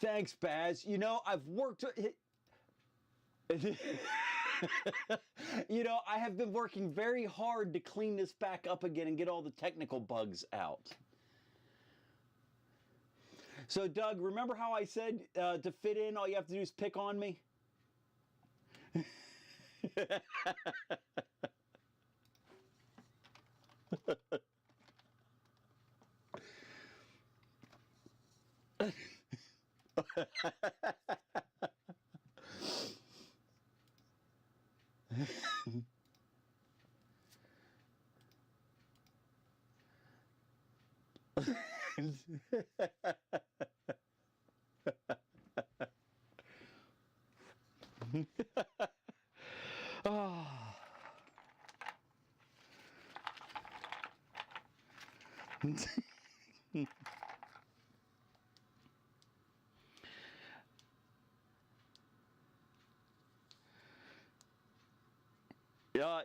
Thanks, Baz. You know, I've worked... You know, I have been working very hard to clean this back up again and get all the technical bugs out. So, Doug, remember how I said to fit in, all you have to do is pick on me?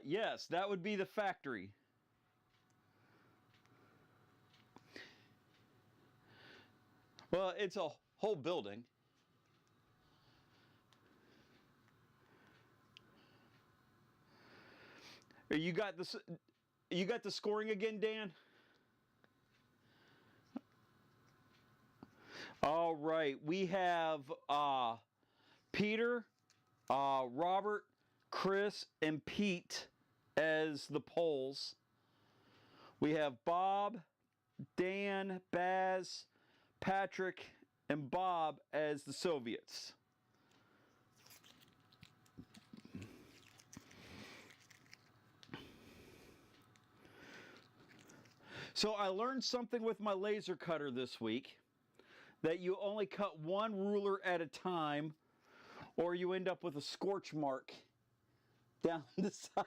Yes, that would be the factory. Well, it's a whole building. You got this. You got the scoring again, Dan? All right, we have Peter, Robert, Chris, and Pete as the Poles. We have Bob, Dan, Baz, Patrick, and Bob as the Soviets. So I learned something with my laser cutter this week, that you only cut one ruler at a time, or you end up with a scorch mark down the side.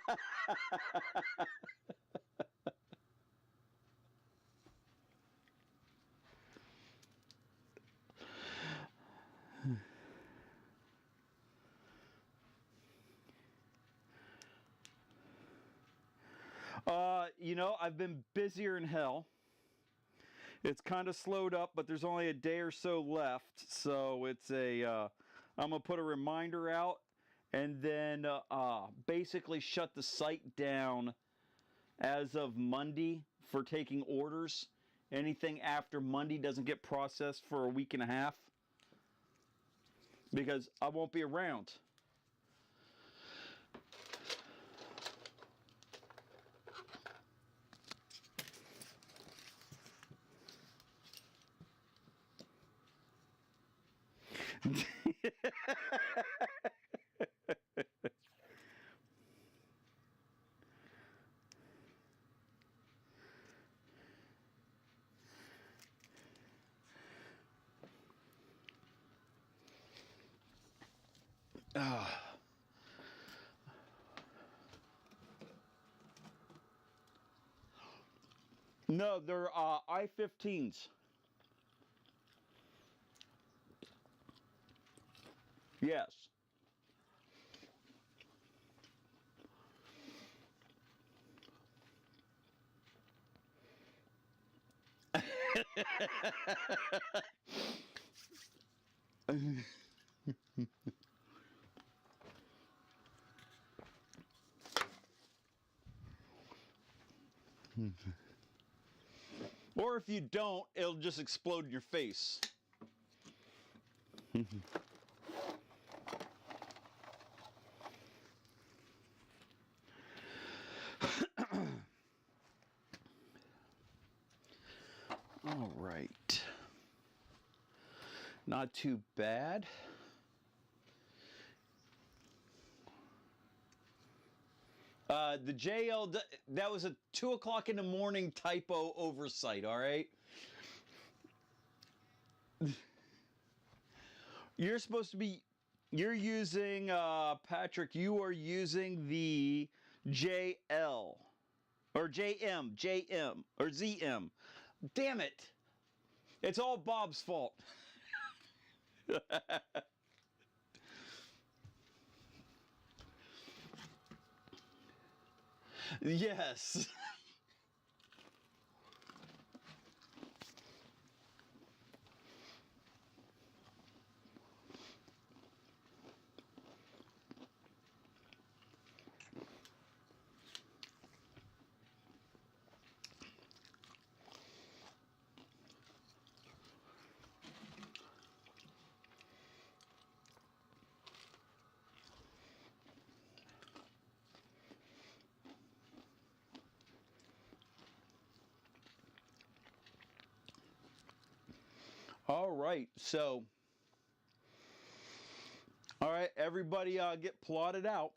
You know, I've been busier than hell. It's kind of slowed up, but there's only a day or so left. So it's a, I'm going to put a reminder out and then basically shut the site down as of Monday for taking orders. Anything after Monday doesn't get processed for a week and a half because I won't be around. No, they're I-15s. Yes. Or if you don't, it'll just explode in your face. All right. Not too bad. The JL, that was a 2 o'clock in the morning typo oversight, all right? You're supposed to be, you're using, Patrick, you are using the JL, or JM, or ZM. Damn it. It's all Bob's fault. Yes. All right, so, all right, everybody get plotted out.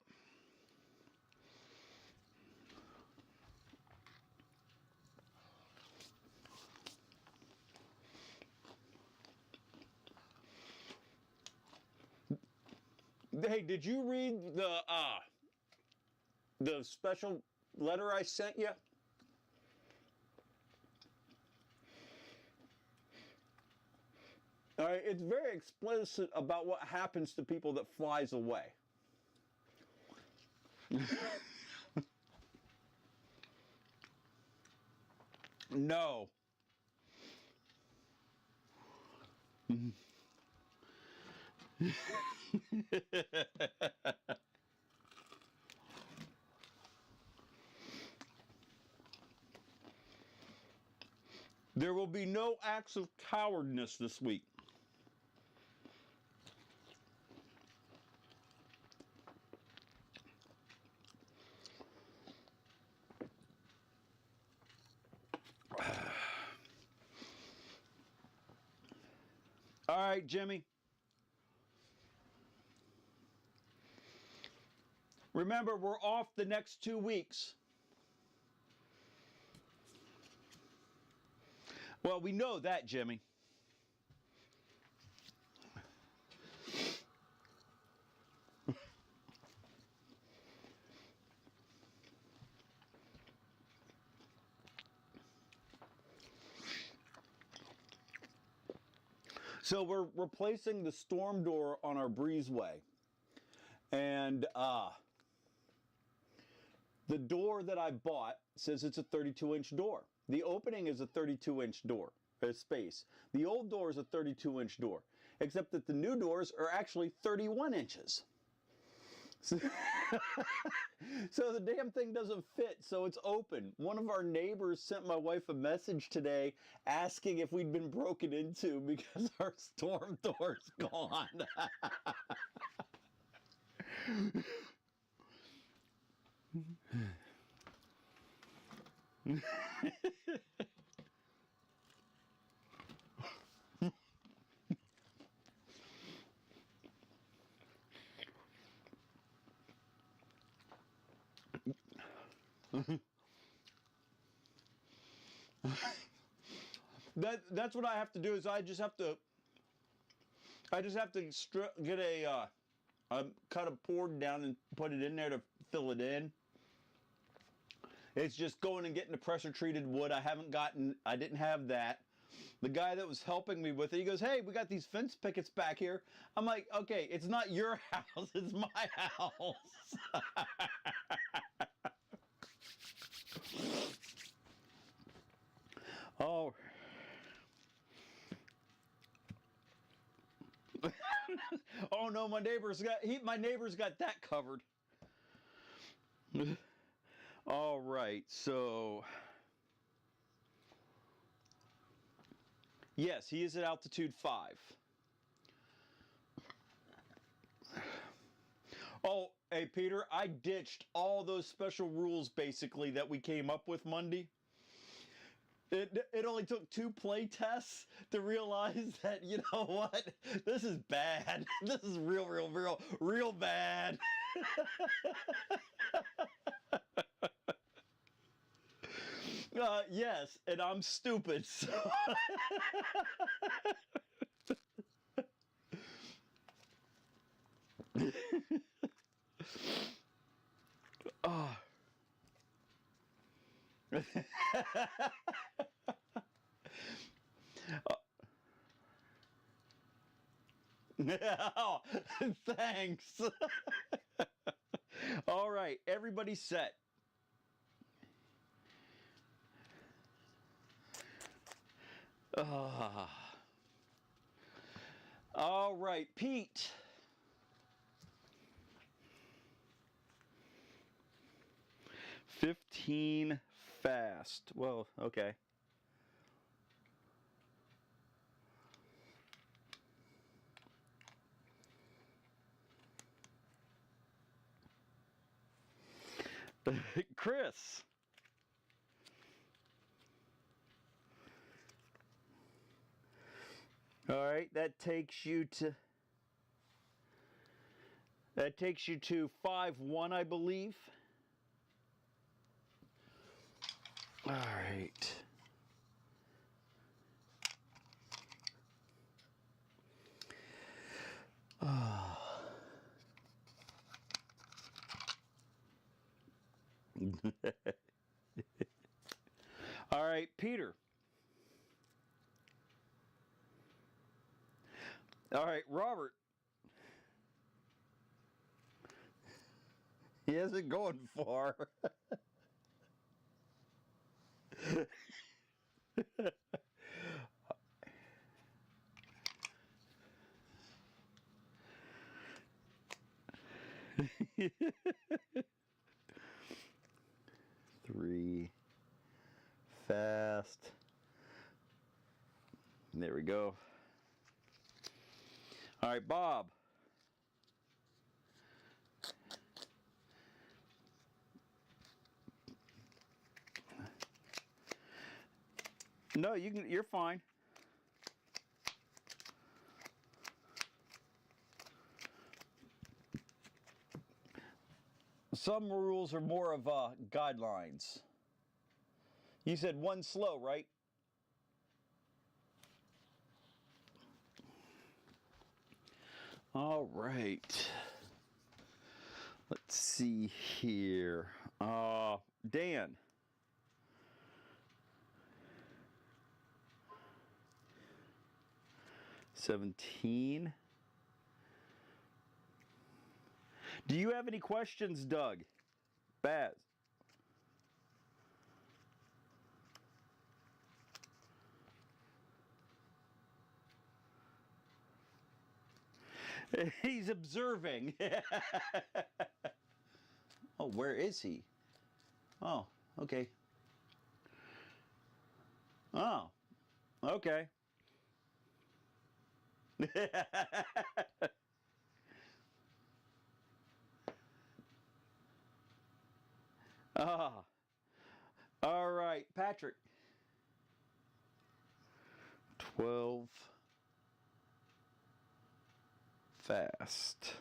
Hey, did you read the special letter I sent you? All right, it's very explicit about what happens to people that flies away. No. There will be no acts of cowardness this week. All right, Jimmy. Remember, we're off the next 2 weeks. Well, we know that, Jimmy. So we're replacing the storm door on our breezeway. And the door that I bought says it's a 32-inch door. The opening is a 32-inch door, space. The old door is a 32-inch door, except that the new doors are actually 31 inches. So the damn thing doesn't fit, so it's open. One of our neighbors sent my wife a message today asking if we'd been broken into because our storm door's gone. That's what I have to do is I just have to get a cut a board down and put it in there to fill it in. It's just going and getting the pressure treated wood. I didn't have that. The guy that was helping me with it, he goes, "Hey, we got these fence pickets back here." I'm like, "Okay, it's not your house, it's my house." Oh. Oh no, my neighbor's got that covered. All right, so yes, he is at altitude 5. Oh, hey Peter, I ditched all those special rules basically that we came up with Monday. It only took 2 play tests to realize that, you know what? This is bad. This is real bad. Yes, and I'm stupid. So. Oh. Oh, thanks. All right, everybody set. All right, Pete. $15 fast. Well, okay. Chris. All right, that takes you to 5-1, I believe. All right. All right, Peter. All right, Robert. He isn't going far. Three. Fast. There we go. All right, Bob. No, you're fine. Some rules are more of guidelines. You said one slow, right? All right. Let's see here. Dan. $17. Do you have any questions, Doug? Baz? He's observing. Oh, where is he? Oh, okay. Oh, okay. All right, Patrick. 12. Fast.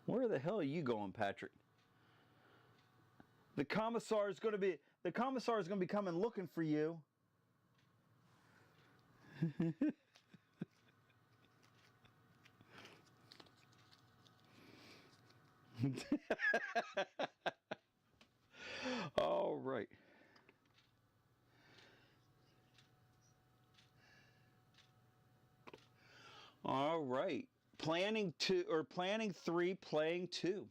Where the hell are you going, Patrick? The commissar is going to be coming looking for you. All right. All right. Planning 2 or planning 3, playing 2.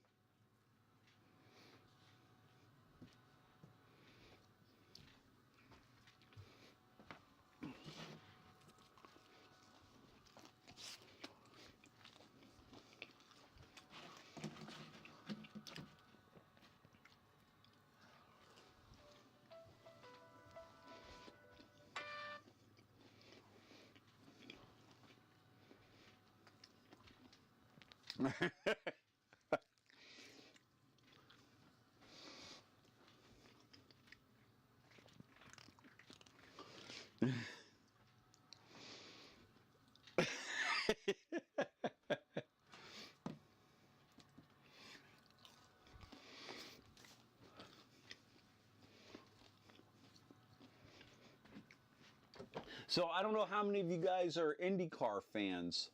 So I don't know how many of you guys are IndyCar fans,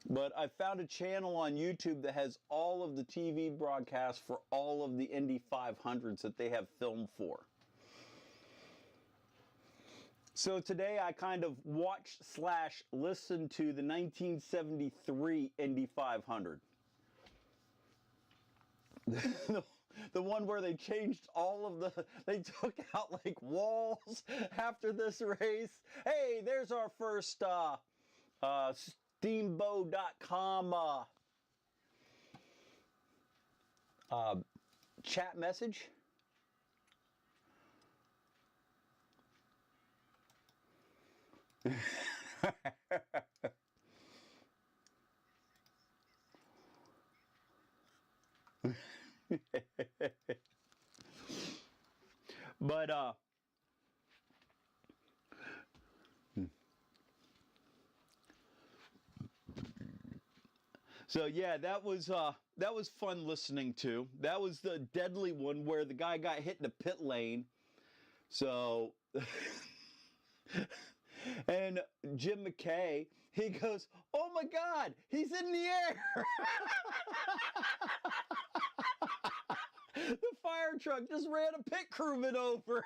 but I found a channel on YouTube that has all of the TV broadcasts for all of the Indy 500s that they have filmed for. So today I kind of watched/listened to the 1973 Indy 500. The one where they changed they took out like walls after this race. Hey, there's our first Steamboat.com chat message. But So yeah, that was fun listening to. That was the deadly one where the guy got hit in the pit lane. So and Jim McKay, he goes, "Oh my God, he's in the air!" The fire truck just ran a pit crewman over.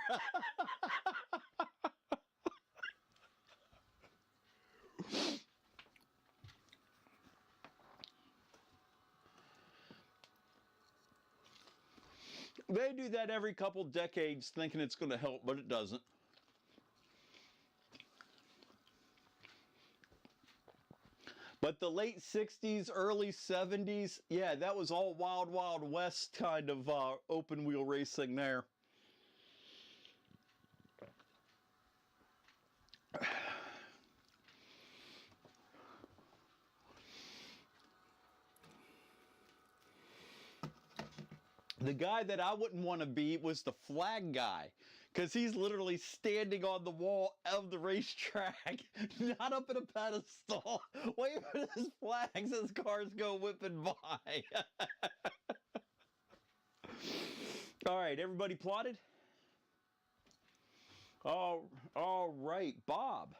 They do that every couple decades thinking it's going to help, but it doesn't. But the late 60s, early 70s, yeah, that was all Wild Wild West kind of open wheel racing there. The guy that I wouldn't want to be was the flag guy, because he's literally standing on the wall of the racetrack, not up in a pedestal, waving his flags as cars go whipping by. All right, everybody plotted? All right, Bob.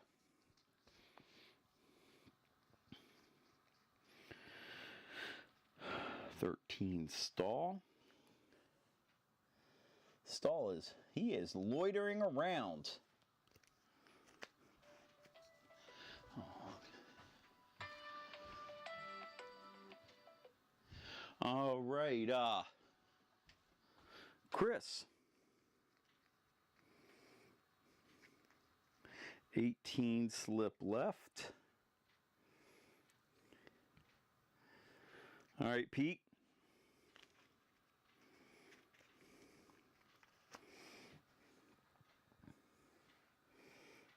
Stall. Stall he is loitering around. All right, Chris. 18 slip left. All right, Pete.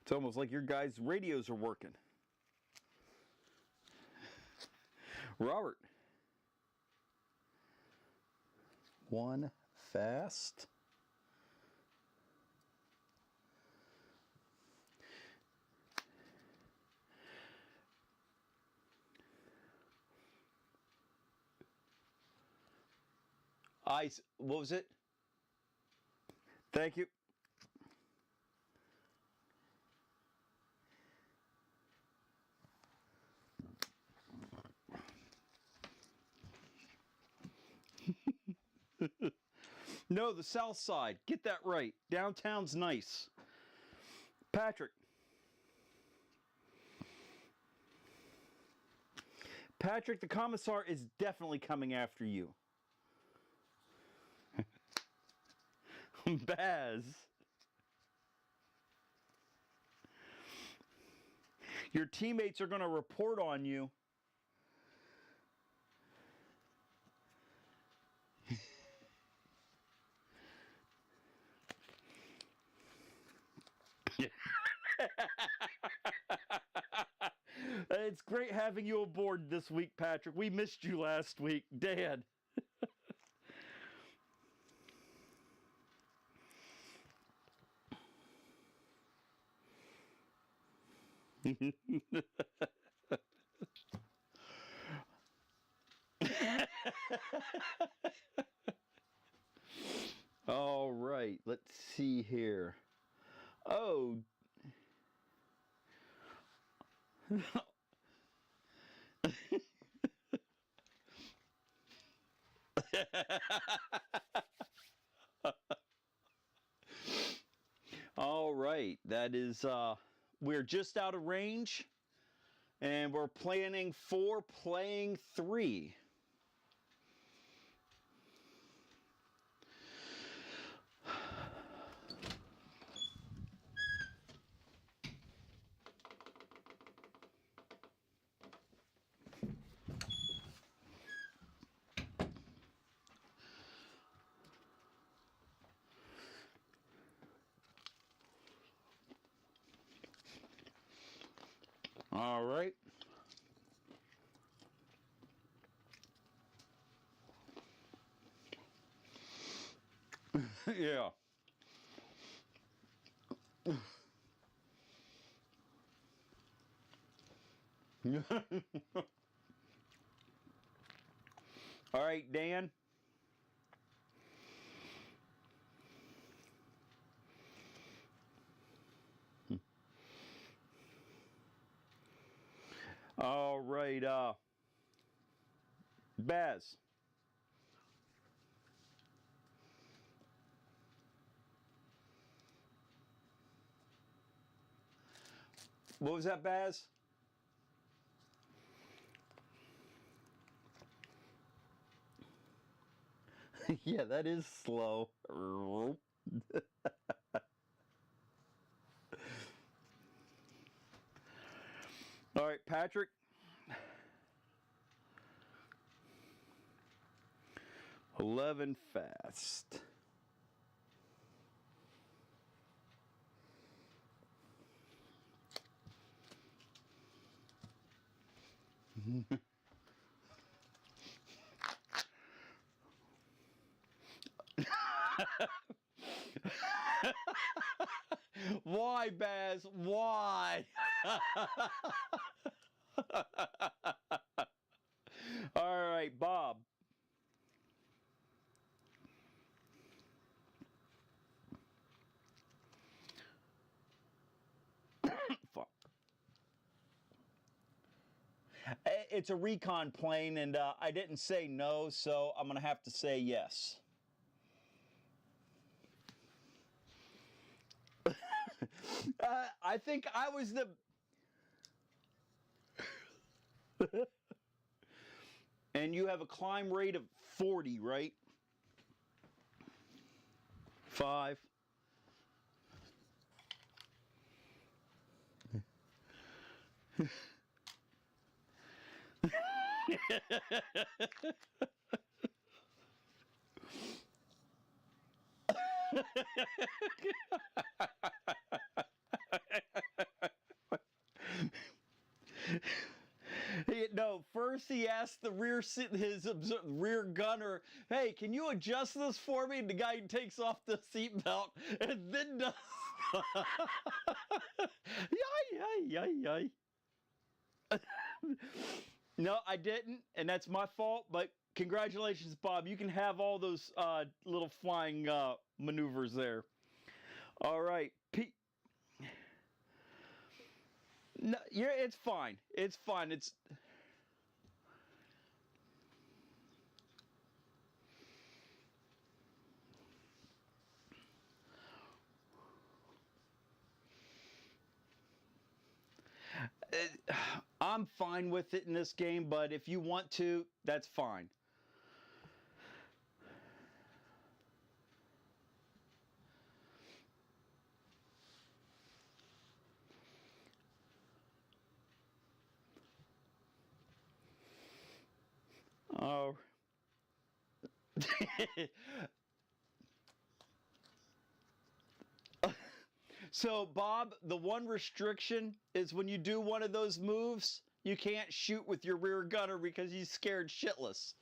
It's almost like your guys' radios are working. Robert. 1 fast. What was it? Thank you. No, the south side. Get that right. Downtown's nice. Patrick. Patrick, the commissar is definitely coming after you. Baz. Your teammates are going to report on you. It's great having you aboard this week, Patrick. We missed you last week. Dan. All right, let's see here. Oh. All right, that is, we're just out of range, and we're planning 4, playing 3. All right. Yeah. All right, Dan. All right, Baz. What was that, Baz? Yeah, that is slow. All right, Patrick. $11 fast. Why, Baz? Why? All right, Bob. Fuck. It's a recon plane, and I didn't say no, so I'm going to have to say yes. I think I was the... And you have a climb rate of 40, right? 5. No, first he asked the his rear gunner, "Hey, can you adjust this for me?" And the guy takes off the seatbelt and then does. Yay. No, I didn't, and that's my fault. But congratulations, Bob. You can have all those little flying maneuvers there. All right, Pete. No, yeah, it's fine. It's fine. It's. I'm fine with it in this game, but if you want to, that's fine. Oh. So, Bob, the one restriction is when you do one of those moves, you can't shoot with your rear gunner because he's scared shitless.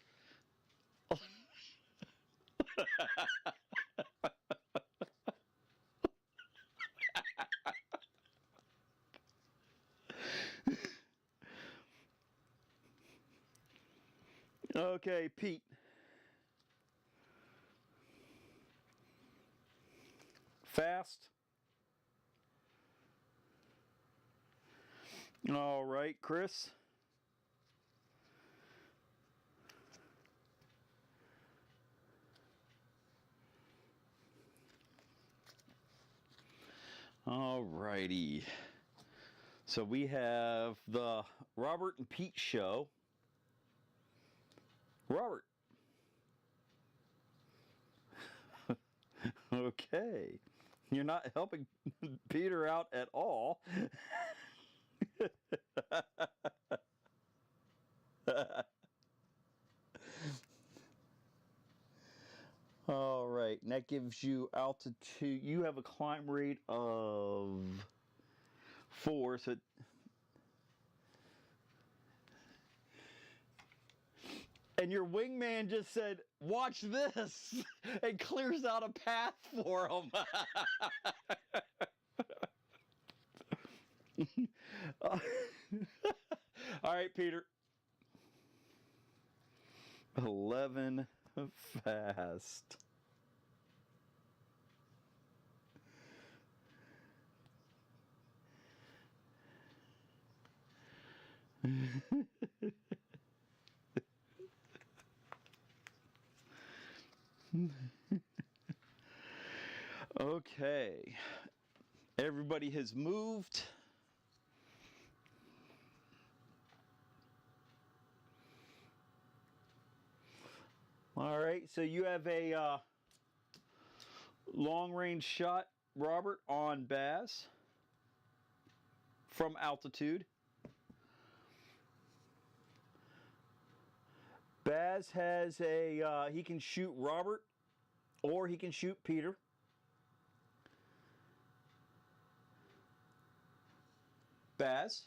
Okay, Pete. Fast. All right, Chris. All righty. So we have the Robert and Pete show. Robert. Okay. You're not helping Peter out at all. All right, and that gives you altitude. You have a climb rate of 4, so and your wingman just said, "Watch this," and clears out a path for him. All right, Peter. 11 fast. Okay. Everybody has moved. All right, so you have a long-range shot, Robert, on Baz from altitude. Baz has a, he can shoot Robert or he can shoot Peter. Baz.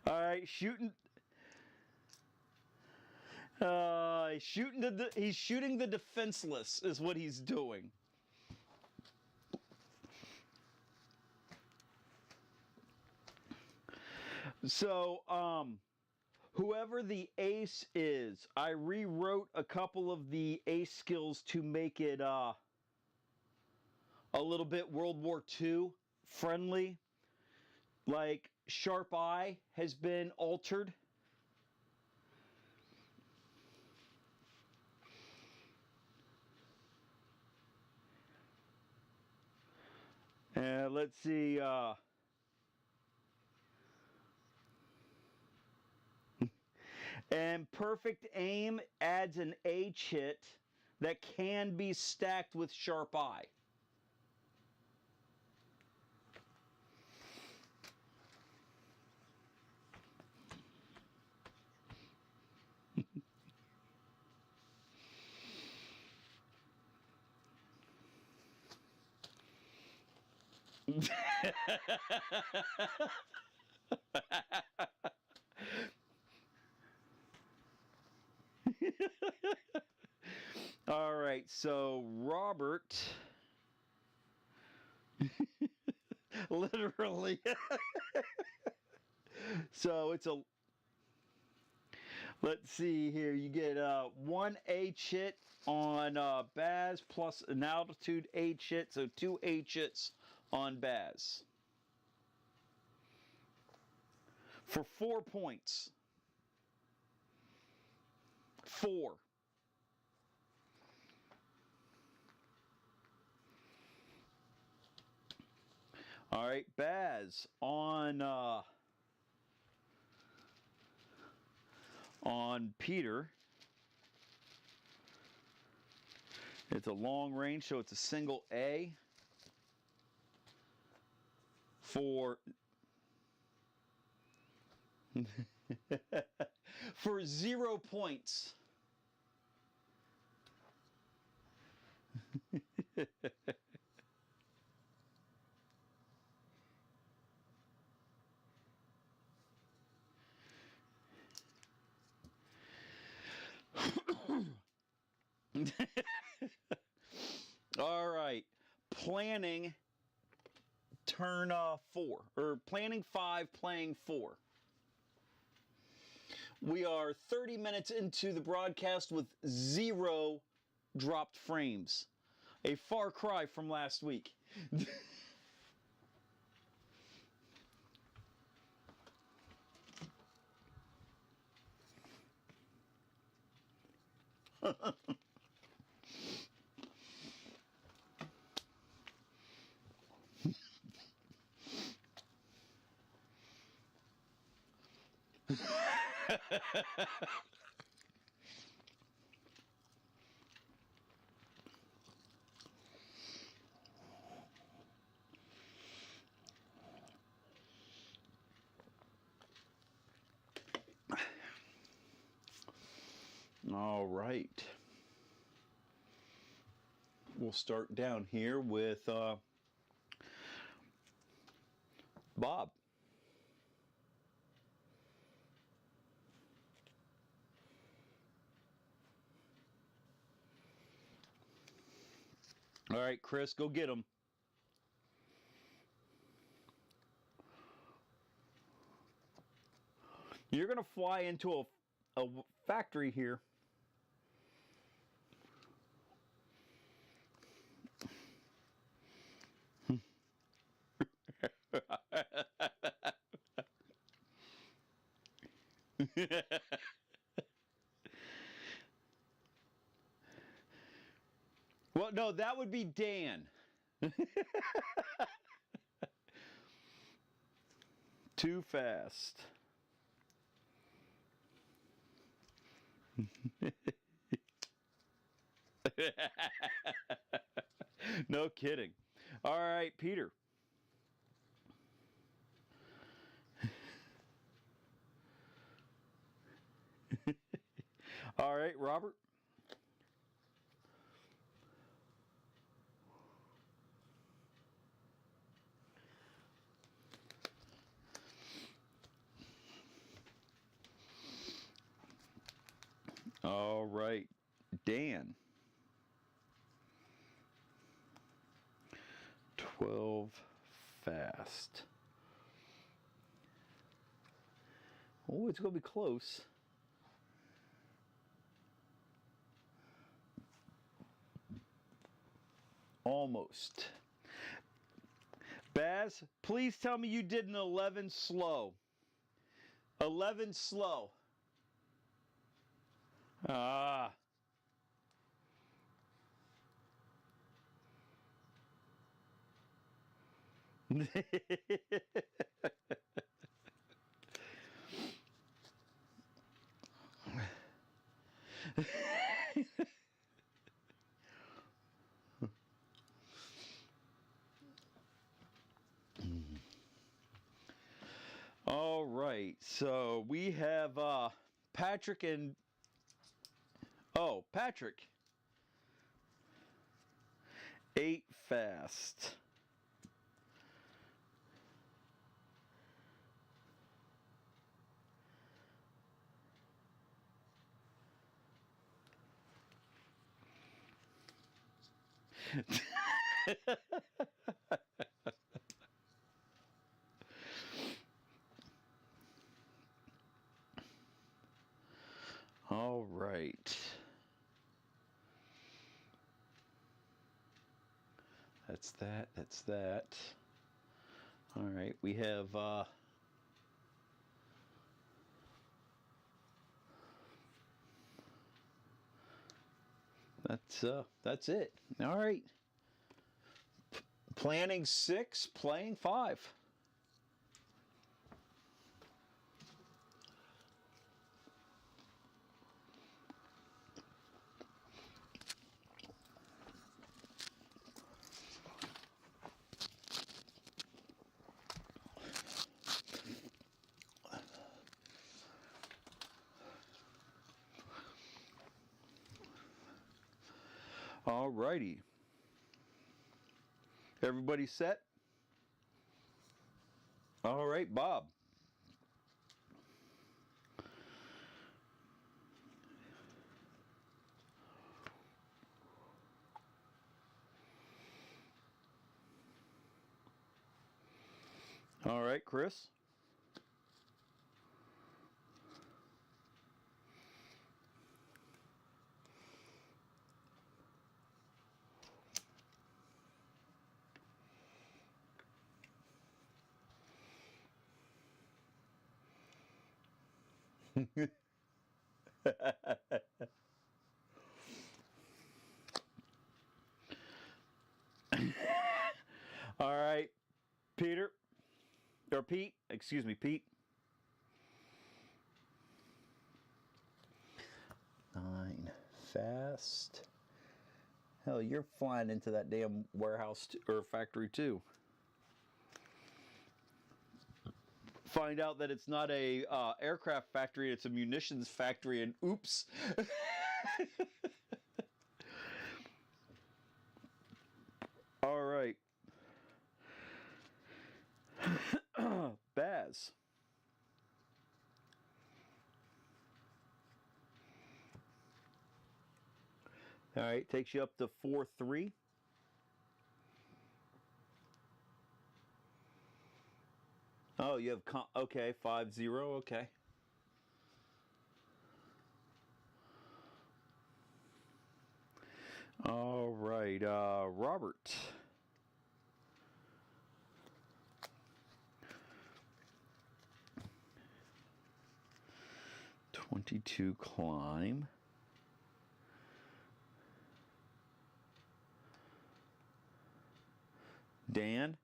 All right, shooting. He's shooting the defenseless is what he's doing. So, whoever the ace is, I rewrote a couple of the ace skills to make it a little bit World War II friendly. Like Sharp Eye has been altered. Let's see. And Perfect Aim adds an H hit that can be stacked with Sharp Eye. All right, so Robert, literally. So it's a, let's see here, you get one H hit on Baz plus an altitude H hit, so 2 H hits on Baz. For 4 points. 4. All right, Baz on Peter. It's a long range, so it's a single A for for 0 points. All right, planning turn 4, or planning 5, playing 4. We are 30 minutes into the broadcast with 0 dropped frames. A far cry from last week. All right. We'll start down here with Bob. All right, Chris, go get him. You're going to fly into a factory here. Well, no, that would be Dan. Too fast. No kidding. All right, Peter. All right, Robert. All right, Dan. 12 fast. Oh, it's going to be close. Almost. Baz, please tell me you did an 11 slow. 11 slow. Ah. All right, so we have Patrick and Patrick 8 fast. All right. That's that. That's that. All right. We have that's it. All right. Planning 6, playing 5. All righty. Everybody set? All right, Bob. All right, Chris. All right, Peter, or Pete, excuse me, Pete. 9 fast. Hell, you're flying into that damn warehouse or factory too. Find out that it's not a aircraft factory, it's a munitions factory, and oops. All right. Baz. All right, takes you up to 4-3. Oh, you have okay, 5-0, okay. All right, Robert. "22 climb." Dan.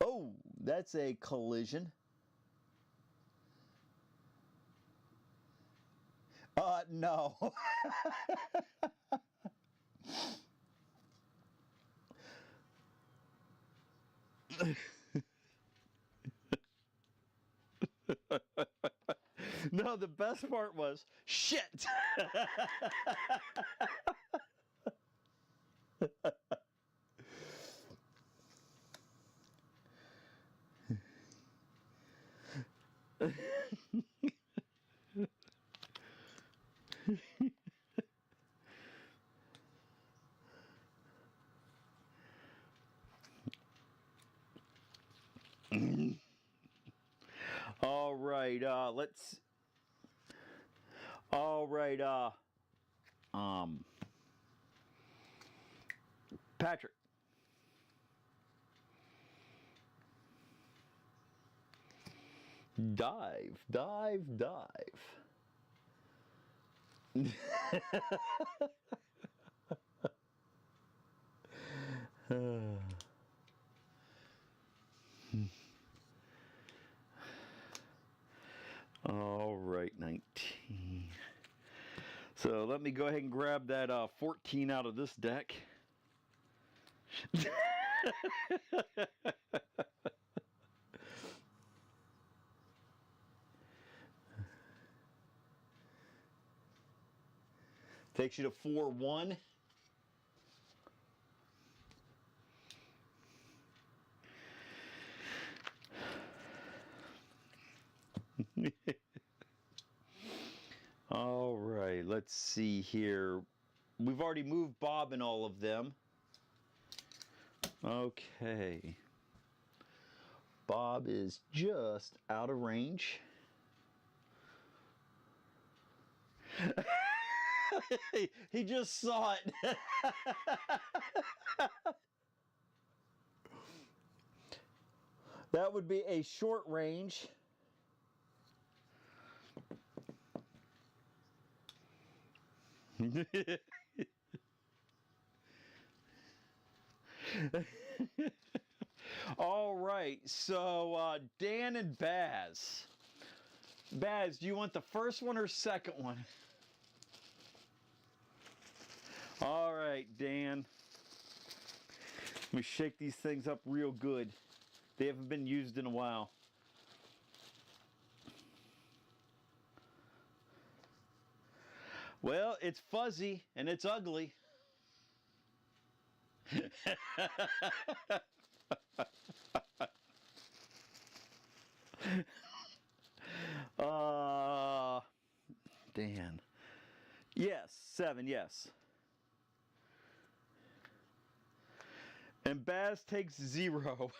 Oh, that's a collision. No. No, the best part was, shit. All right, let's. All right, Patrick. Dive, dive, dive. All right, 19. So let me go ahead and grab that 14 out of this deck. Takes you to 4-1. All right, let's see here. We've already moved Bob in all of them. Okay. Bob is just out of range. He just saw it. That would be a short range. All right, so Dan and Baz. Baz, do you want the first one or second one? All right, Dan. Let me shake these things up real good. They haven't been used in a while. Well, it's fuzzy and it's ugly. Dan. Yes, 7, yes. And Baz takes 0.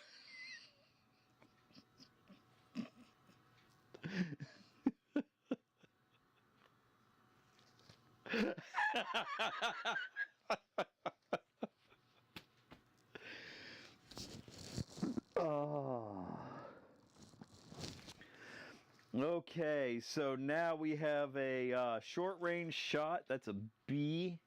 Okay, so now we have a short range shot. That's a B.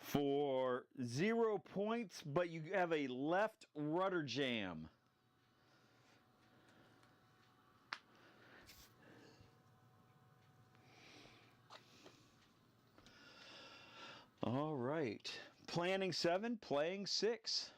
For 0 points, but you have a left rudder jam. All right. Planning 7, playing 6.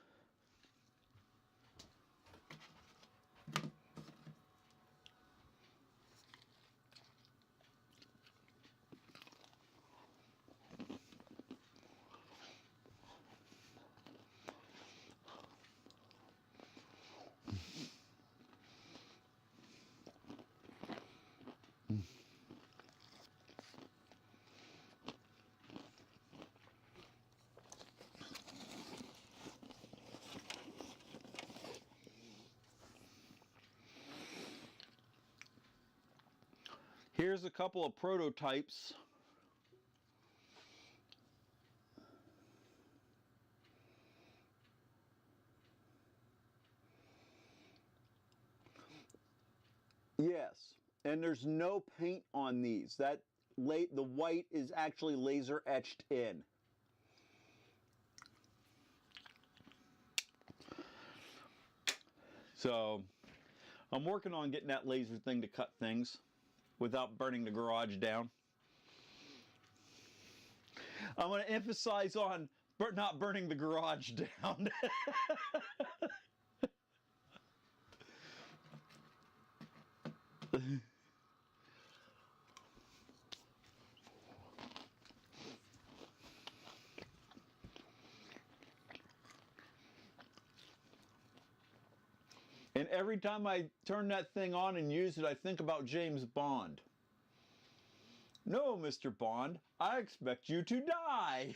Here's a couple of prototypes. Yes, and there's no paint on these. The white is actually laser etched in. So I'm working on getting that laser thing to cut things without burning the garage down. I'm going to emphasize on not burning the garage down. And every time I turn that thing on and use it, I think about James Bond. No, Mr. Bond, I expect you to die.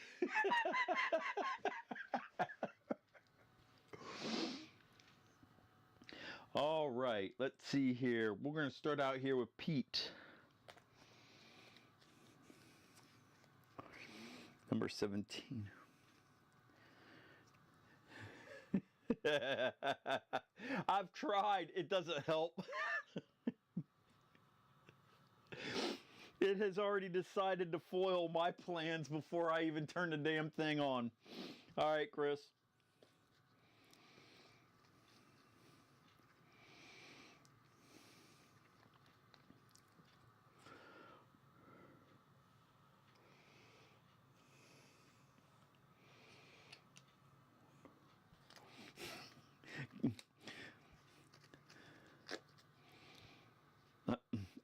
All right, let's see here. We're going to start out here with Pete. Number 17. I've tried. It doesn't help. It has already decided to foil my plans before I even turn the damn thing on. All right, Chris.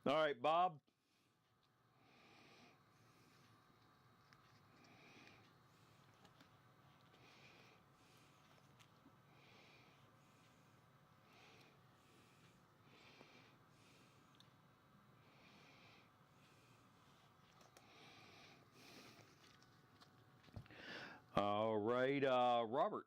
All right, Bob. All right, Robert.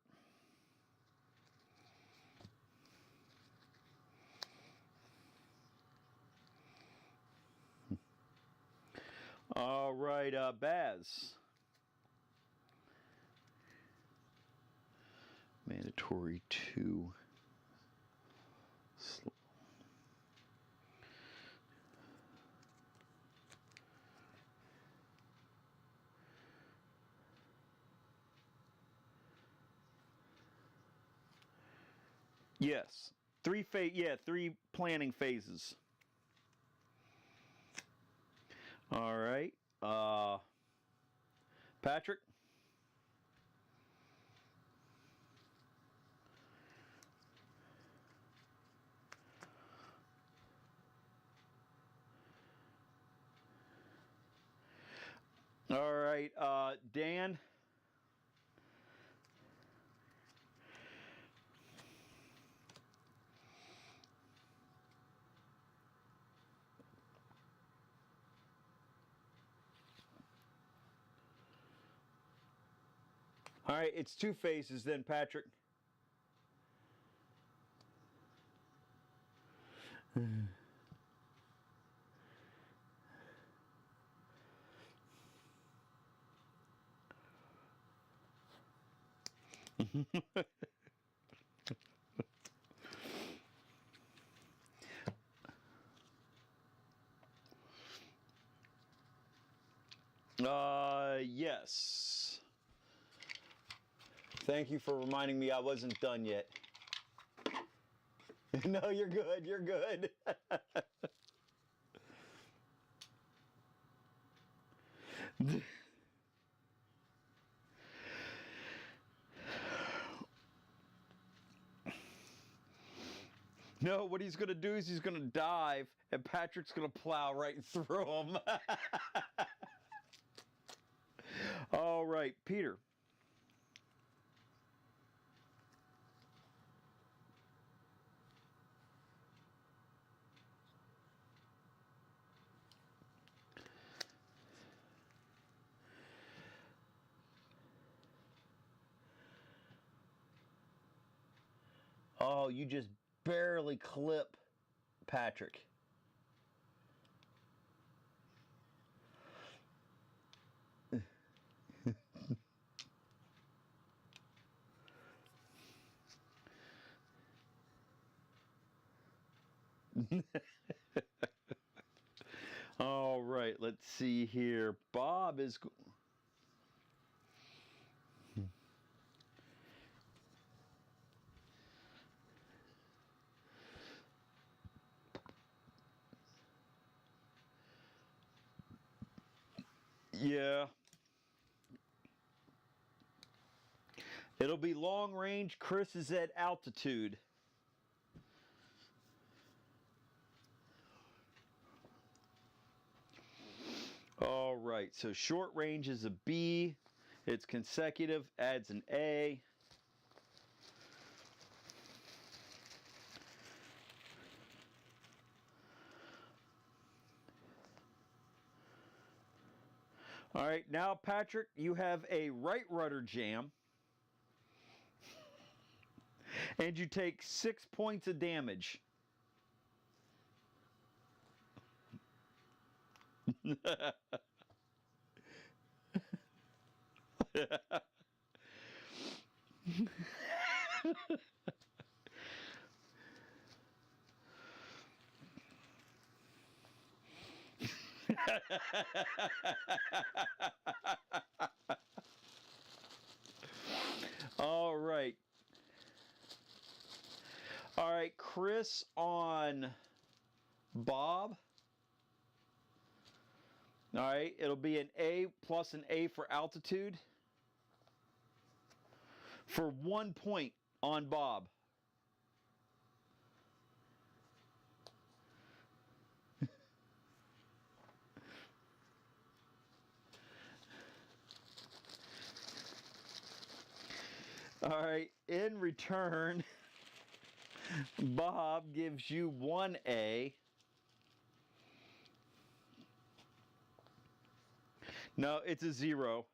All right, Baz. Mandatory 2. Yes. 3 planning phases. All right. Patrick? All right, Dan? All right, it's 2 phases then, Patrick. Yes. Thank you for reminding me I wasn't done yet. No, you're good. You're good. No, what he's going to do is he's going to dive, and Patrick's going to plow right through him. All right, Peter. Oh, you just barely clip Patrick. All right, let's see here. Bob is... Yeah. It'll be long range. Chris is at altitude. All right, so short range is a B. It's consecutive, adds an A. All right, now Patrick, you have a right rudder jam. And you take 6 points of damage. All right. All right, Chris on Bob. All right, it'll be an A plus an A for altitude for 1 point on Bob. All right, in return, Bob gives you 1A. No, it's a 0.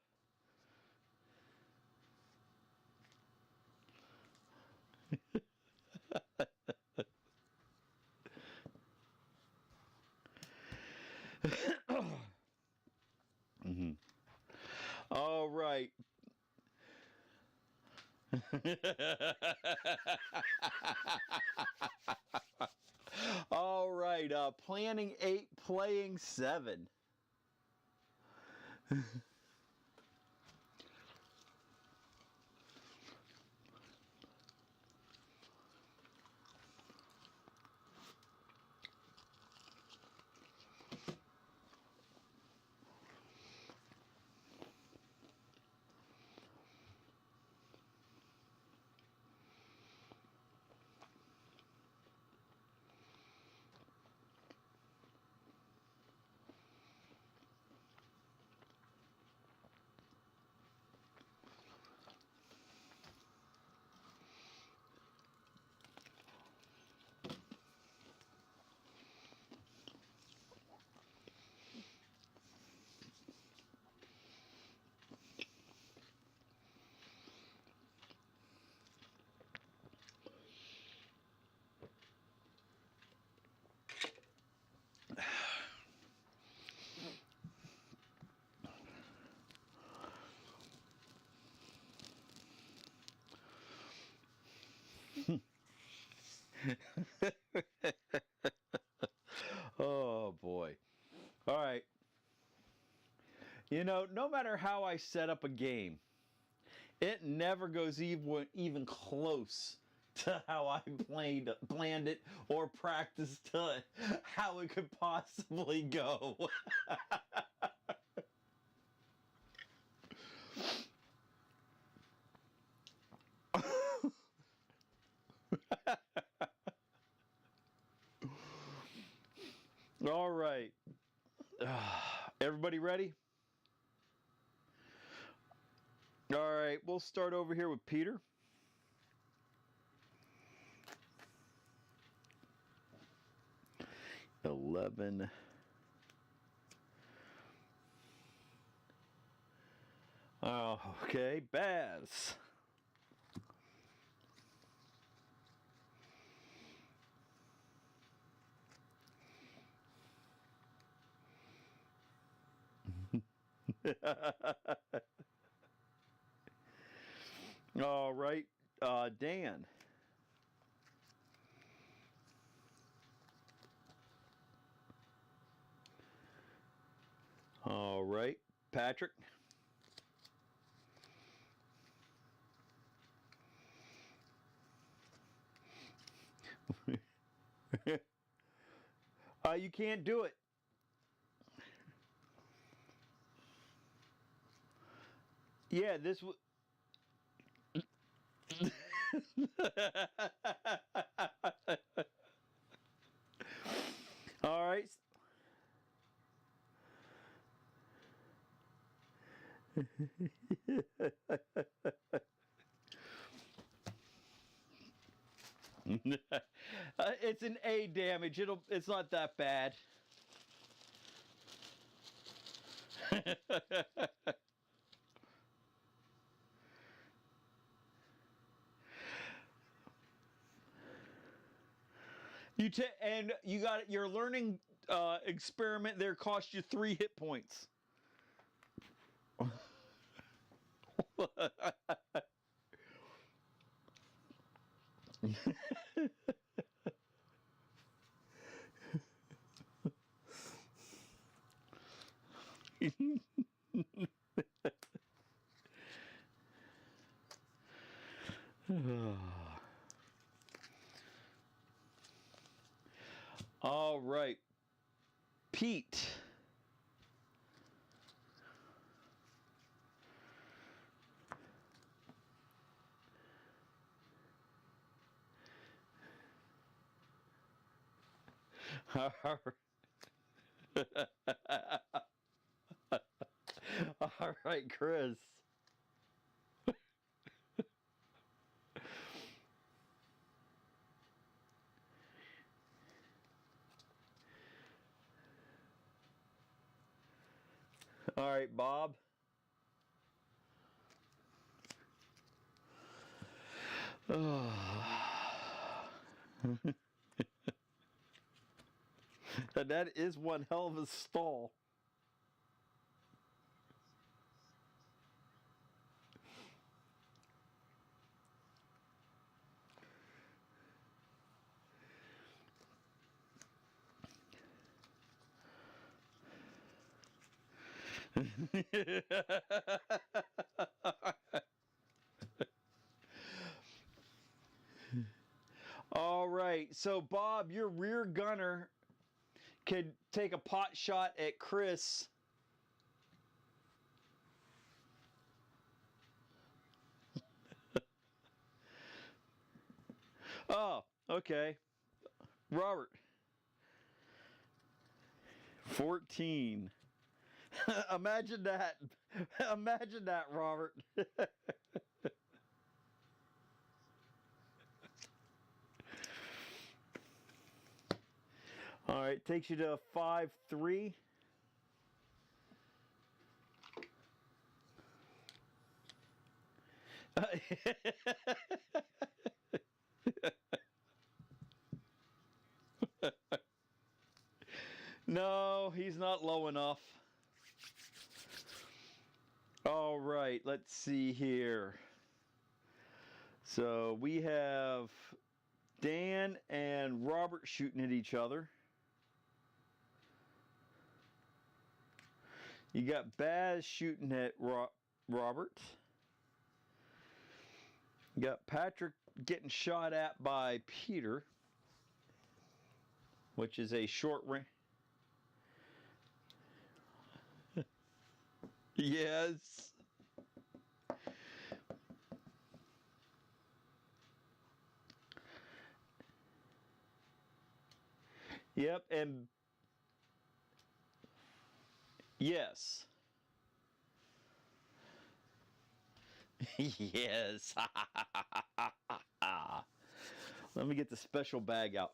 All right. All right, planning 8, playing 7. Oh boy. All right. You know, no matter how I set up a game, it never goes even close to how I planned it or practiced how it could possibly go. All right. Everybody ready? All right, we'll start over here with Peter. $11. Oh, okay, Baz. All right, Dan. All right, Patrick. You can't do it. Yeah, this was. All right. It's an A damage. It's not that bad. And you got your learning experiment there cost you 3 hit points. All right, Pete. All right, Chris. All right, Bob. That is one hell of a stall. All right, so Bob, your rear gunner could take a pot shot at Chris. Oh, okay. Robert. 14. Imagine that. Imagine that, Robert. All right, takes you to 5-3. No, he's not low enough. All right, let's see here. So we have Dan and Robert shooting at each other. You got Baz shooting at Robert. You got Patrick getting shot at by Peter, which is a short range. Yes. Yep, and yes. Yes. Let me get the special bag out.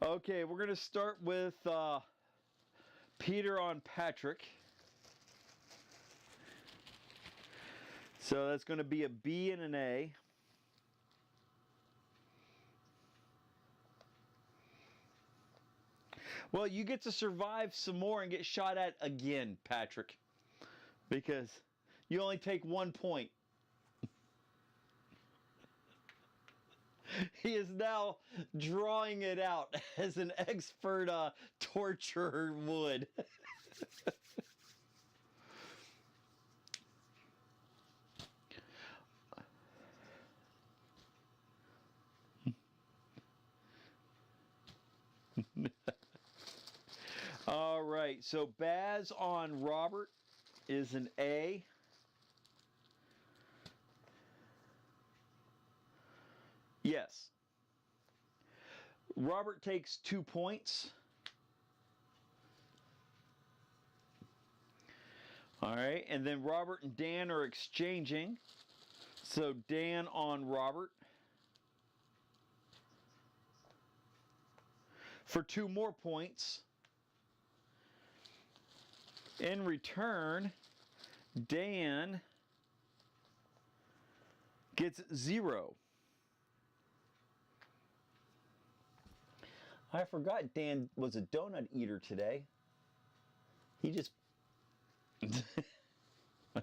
Okay, we're going to start with Peter on Patrick. So that's going to be a B and an A. Well, you get to survive some more and get shot at again, Patrick, because you only take 1 point. He is now drawing it out as an expert torturer would. All right, so Baz on Robert is an A. Yes. Robert takes 2 points. All right, and then Robert and Dan are exchanging. So Dan on Robert for 2 more points. In return, Dan gets 0. I forgot Dan was a donut eater today. He just...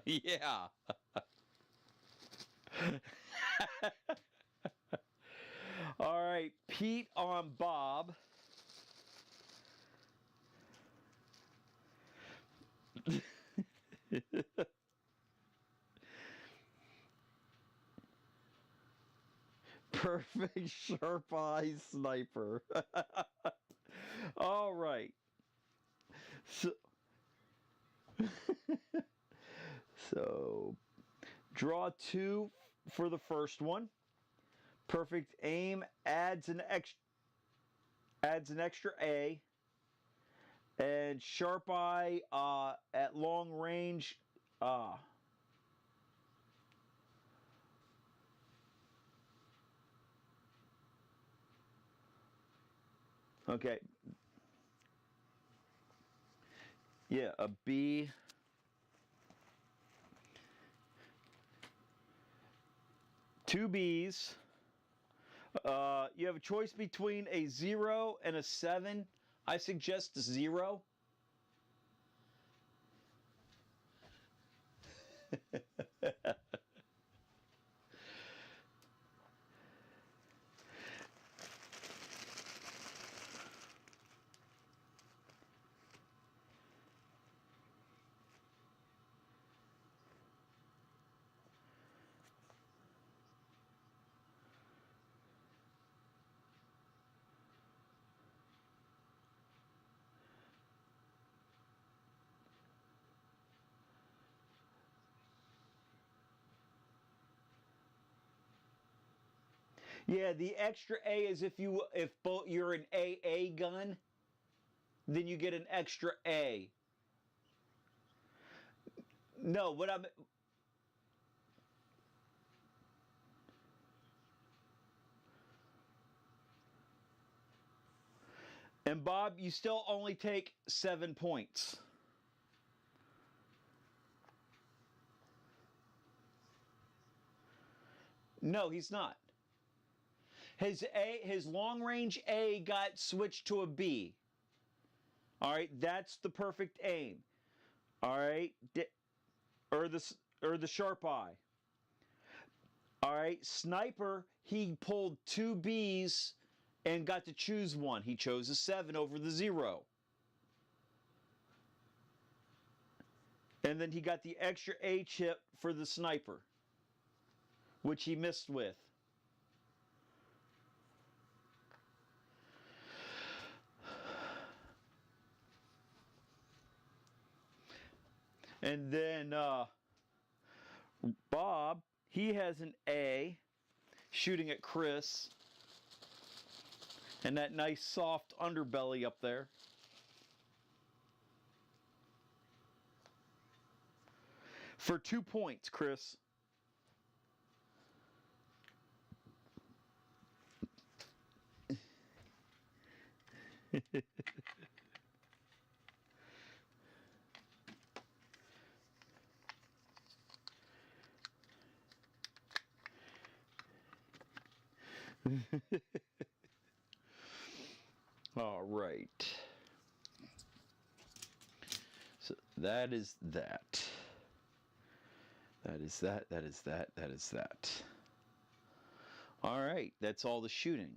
yeah. All right, Pete on Bob. Perfect sharp eye sniper. All right. So, so draw 2 for the first one. Perfect aim adds an extra A. And sharp eye at long range. Okay. Yeah, a B. Two B's. You have a choice between a 0 and a 7. I suggest 0. Yeah, the extra A is if you're an AA gun, then you get an extra A. No, what I'm... And Bob, you still only take 7 points. No, he's not. His long range A got switched to a B. All right, that's the perfect aim. All right, or the sharp eye. All right, sniper, he pulled 2 B's and got to choose one. He chose a 7 over the 0. And then he got the extra A chip for the sniper, which he missed with. And then Bob, he has an A shooting at Chris. And that nice soft underbelly up there. For 2 points, Chris. All right. So that is that. That is that. That is that. That is that. All right, that's all the shooting.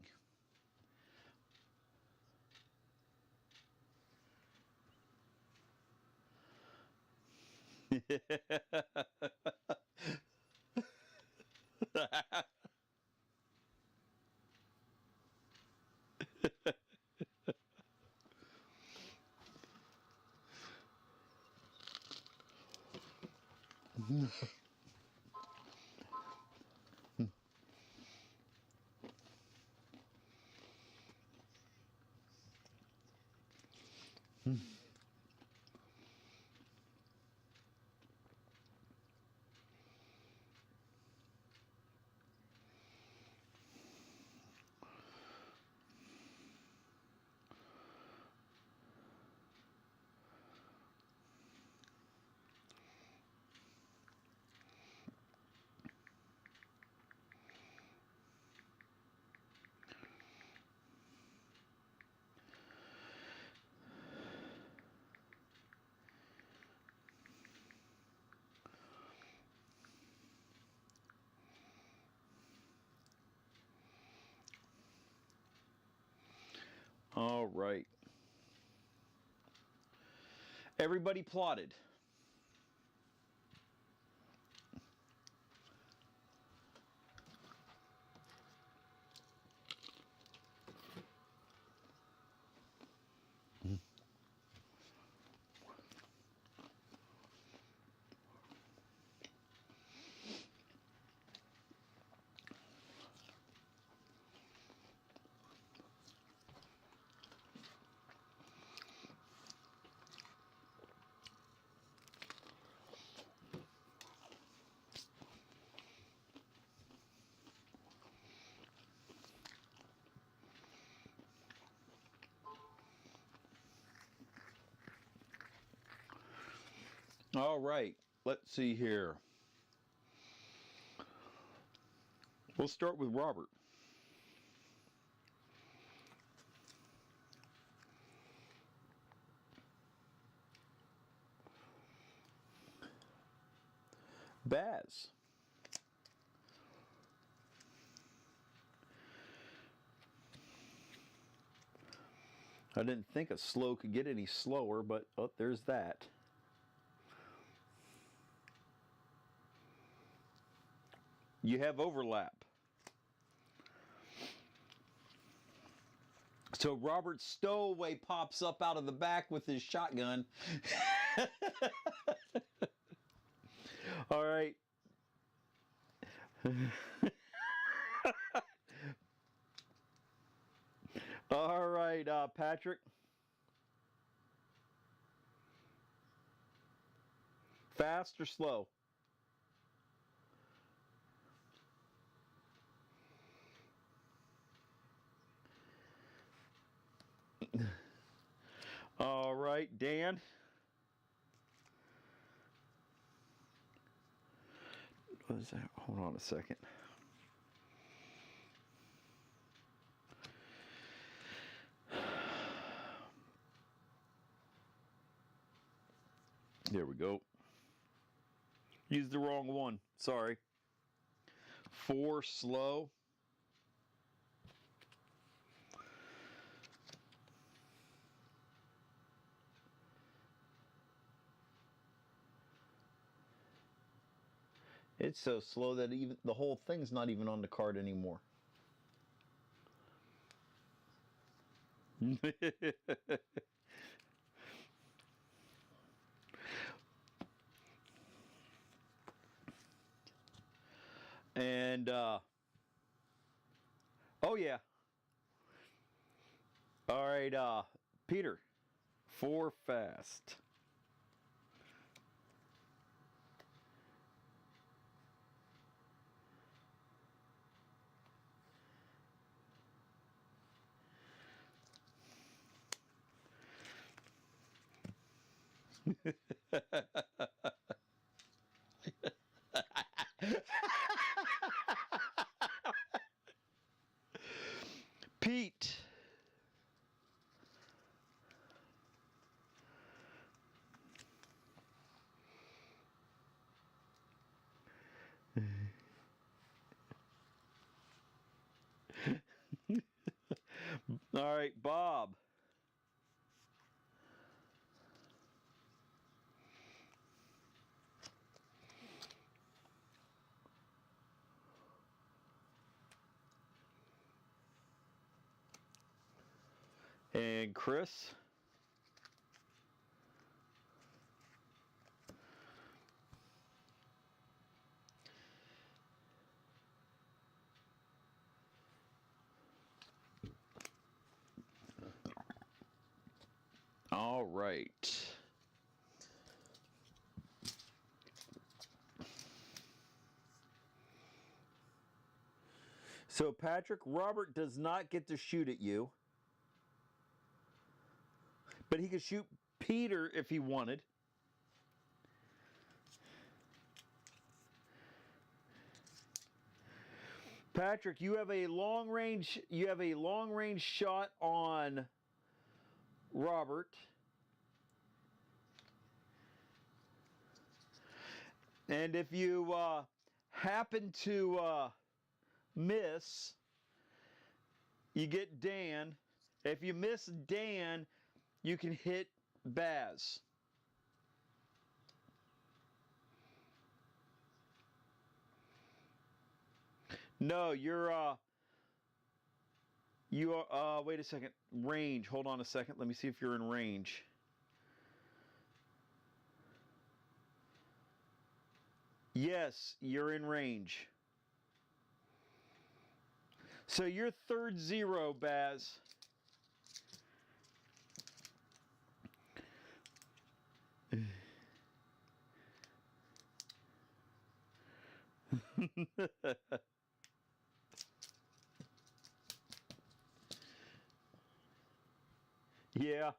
All right. Everybody plotted. All right, let's see here. We'll start with Robert. Baz. I didn't think a slow could get any slower, but oh, there's that. You have overlap. So Robert Stowaway pops up out of the back with his shotgun. All right. All right, Patrick. Fast or slow? All right, Dan. What is that? Hold on a second. There we go. Used the wrong one. Sorry. 4 slow. It's so slow that even the whole thing's not even on the card anymore. And oh yeah. All right, Peter, 4 fast. Pete. All right, Bob. And Chris. All right. So, Patrick, Robert does not get to shoot at you. But he could shoot Peter if he wanted. Patrick, you have a long range shot on Robert. And if you happen to miss, you get Dan. If you miss Dan, you can hit Baz. No, you are, wait a second, range. Hold on a second. Let me see if you're in range. Yes, you're in range. So you're third 0, Baz. Yeah.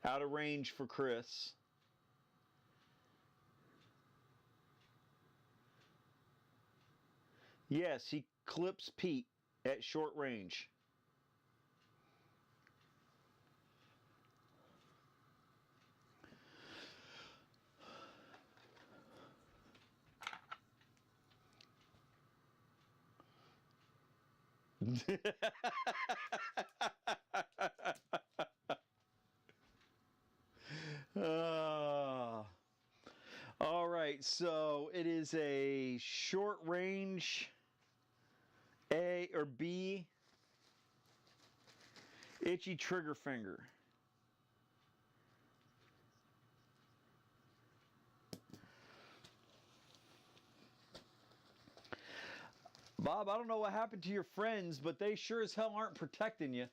Out of range for Chris. Yes, he clips Pete at short range. All right, so it is a short range A or B, itchy trigger finger. Bob, I don't know what happened to your friends, but they sure as hell aren't protecting you.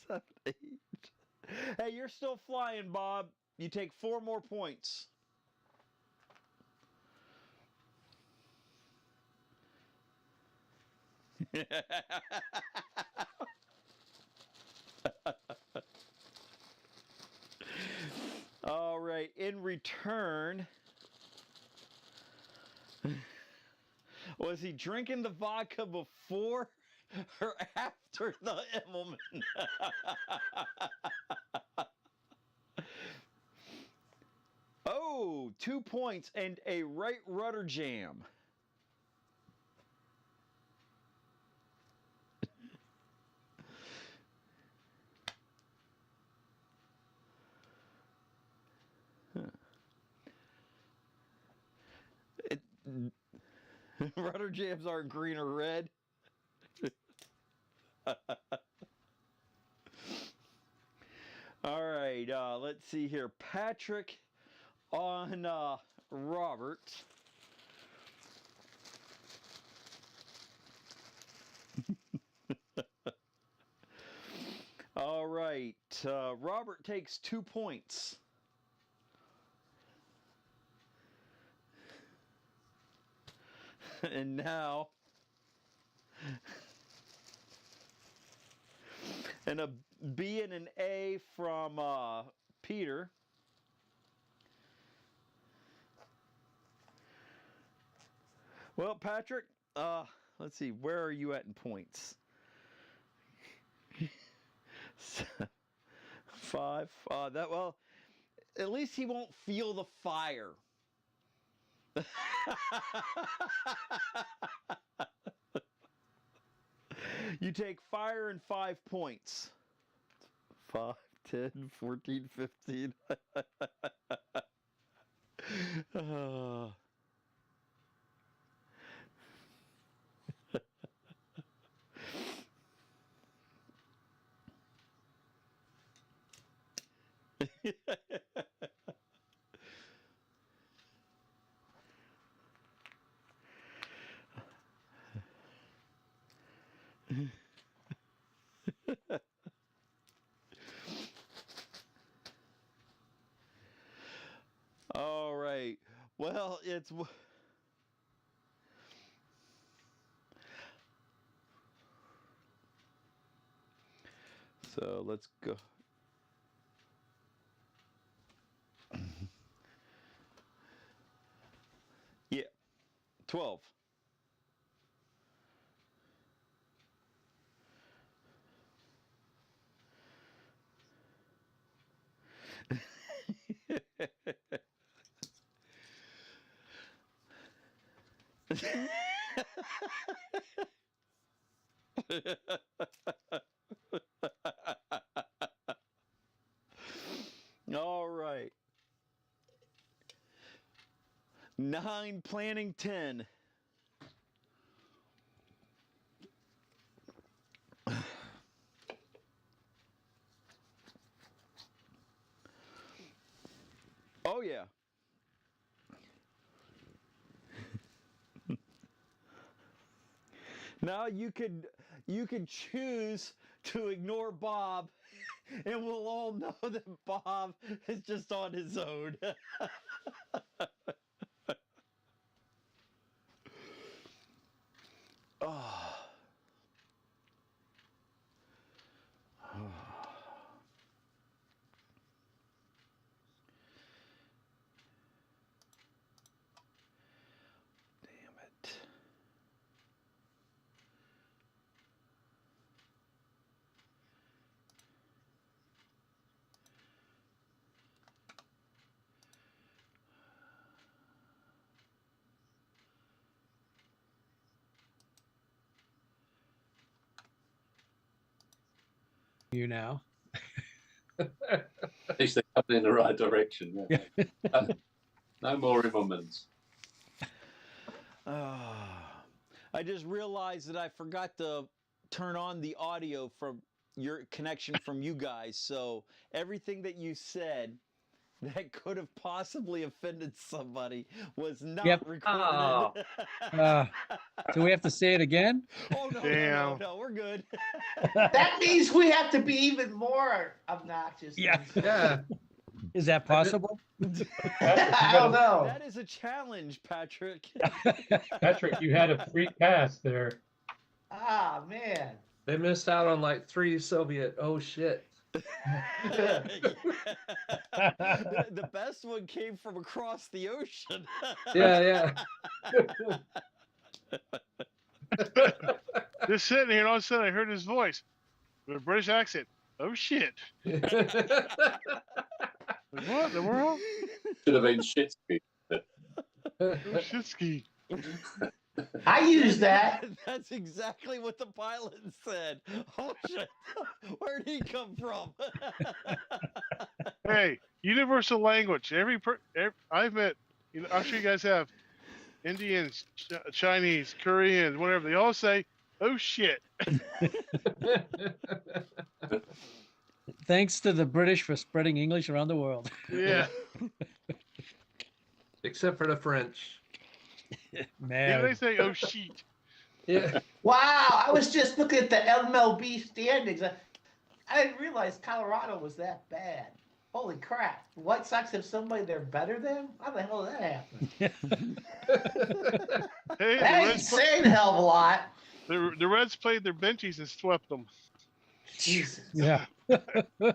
Seven, 8. Hey, you're still flying, Bob. You take 4 more points. All right, in return, was he drinking the vodka before or after the Immelman? Oh, 2 points and a right rudder jam. Rudder jams aren't green or red. All right, let's see here. Patrick on Robert. All right, Robert takes 2 points. And now, and a B and an A from Peter. Well, Patrick, let's see, where are you at in points? 5. Well, at least he won't feel the fire. You take fire and 5 points. 5, 10, 14, 15. All right. Well, it's... So let's go. Yeah. 12. All right. 9, planning 10. Oh yeah. Now you could choose to ignore Bob, and we'll all know that Bob is just on his own. Oh. Oh. Damn it. You now. At least they're coming in the right direction. Yeah. No more remembrance. I just realized that I forgot to turn on the audio from your connection from you guys. So everything that you said that could have possibly offended somebody was not recorded. Do we have to say it again? Oh, no, we're good. That means we have to be even more obnoxious. Yeah. Is that possible? I don't know. That is a challenge, Patrick. Patrick, you had a free pass there. Ah, man. They missed out on like 3 Soviet. Oh shit. The best one came from across the ocean. Yeah. Just sitting here, and all of a sudden I heard his voice with a British accent. Oh shit! Like, what in the world? Should have been Shitsky. Oh, shitski. I use that. That's exactly what the pilot said. Oh shit! Where did he come from? Hey, universal language. I've met. I'm sure you guys have Indians, Chinese, Koreans, whatever. They all say, "Oh shit." Thanks to the British for spreading English around the world. Yeah. Except for the French. Man. Yeah, they say, "Oh shit." Yeah. Wow. I was just looking at the MLB standings. I didn't realize Colorado was that bad. Holy crap! The White Sox have somebody they're better than. How the hell did that happen? Hey, That ain't saying a hell of a lot. the Reds played their benchies and swept them. Jesus. Yeah. I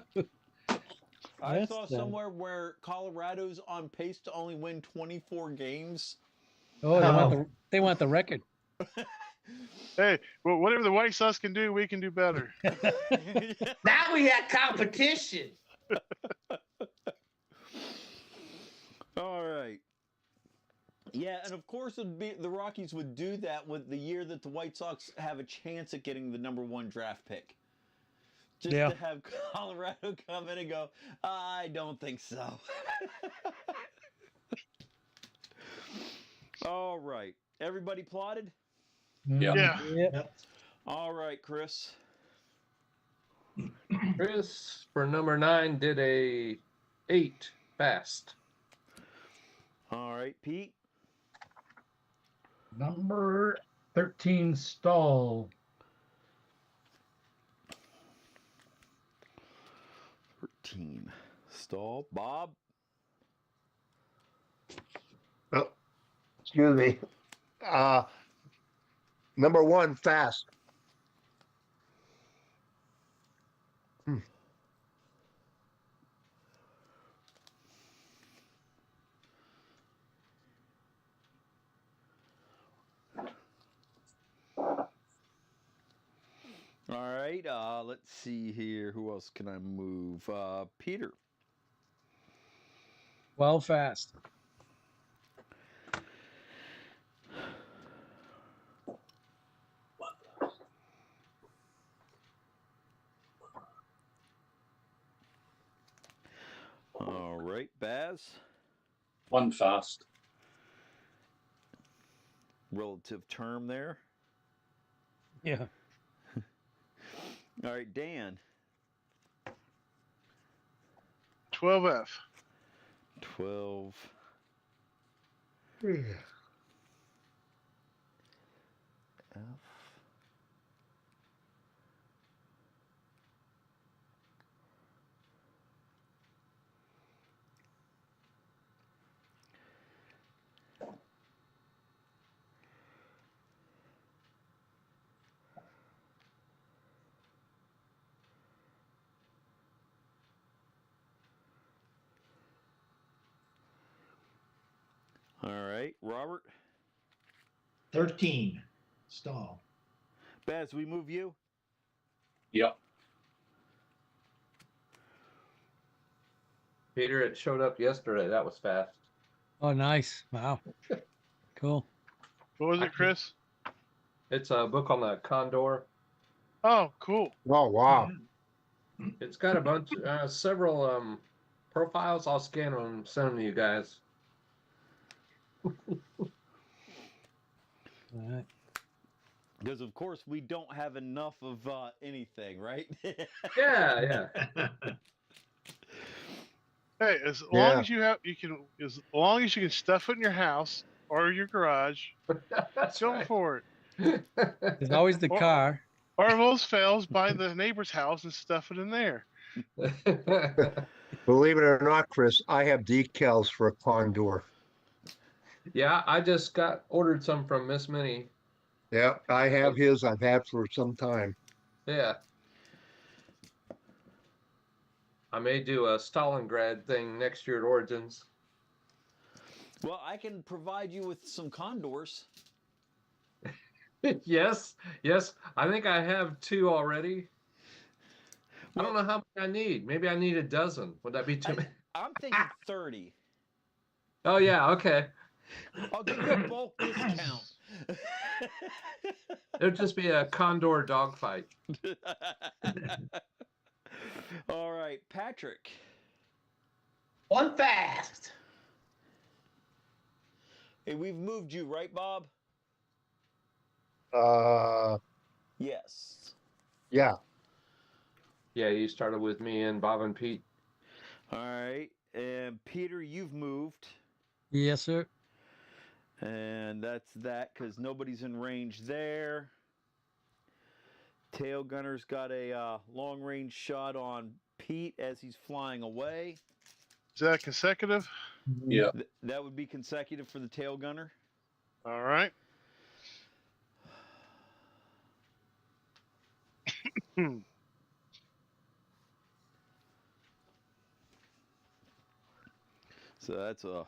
That's saw sad. somewhere where Colorado's on pace to only win 24 games. Oh, they want the record. Hey, well, whatever the White Sox can do, we can do better. Now we have competition. All right. Yeah, and of course the Rockies would do that with the year that the White Sox have a chance at getting the #1 draft pick. Just Yeah. to have Colorado come in and go, I don't think so. All right. Everybody plotted? Yeah. Yeah. Yep. All right, Chris. Chris, for number 9, did a 8 fast. All right, Pete. Number 13, stall. 13. Stall. Bob. Oh, excuse me. Number 1, fast. All right. Let's see here. Who else can I move? Peter. Well, fast. All right, Baz. 1 fast. Relative term there. Yeah. All right, Dan. 12F. 12. F. All right, Robert. 13, stall. Baz, we move you? Yep. Peter, it showed up yesterday. That was fast. Oh, nice. Wow. Cool. What was it, Chris? It's a book on the condor. Oh, cool. Oh, wow. It's got a bunch, several profiles. I'll scan them and send them to you guys. All right. Because, of course, we don't have enough of anything, right? Yeah, yeah. Hey, as Yeah. long as as long as you can stuff it in your house or your garage, That's go right. for it. There's always the Or- car. Or if those fails, buy the neighbor's house and stuff it in there. Believe it or not, Chris, I have decals for a condor. Yeah, I just ordered some from Miss Minnie. Yeah, I have his. I've had for some time. Yeah. I may do a Stalingrad thing next year at Origins. Well, I can provide you with some condors. Yes, yes. I think I have 2 already. I don't know how many I need. Maybe I need a dozen. Would that be too many? I'm thinking 30. Oh, yeah, okay. I'll give you a bulk discount. It'll just be a condor dogfight. All right, Patrick. 1 fast. Hey, we've moved you, right, Bob? Yes. Yeah. Yeah, you started with me and Bob and Pete. All right, and Peter, you've moved. Yes, sir. And that's that because nobody's in range there. Tail gunner's got a long range shot on Pete as he's flying away. Is that consecutive? Yeah. That would be consecutive for the tail gunner. All right. So that's a.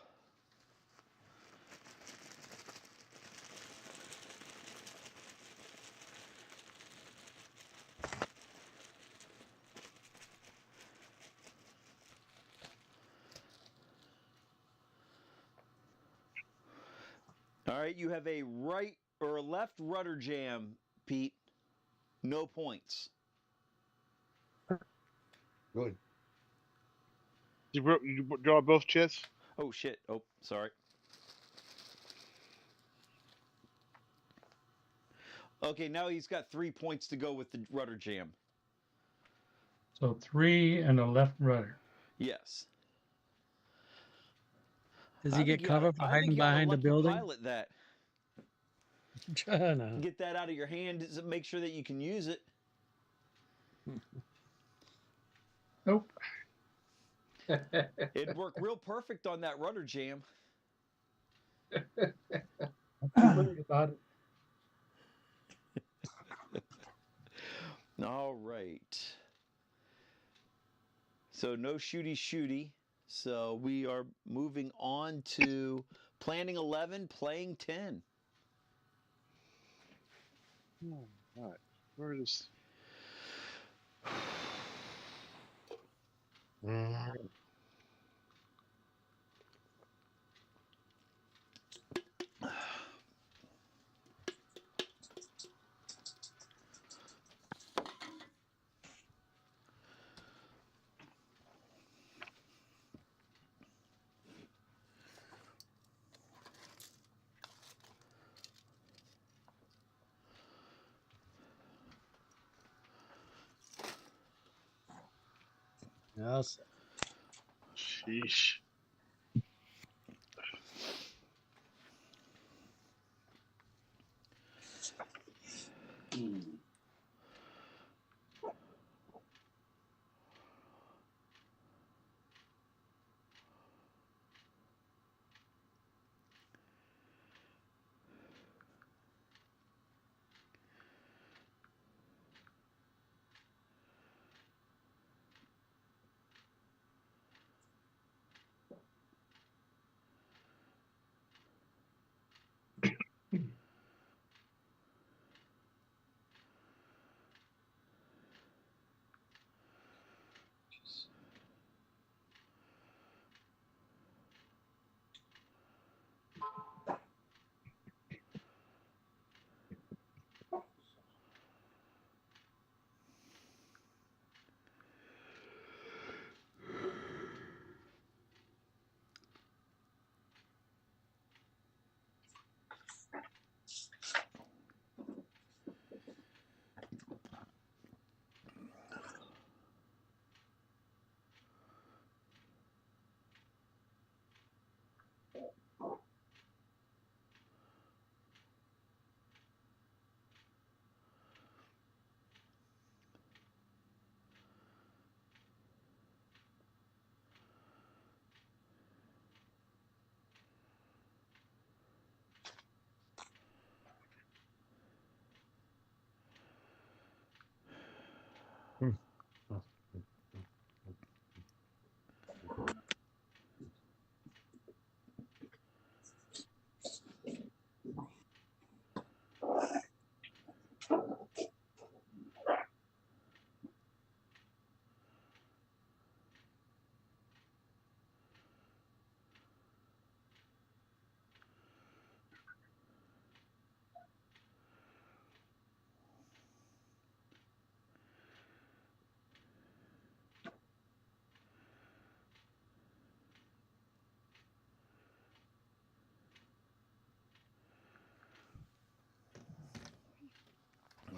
All right, you have a right or a left rudder jam, Pete. No points. Good. You draw both chits? Oh shit. Oh, sorry. Okay, now he's got 3 points to go with the rudder jam. So 3 and a left rudder. Yes. Does I he think get you cover oughta- for I think hiding you oughta behind the lucky building? Pilot that. No. Get that out of your hand. Make sure that you can use it. Nope. It'd work real perfect on that rudder jam. About it. All right. So no shooty. So we are moving on to planning 11, playing 10. All right. Where is? Yes. Sheesh.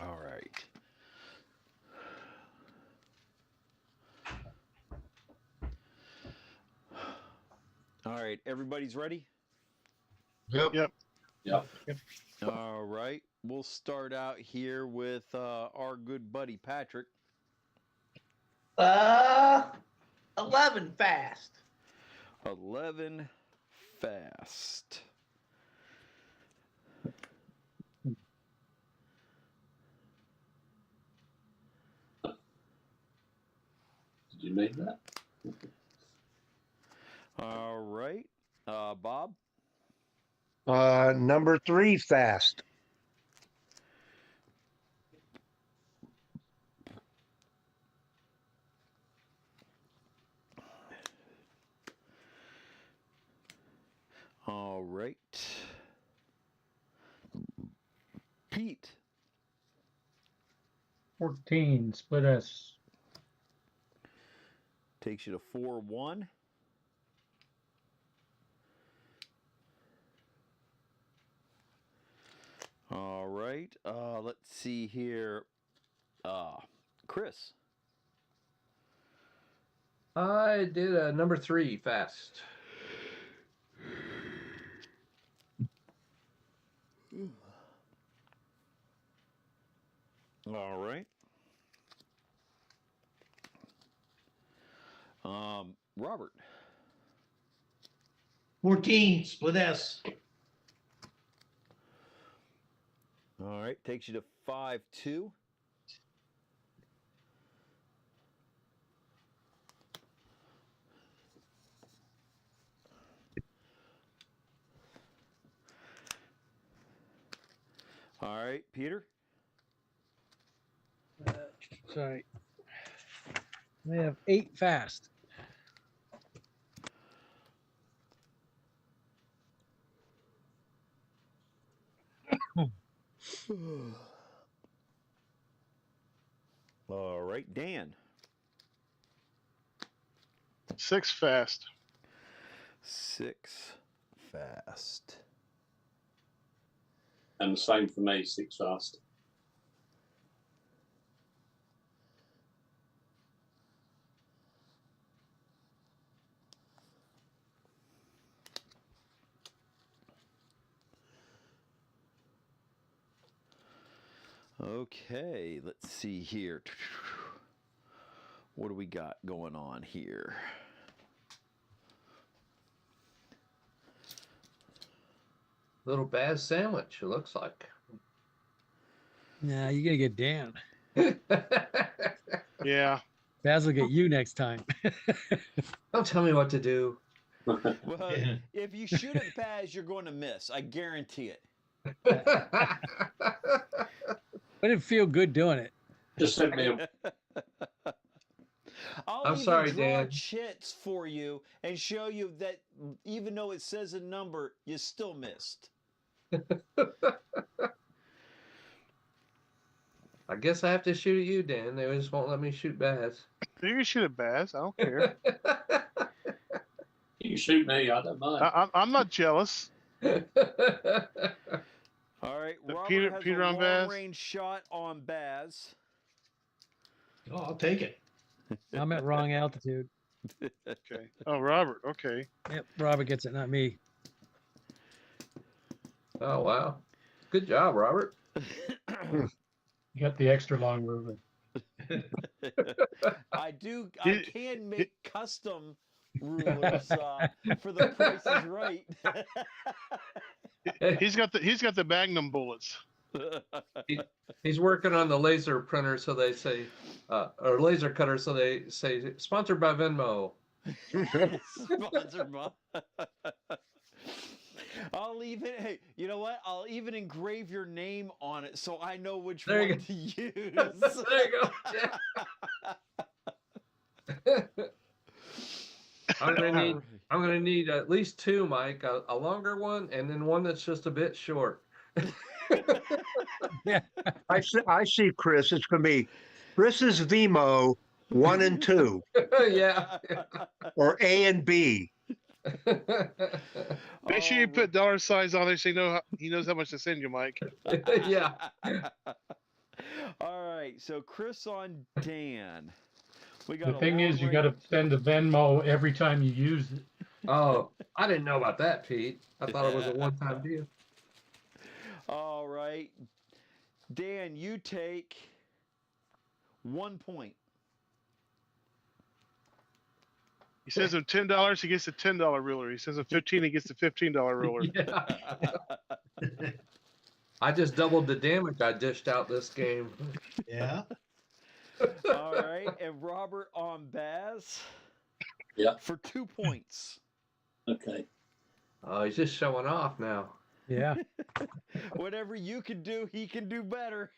All right. All right, everybody's ready? Yep. Yep. Yep. All right. We'll start out here with our good buddy Patrick. 11 fast. 11 fast. Did you mean that? All right. Bob? Number 3 fast. All right. Pete? 14, split S. Takes you to 4-1. All right. Let's see here. Chris? I did a number 3 fast. All right. Robert? 14, split S. All right. Takes you to 5-2. All right, Peter? Sorry. We have 8 fast. All right, Dan? 6 fast. 6 fast. And the same for me, 6 fast. Okay, let's see here. What do we got going on here? Little Baz sandwich, it looks like. Nah, you're gonna get Dan. Yeah. Baz will get you next time. Don't tell me what to do. Well, if you shoot at Baz, you're going to miss. I guarantee it. I didn't feel good doing it. Just send me a I'll I'm even sorry, draw Dan. chits for you and show you that even though it says a number, you still missed. I guess I have to shoot at you, Dan. They just won't let me shoot Baz. You can shoot at Baz. I don't care. You can shoot me, I don't mind. I'm not jealous. All right, Robert Peter- has Peter a on Baz? long-range shot on Baz. Oh, I'll take it. I'm at wrong altitude. Okay. Oh, Robert. Okay. Yep, Robert gets it, not me. Oh, wow. Good job, Robert. You got the extra long movement. I Did- can make custom rulers for the Price is Right. He's got the Magnum bullets. He's working on the laser printer, so they say, or laser cutter, so they say, sponsored by Venmo. Sponsored by. I'll even, hey, you know what? I'll even engrave your name on it so I know which There you one to use. There you go. Jack. I'm gonna need at least 2, Mike. A longer one, and then one that's just a bit short. I see, Chris. It's going to be Chris's Vimo 1 and 2, Yeah. or A and B. Make sure you put dollar signs on there so he knows how much to send you, Mike. Yeah. All right, so Chris on Dan. We got The a thing is, you got to send a Venmo every time you use it. Oh, I didn't know about that, Pete. I thought it was a one-time deal. All right, Dan, you take 1 point. He sends him $10, he gets a $10 ruler. He sends him 15, he gets the $15 ruler. Yeah. I just doubled the damage I dished out this game. Yeah. All right, and Robert on Baz. Yeah. For 2 points. Okay. Oh, he's just showing off now. Yeah. Whatever you can do, he can do better.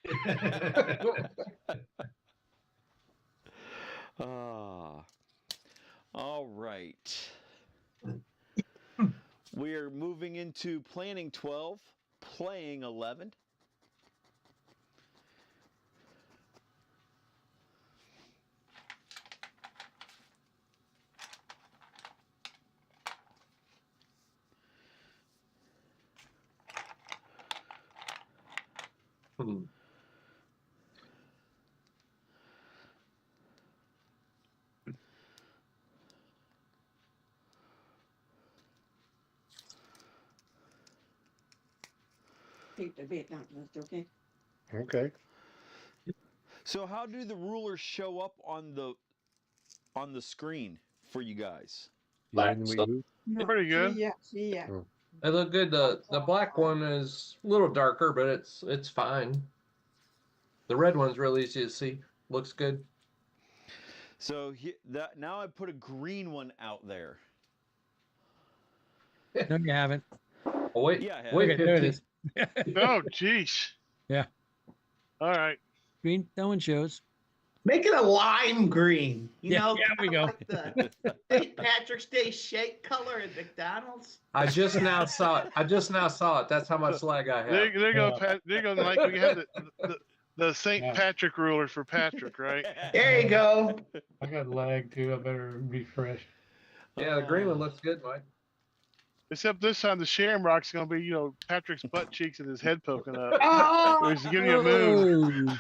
All right. We are moving into planning 12, playing 11. Hmm. Take the bait down, Mr. Okay. Okay. So how do the rulers show up on the screen for you guys? Black And we stuff. move- No, Pretty good. Yeah, yeah. They look good. The black one is a little darker, but it's fine. The red one's really easy to see. Looks good. So now I put a green one out there. No, you haven't. Oh wait, Yeah, I have. wait, Okay, there it 15. is. Oh, jeez. Yeah. All right. Green, no one shows. Make it a lime green. You Yeah, know, there we go. like the St. Patrick's Day shake color at McDonald's. I just now saw it. That's how much lag I have. There go, Yeah. Pat. There go, Mike. We have the St. Yeah. Patrick ruler for Patrick, right? There you go. I got lag too. I better refresh. Yeah, the green one looks good, Mike. Except this time the shamrock's gonna be, Patrick's butt cheeks and his head poking up. Oh, He's giving you a moon.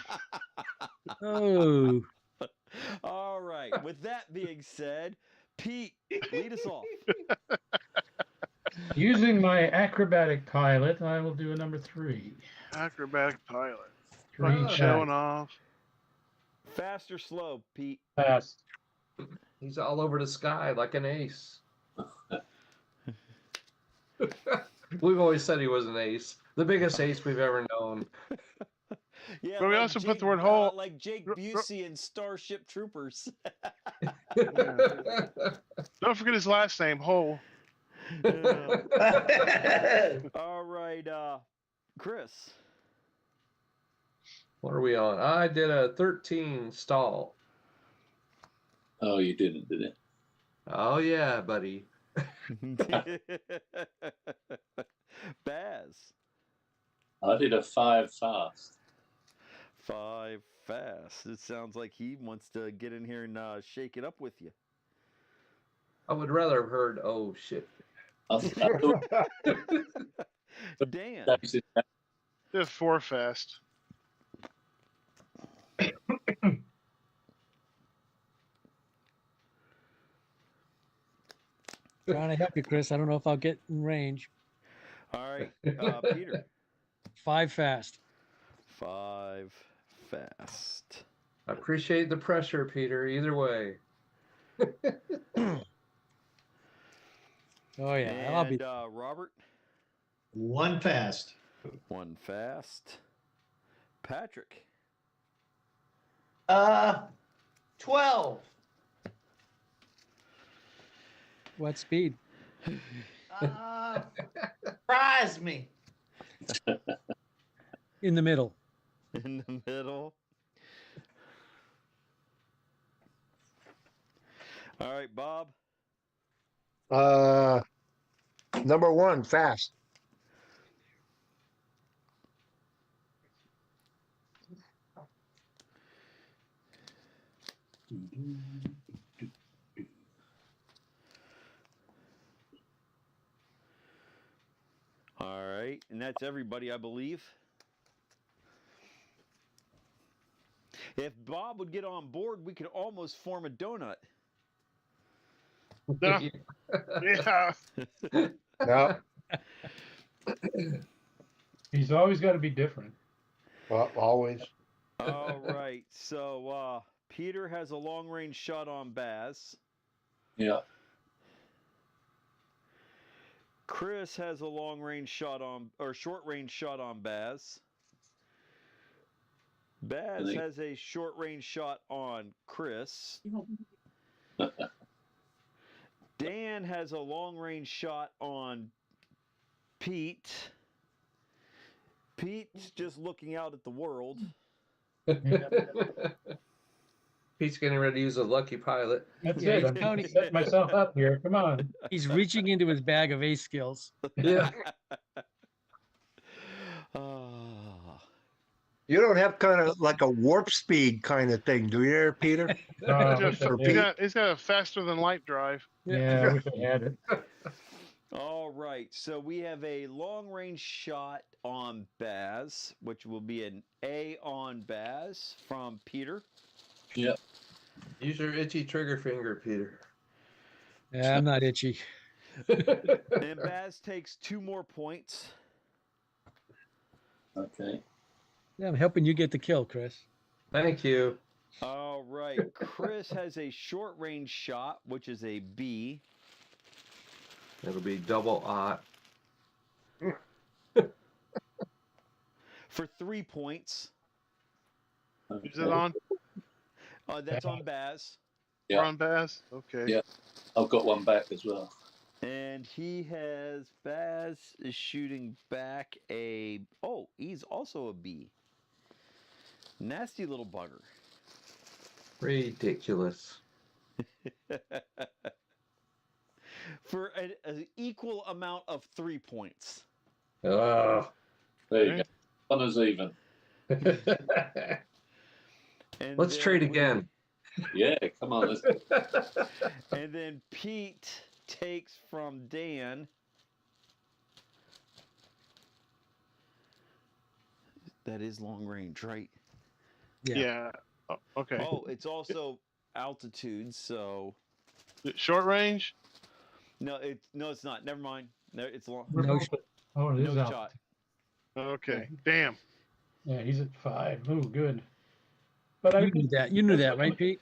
Oh. All right. With that being said, Pete, lead us off. Using my acrobatic pilot, I will do a number 3. Acrobatic pilot. Green Showing check. off. Fast or slow, Pete? Fast. He's all over the sky like an ace. We've always said he was an ace. The biggest ace we've ever known. Yeah. But we like also put the word Jake- whole- like Jake Busey in Starship Troopers. Don't forget his last name, Hole. All right, Chris. What are we on? I did a 13 stall. Oh, you didn't, did it? Oh yeah, buddy. Baz. I did a 5 fast. 5 fast. It sounds like he wants to get in here and shake it up with you. I would rather have heard, oh shit. I thought Dan. that was it. Did 4 fast. Trying to help you, Chris. I don't know if I'll get in range. All right, Peter. 5 fast. 5 fast. I appreciate the pressure, Peter, either way. Oh yeah, I'll be. And Robert. 1 fast. 1 fast. Patrick. 12. What speed? Prize me. In the middle. In the middle. All right, Bob. Number 1, fast. All right, and that's everybody, I believe. If Bob would get on board, we could almost form a donut. Yeah. Yeah. No, He's always got to be different. well, always. All right, so Peter has a long-range shot on Baz. Yeah. Chris has a long range shot on, or short range shot on Baz. Baz has a short range shot on Chris. Dan has a long range shot on Pete. Pete's just looking out at the world. He's getting ready to use a lucky pilot. That's Yeah, it. he's I'm counting- setting myself up here. Come on. He's reaching into his bag of ace skills. Yeah. Ah. You don't have kind of like a warp speed kind of thing, do you, Peter? I He's wish I got- did. he's got a faster than light drive. Yeah, I wish I had it. All right, so we have a long range shot on Baz, which will be an A on Baz from Peter. Yep. Use your itchy trigger finger, Peter. Yeah, I'm not itchy. And Baz takes 2 more points. Okay. Yeah, I'm helping you get the kill, Chris. Thank you. All right, Chris has a short range shot, which is a B. It'll be double aught. For 3 points. Is it on? That's on Baz. Yeah. We're on Bass? Okay. Yeah. I've got one back as well. And Baz is shooting back a, he's also a B. Nasty little bugger. Ridiculous. For an equal amount of 3 points. Oh. There you go. One is even. And Let's then trade again. Yeah, come on. Let's... And then Pete takes from Dan. That is long range, right? Yeah. Oh, okay. Oh, it's also altitude, so Short range? no, it's not. Never mind. No, it's long. No Oh, it is No out. shot. Okay. Damn. Yeah, he's at 5. Oh, good. But I You knew that, right, Pete?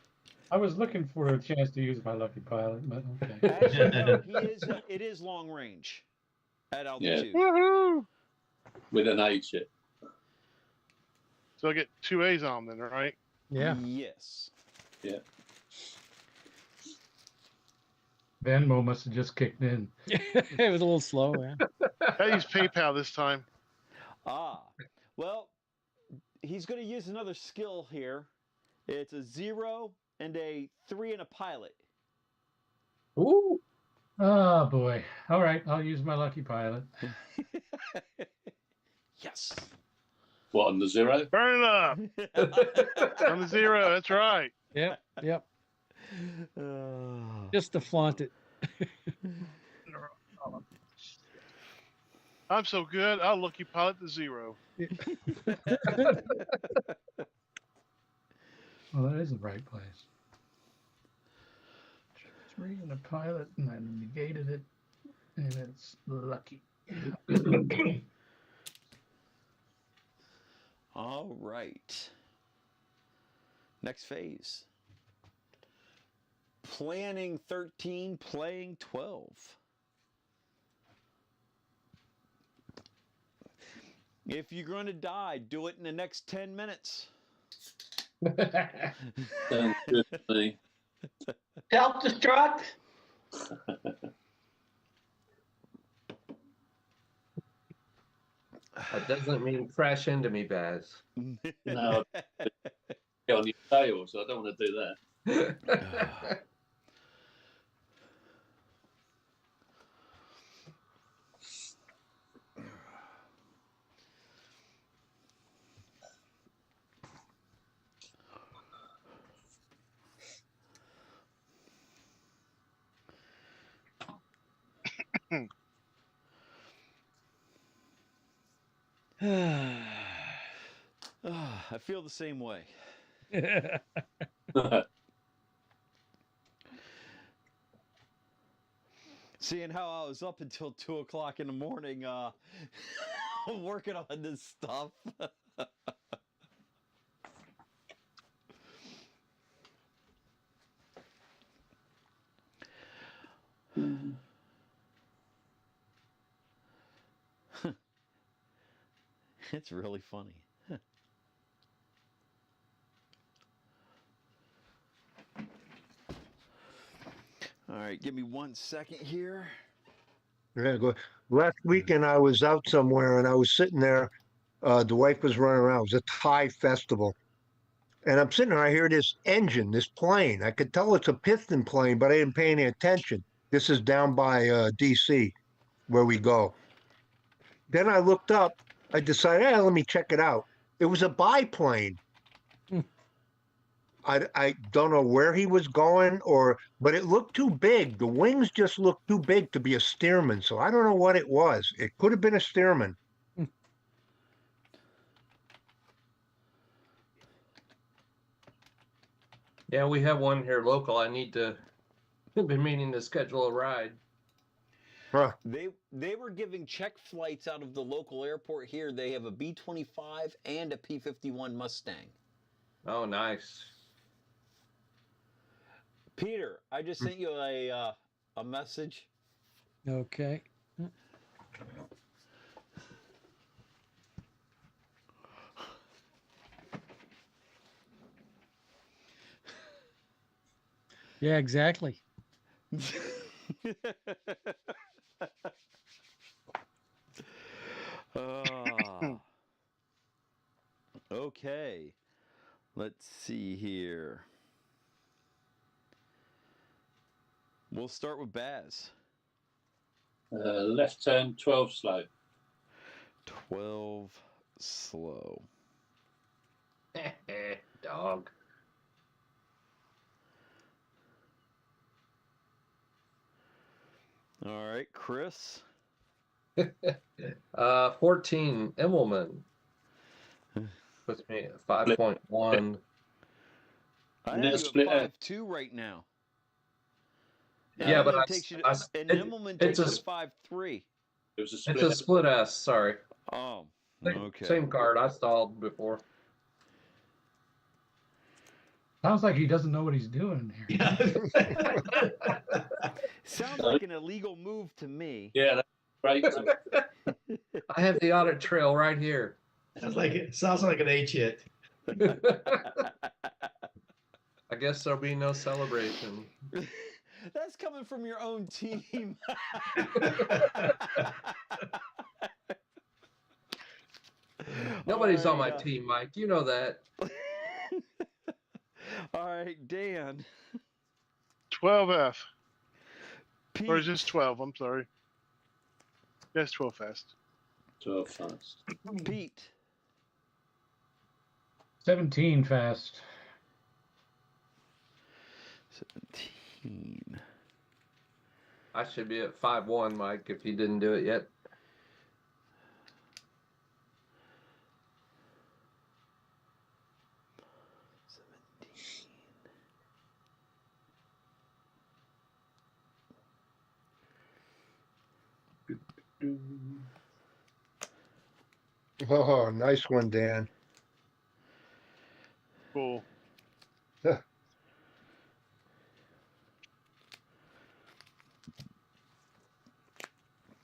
I was looking for a chance to use my lucky pilot, but okay. Actually, no, it is long range at altitude. Woohoo! With an H. It. So I get 2 A's on then, right? Yeah. Yes. Yeah. Venmo must have just kicked in. It was a little slow, yeah. I use PayPal this time. Well, he's going to use another skill here. It's a 0 and a 3 and a pilot. Ooh. Oh, boy. All right, I'll use my lucky pilot. Yes. What, on the 0? Burn it up. On the 0. That's right. Yep. Uh, Just to flaunt it. I'm so good. I'll lucky pilot the 0. Well, that is the right place. 3 and a pilot, and I negated it, and it's lucky. All right. Next phase. Planning 13, playing 12. If you're going to die, do it in the next 10 minutes. Sounds good to me. Self-destruct? That doesn't mean crash into me, Baz. No, get on your tail, so I don't want to do that. I feel the same way. Seeing how I was up until 2 o'clock in the morning working on this stuff. It's really funny. All right, give me 1 second here. We're gonna go. Last weekend I was out somewhere and I was sitting there. The wife was running around. It was a Thai festival. And I'm sitting there, I hear this engine, this plane. I could tell it's a piston plane, but I didn't pay any attention. This is down by DC where we go. Then I looked up. I decided, let me check it out. It was a biplane. I don't know where he was going, but it looked too big. The wings just looked too big to be a Stearman. So I don't know what it was. It could have been a Stearman. Yeah, we have one here local. I've been meaning to schedule a ride. Huh. They were giving check flights out of the local airport here. They have a B-25 and a P-51 Mustang. Oh, nice. Peter, I just sent you a message. Okay. Yeah, exactly. Okay. Let's see here. We'll start with Baz. Left turn 12 slow. 12 slow. Dog. All right, Chris. 14 Immelman. Puts me at 5.1. I No, have you split at 5.2 right now. Yeah, but Immelman takes you to 5.3. It was a split. It's a split S. Sorry. Oh, Same- okay. Same card. I stalled before. Sounds like he doesn't know what he's doing here. Sounds like an illegal move to me. Yeah, that's great. I have the audit trail right here. Sounds like an H hit. I guess there'll be no celebration. That's coming from your own team. Nobody's on my Alright, team, Mike. You know that. All right, Dan. 12F. Pete. Or is this 12? I'm sorry. Yes, 12 fast. 12 fast. Pete. 17 fast. 17. I should be at 5.1, Mike, if you didn't do it yet. Oh, nice one, Dan. Cool. Yeah.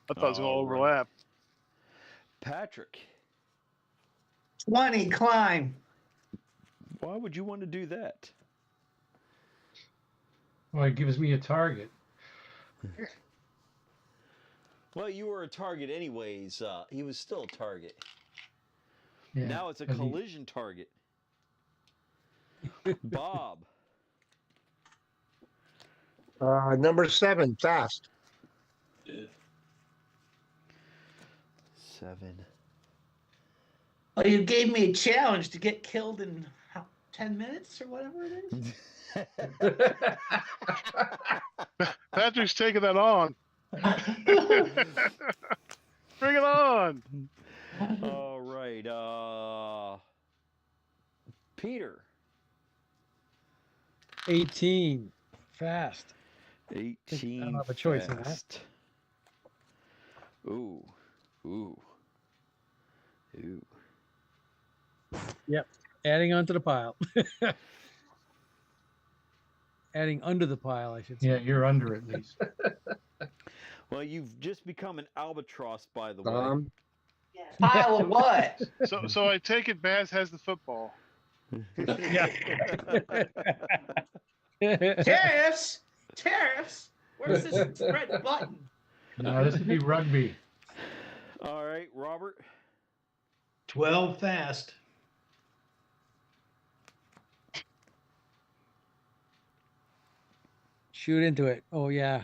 I thought it was going to All right. overlap. Patrick. 20 climb. Why would you want to do that? Well, it gives me a target. Well, you were a target anyways. He was still a target. Yeah. Now it's a But he- collision target. Bob. Number 7, fast. Yeah. 7. Well, you gave me a challenge to get killed in 10 minutes or whatever it is. Patrick's taking that on. Bring it on. All right. Peter. 18 fast. 18. I don't have a choice in that. fast. Ooh. Ooh. Ooh. Yep. Adding onto the pile. Adding under the pile, I should say. Yeah, you're under at least. Well, you've just become an albatross, by the way. Pile of what? So I take it Baz has the football. Tariffs. Where's this red button? No, this would be rugby. All right, Robert. 12 fast. Shoot into it. Oh yeah.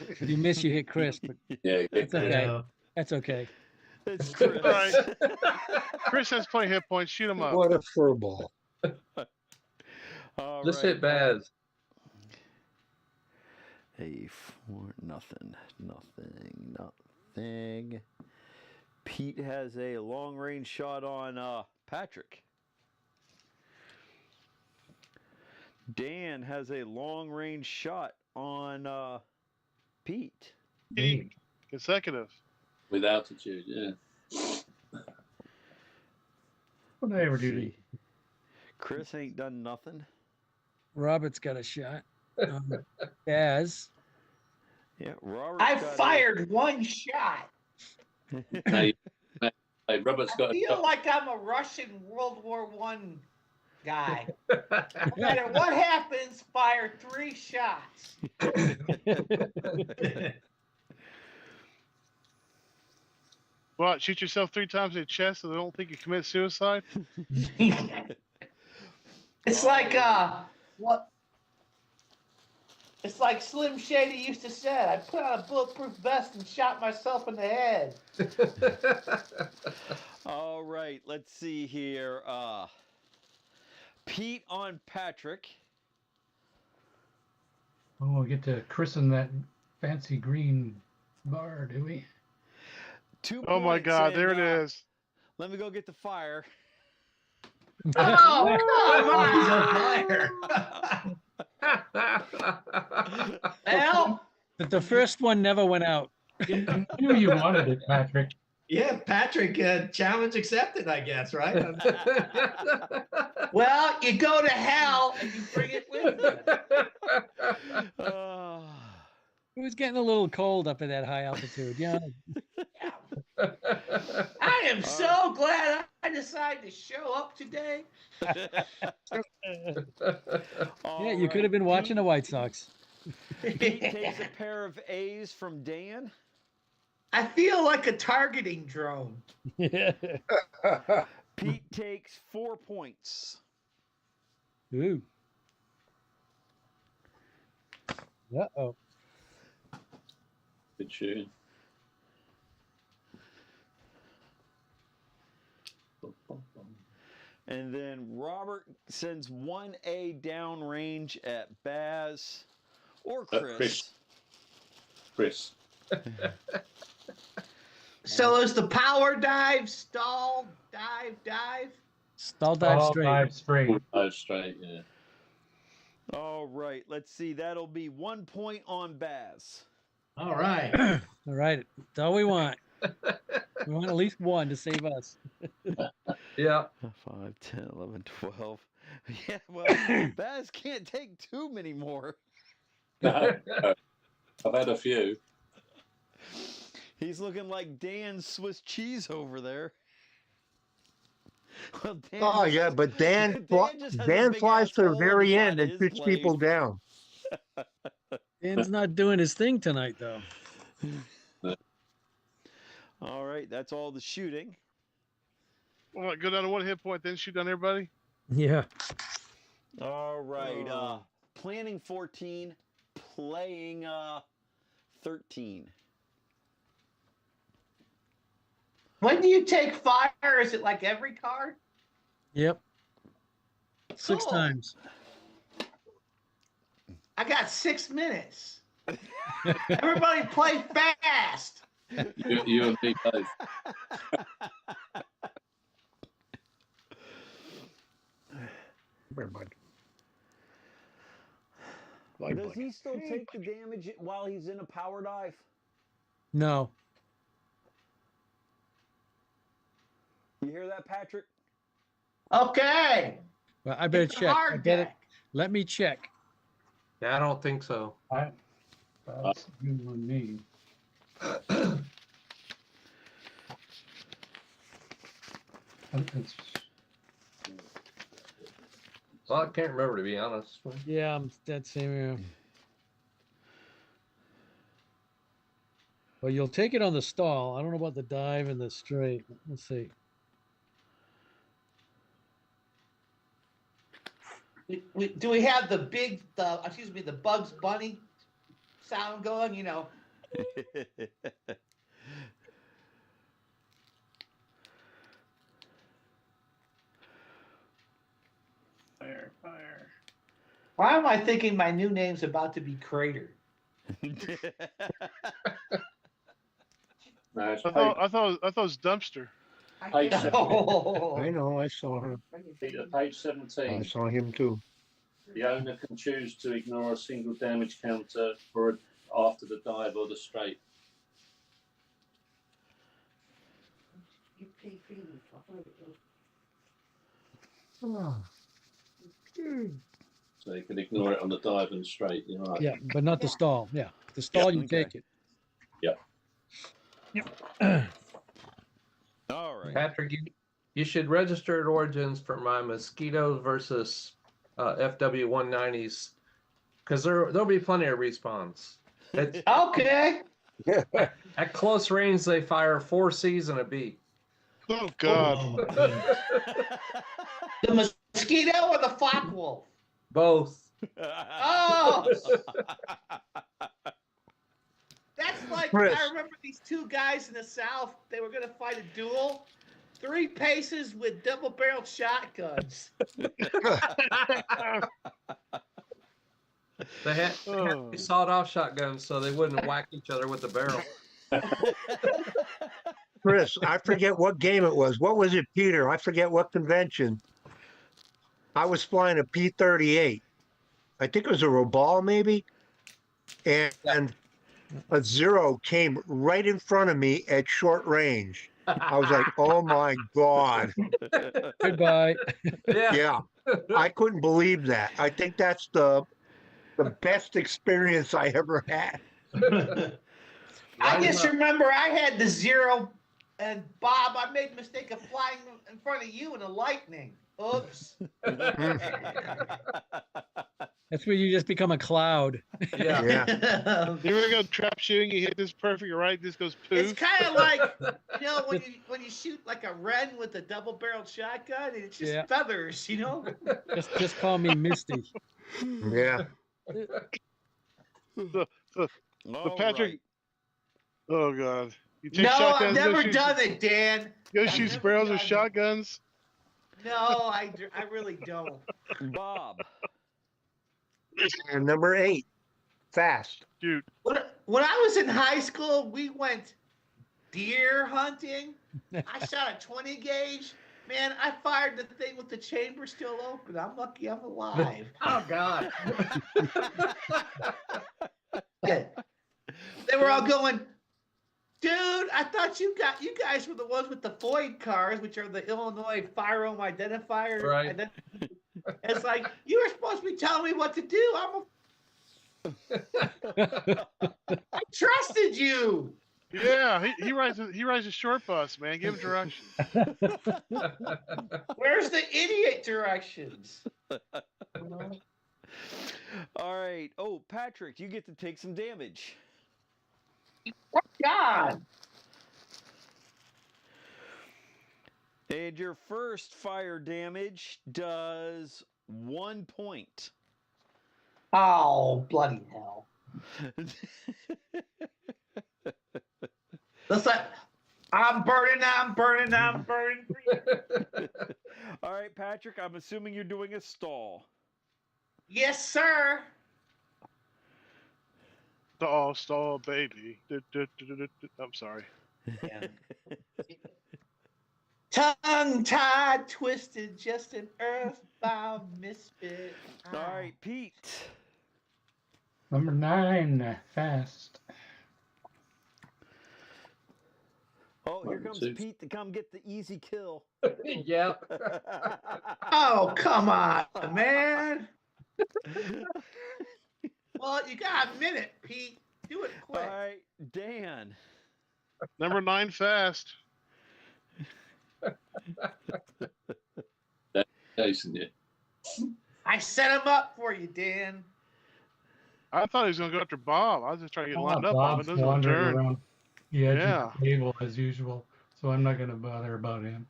If you miss, you hit Chris, but Yeah, that's I okay. know. That's okay. It's Chris. All right. Chris has plenty of hit points. Shoot him up. What a furball. All Just right. hit Baz. A 4, nothing. Pete has a long range shot on Patrick. Dan has a long range shot on Pete. Consecutive. with altitude. Yeah. What did I ever do to you? Chris ain't done nothing. Robert's got a shot. Baz. Yeah, Robert. I fired one shot. Hey, Robert's I got. feel like I'm a Russian World War I guy. No matter what happens, fire 3 shots. What? Shoot yourself 3 times in the chest so they don't think you commit suicide? It's like what? It's like Slim Shady used to say. I put on a bulletproof vest and shot myself in the head. All right, let's see here. Pete on Patrick. Oh, we get to christen that fancy green bar, do we? 2 Oh my points, God, and, there it is. Let me go get the fire. Oh, come He's on! on fire. Well, But the first one never went out. I knew you wanted it, Patrick. Yeah, Patrick, challenge accepted, I guess, right? well, you go to hell and you bring it with you. It was getting a little cold up at that high altitude. Yeah. I am so glad I decided to show up today. Yeah, you could have been watching the White Sox. Pete takes a pair of A's from Dan. I feel like a targeting drone. Pete takes 4 points. Ooh. Uh-oh. Good shooting. And then Robert sends 1A downrange at Baz or Chris. Chris. So is the power dive, stall, dive? Stall dive All straight. dive straight. Dive straight, yeah. All right, let's see. That'll be 1 point on Baz. All right. All right. That's all we want. We want at least one to save us. Yeah. 5, 10, 11, 12. Yeah, well, Baz can't take too many more. No, I've had a few. He's looking like Dan's Swiss cheese over there. Well, Dan Oh just yeah, has- but Dan just has a Dan big flies ass to the hole very inside end of and his shoots people blade. down. Dan's not doing his thing tonight, though. All right, that's all the shooting. Well, go down to 1 hit point, then shoot down everybody. Yeah. All right, planning 14, playing 13. When do you take fire? Is it like every card? Yep. 6 Cool. times. I got 6 minutes. Everybody play fast. You and me both. Very much. Does he still take the damage while he's in a power dive? No. You hear that, Patrick? Okay. Well, I better It's a check. I hard better, deck. let me check. Yeah, I don't think so. That's you and me. It's, Well, I can't remember, to be honest. Yeah, I'm that same here. Well, you'll take it on the stall. I don't know about the dive and the straight. Let's see. Do we have the the Bugs Bunny sound going? You know. Fire, fire. Why am I thinking my new name's about to be Crater? No, it's I thought it was dumpster. page, page, Oh. I know, I saw her. Peter, page I 17. saw him too. The owner can choose to ignore a single damage counter for after the dive or the straight. So you can ignore it on the dive and straight. You're right. Yeah, but not the stall. Yeah, the stall you okay. take it. All right. Patrick, you should register at Origins for my Mosquitoes versus FW190s, because there'll be plenty of respawns. Okay. At close range, they fire 4 Cs and a B. Oh God. Oh, my goodness. The mosquito or the flock wolf? Both. Oh. That's like, Chris. I remember these two guys in the South, they were going to fight a duel. 3 paces with double-barreled shotguns. They had sawed-off shotguns so they wouldn't whack each other with the barrel. Chris, I forget what game it was. What was it, Peter? I forget what convention. I was flying a P-38. I think it was a Robal, maybe. And a Zero came right in front of me at short range. I was like, oh my God. Goodbye. Yeah. I couldn't believe that. I think that's the best experience I ever had. I just remember I had the Zero, and Bob, I made the mistake of flying in front of you in a Lightning. Oops. That's where you just become a cloud. Yeah. Yeah. You ever go trap shooting? You hit this perfect right, this goes poof. It's kind of like, you know, when you shoot like a wren with a double-barreled shotgun, and it's just feathers, you know? Just call me Misty. Yeah. The All Patrick. right. Oh God. You take No, shotguns, I've never done it, Dan. Go I've shoot never sparrows with done it. shotguns. No, I really don't. Bob. And number 8, fast. Shoot. When I was in high school, we went deer hunting. I shot a 20 gauge. Man, I fired the thing with the chamber still open. I'm lucky I'm alive. Oh, God. Yeah. They were all going, dude, I thought you guys were the ones with the FOID cars, which are the Illinois Firearm Identifier. Right. It's like, you were supposed to be telling me what to do. I trusted you. Yeah, he rides a short bus, man. Give him directions. Where's the idiot directions? All right. Oh, Patrick, you get to take some damage. God. And your first fire damage does 1 point. Oh, bloody hell. That's like, I'm burning. All right, Patrick, I'm assuming you're doing a stall. Yes, sir. Stall, baby. I'm sorry. Tongue-tied, twisted, just an earthbound misfit. All right, Pete. Number 9, fast. Oh, here comes 2. Pete to come get the easy kill. Yeah. Oh, come on, man. Well, you got a minute, Pete. Do it All quick. right, Dan. Number 9, fast. Jason, yeah. I set him up for you, Dan. I thought he was going to go after Bob. I was just trying to get lined up on him. Bob's It doesn't wandering turn. around the edge Yeah. of the table as usual, so I'm not going to bother about him.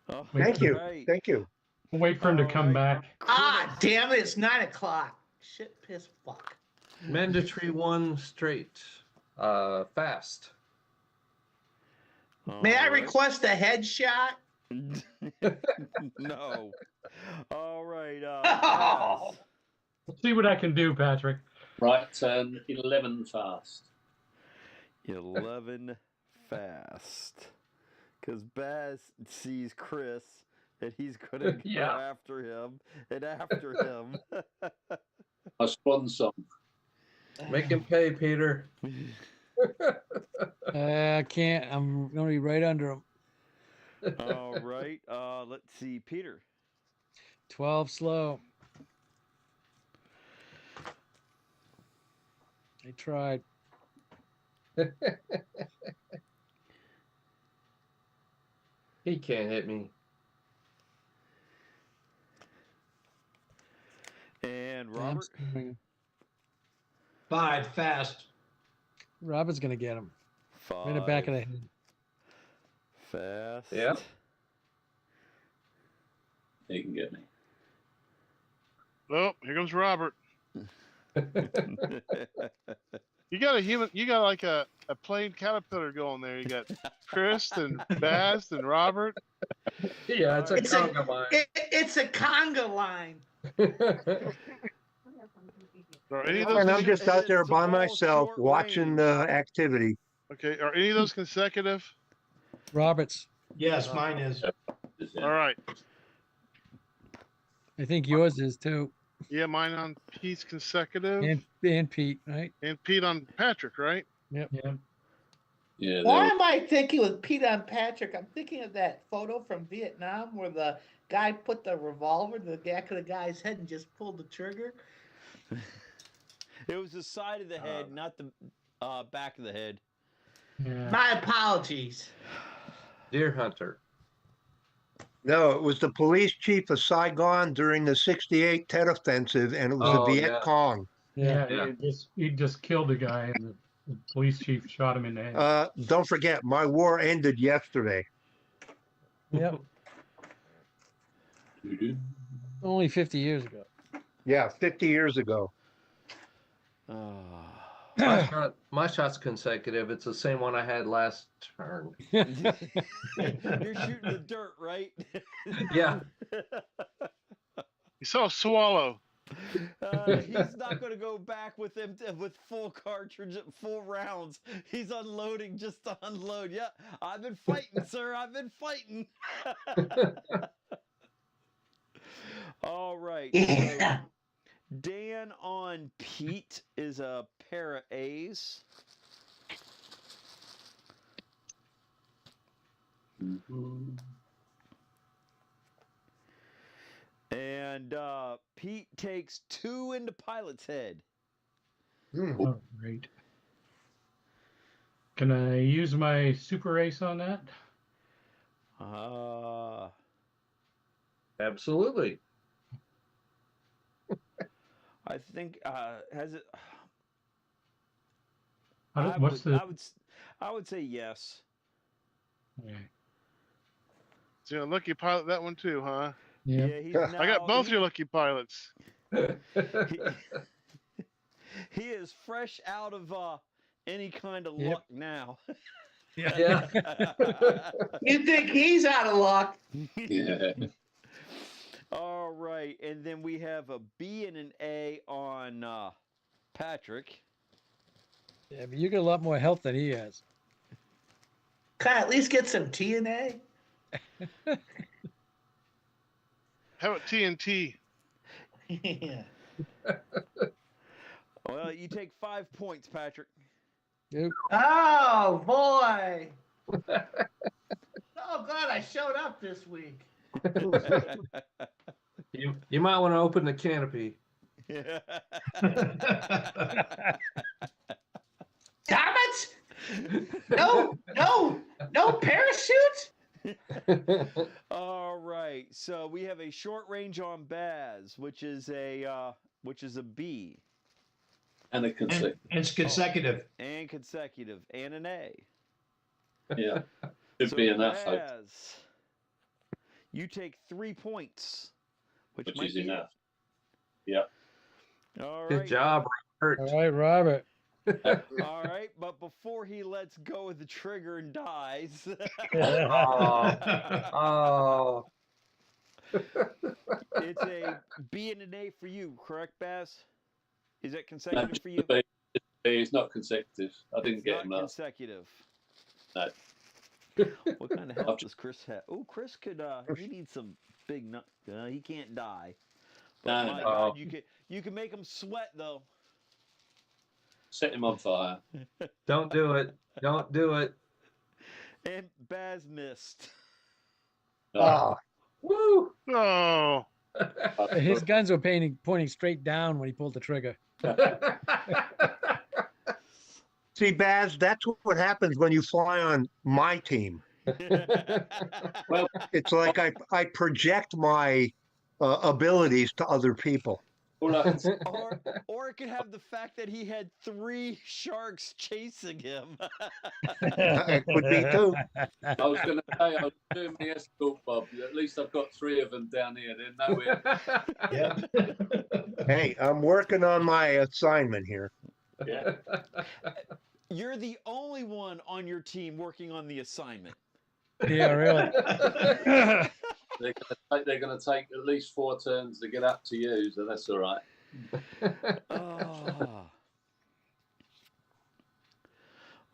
Oh, Thank you. right. Thank you. We'll wait for him to come Alright. back. Ah, damn it! It's 9 o'clock. Shit, piss, fuck. Mandatory one straight. Fast. May I Alright. request a headshot? No. All right. Oh. Pass. Let's see what I can do, Patrick. Right turn 11 fast. 11 fast. Because Baz sees Chris and he's going to go Yeah. after him and after him. My swan song. Make him pay, Peter. I can't. I'm going to be right under him. All right. Let's see. Peter. 12 slow. I tried. He can't hit me. And I'm Robert. screwing. 5 fast. Robert's going to get him. 5 Right in the back of the head. fast. Yeah. He can get me. Oh, here comes Robert. You got a human. You got like a plain caterpillar going there. You got Chris and Baz and Robert. Yeah, it's a It's a- conga line. It's a conga line. Are any of those? And I'm just out there It's a by ball myself short watching range. the activity. Okay. Are any of those consecutive? Roberts. Yes, mine is. All right. I think yours is too. Yeah, mine on Pete's consecutive, And Pete, right? and Pete on Patrick, right? Yeah. Yeah. Why they're- am I thinking with Pete on Patrick? I'm thinking of that photo from Vietnam where the guy put the revolver to the back of the guy's head and just pulled the trigger. It was the side of the head, not the back of the head. Yeah. My apologies. Deer hunter. No, it was the police chief of Saigon during the '68 Tet Offensive, and it was Oh, the Viet yeah. Cong. Yeah. Yeah. He just killed a guy, and the police chief shot him in the head. Don't forget, my war ended yesterday. Yep. Doo-doo. Only 50 years ago. Yeah, 50 years ago. My shot's consecutive. It's the same one I had last turn. You're shooting the dirt, right? Yeah. You saw a swallow. He's not going to go back with them with full cartridge, full rounds. He's unloading just to unload. Yeah, I've been fighting, sir. I've been fighting. All right. Yeah. So Dan on Pete is a pair of A's. And Pete takes 2 into Pilot's head. Oh, great. Can I use my super ace on that? Absolutely. I think has it. What's the? I would say yes. Okay. So you're a lucky pilot that one too, huh? Yeah. He's I got now- both your lucky pilots. He is fresh out of any kind of Yep. luck now. Yeah. You think he's out of luck? Yeah. All right, and then we have a B and an A on Patrick. Yeah, but you got a lot more health than he has. Can I at least get some TNA? How about TNT? Yeah. Well, you take 5 points, Patrick. Yep. Oh boy! Oh God, I showed up this week. You might want to open the canopy. Damn it! No parachute! All right. So we have a short range on Baz, which is a B. And a consecutive. It's consecutive. And consecutive. And an A. Yeah. Should be enough, hope. Baz, you take 3 points. Which Which might is be enough. Yeah. it. All Good right. job, Robert. All right, Robert. All right, but before he lets go of the trigger and dies, Oh, it's a B and an A for you, correct, Baz? Is that consecutive for you? It's not consecutive. I didn't It's get not him last. consecutive. No. What kind of health does Chris have? Oh, Chris could. He needs some big nut. He can't die. But No, my no. God, you can make him sweat though. Set him on fire. don't do it. Don't do it. And Baz missed. Ah, Woo! Oh, His guns were pointing straight down when he pulled the trigger. see, Baz, that's what happens when you fly on my team. Well, It's like I project my abilities to other people. all I can say, or it could have the fact that he had 3 sharks chasing him. It could be too. I was going to say I was doing my escort, Bob. At least I've got 3 of them down here. They're nowhere. Yep. Hey, I'm working on my assignment here. Yeah. You're the only one your team working on the assignment. Yeah, really. They're going to take at least 4 turns to get up to you, so that's all right. Oh.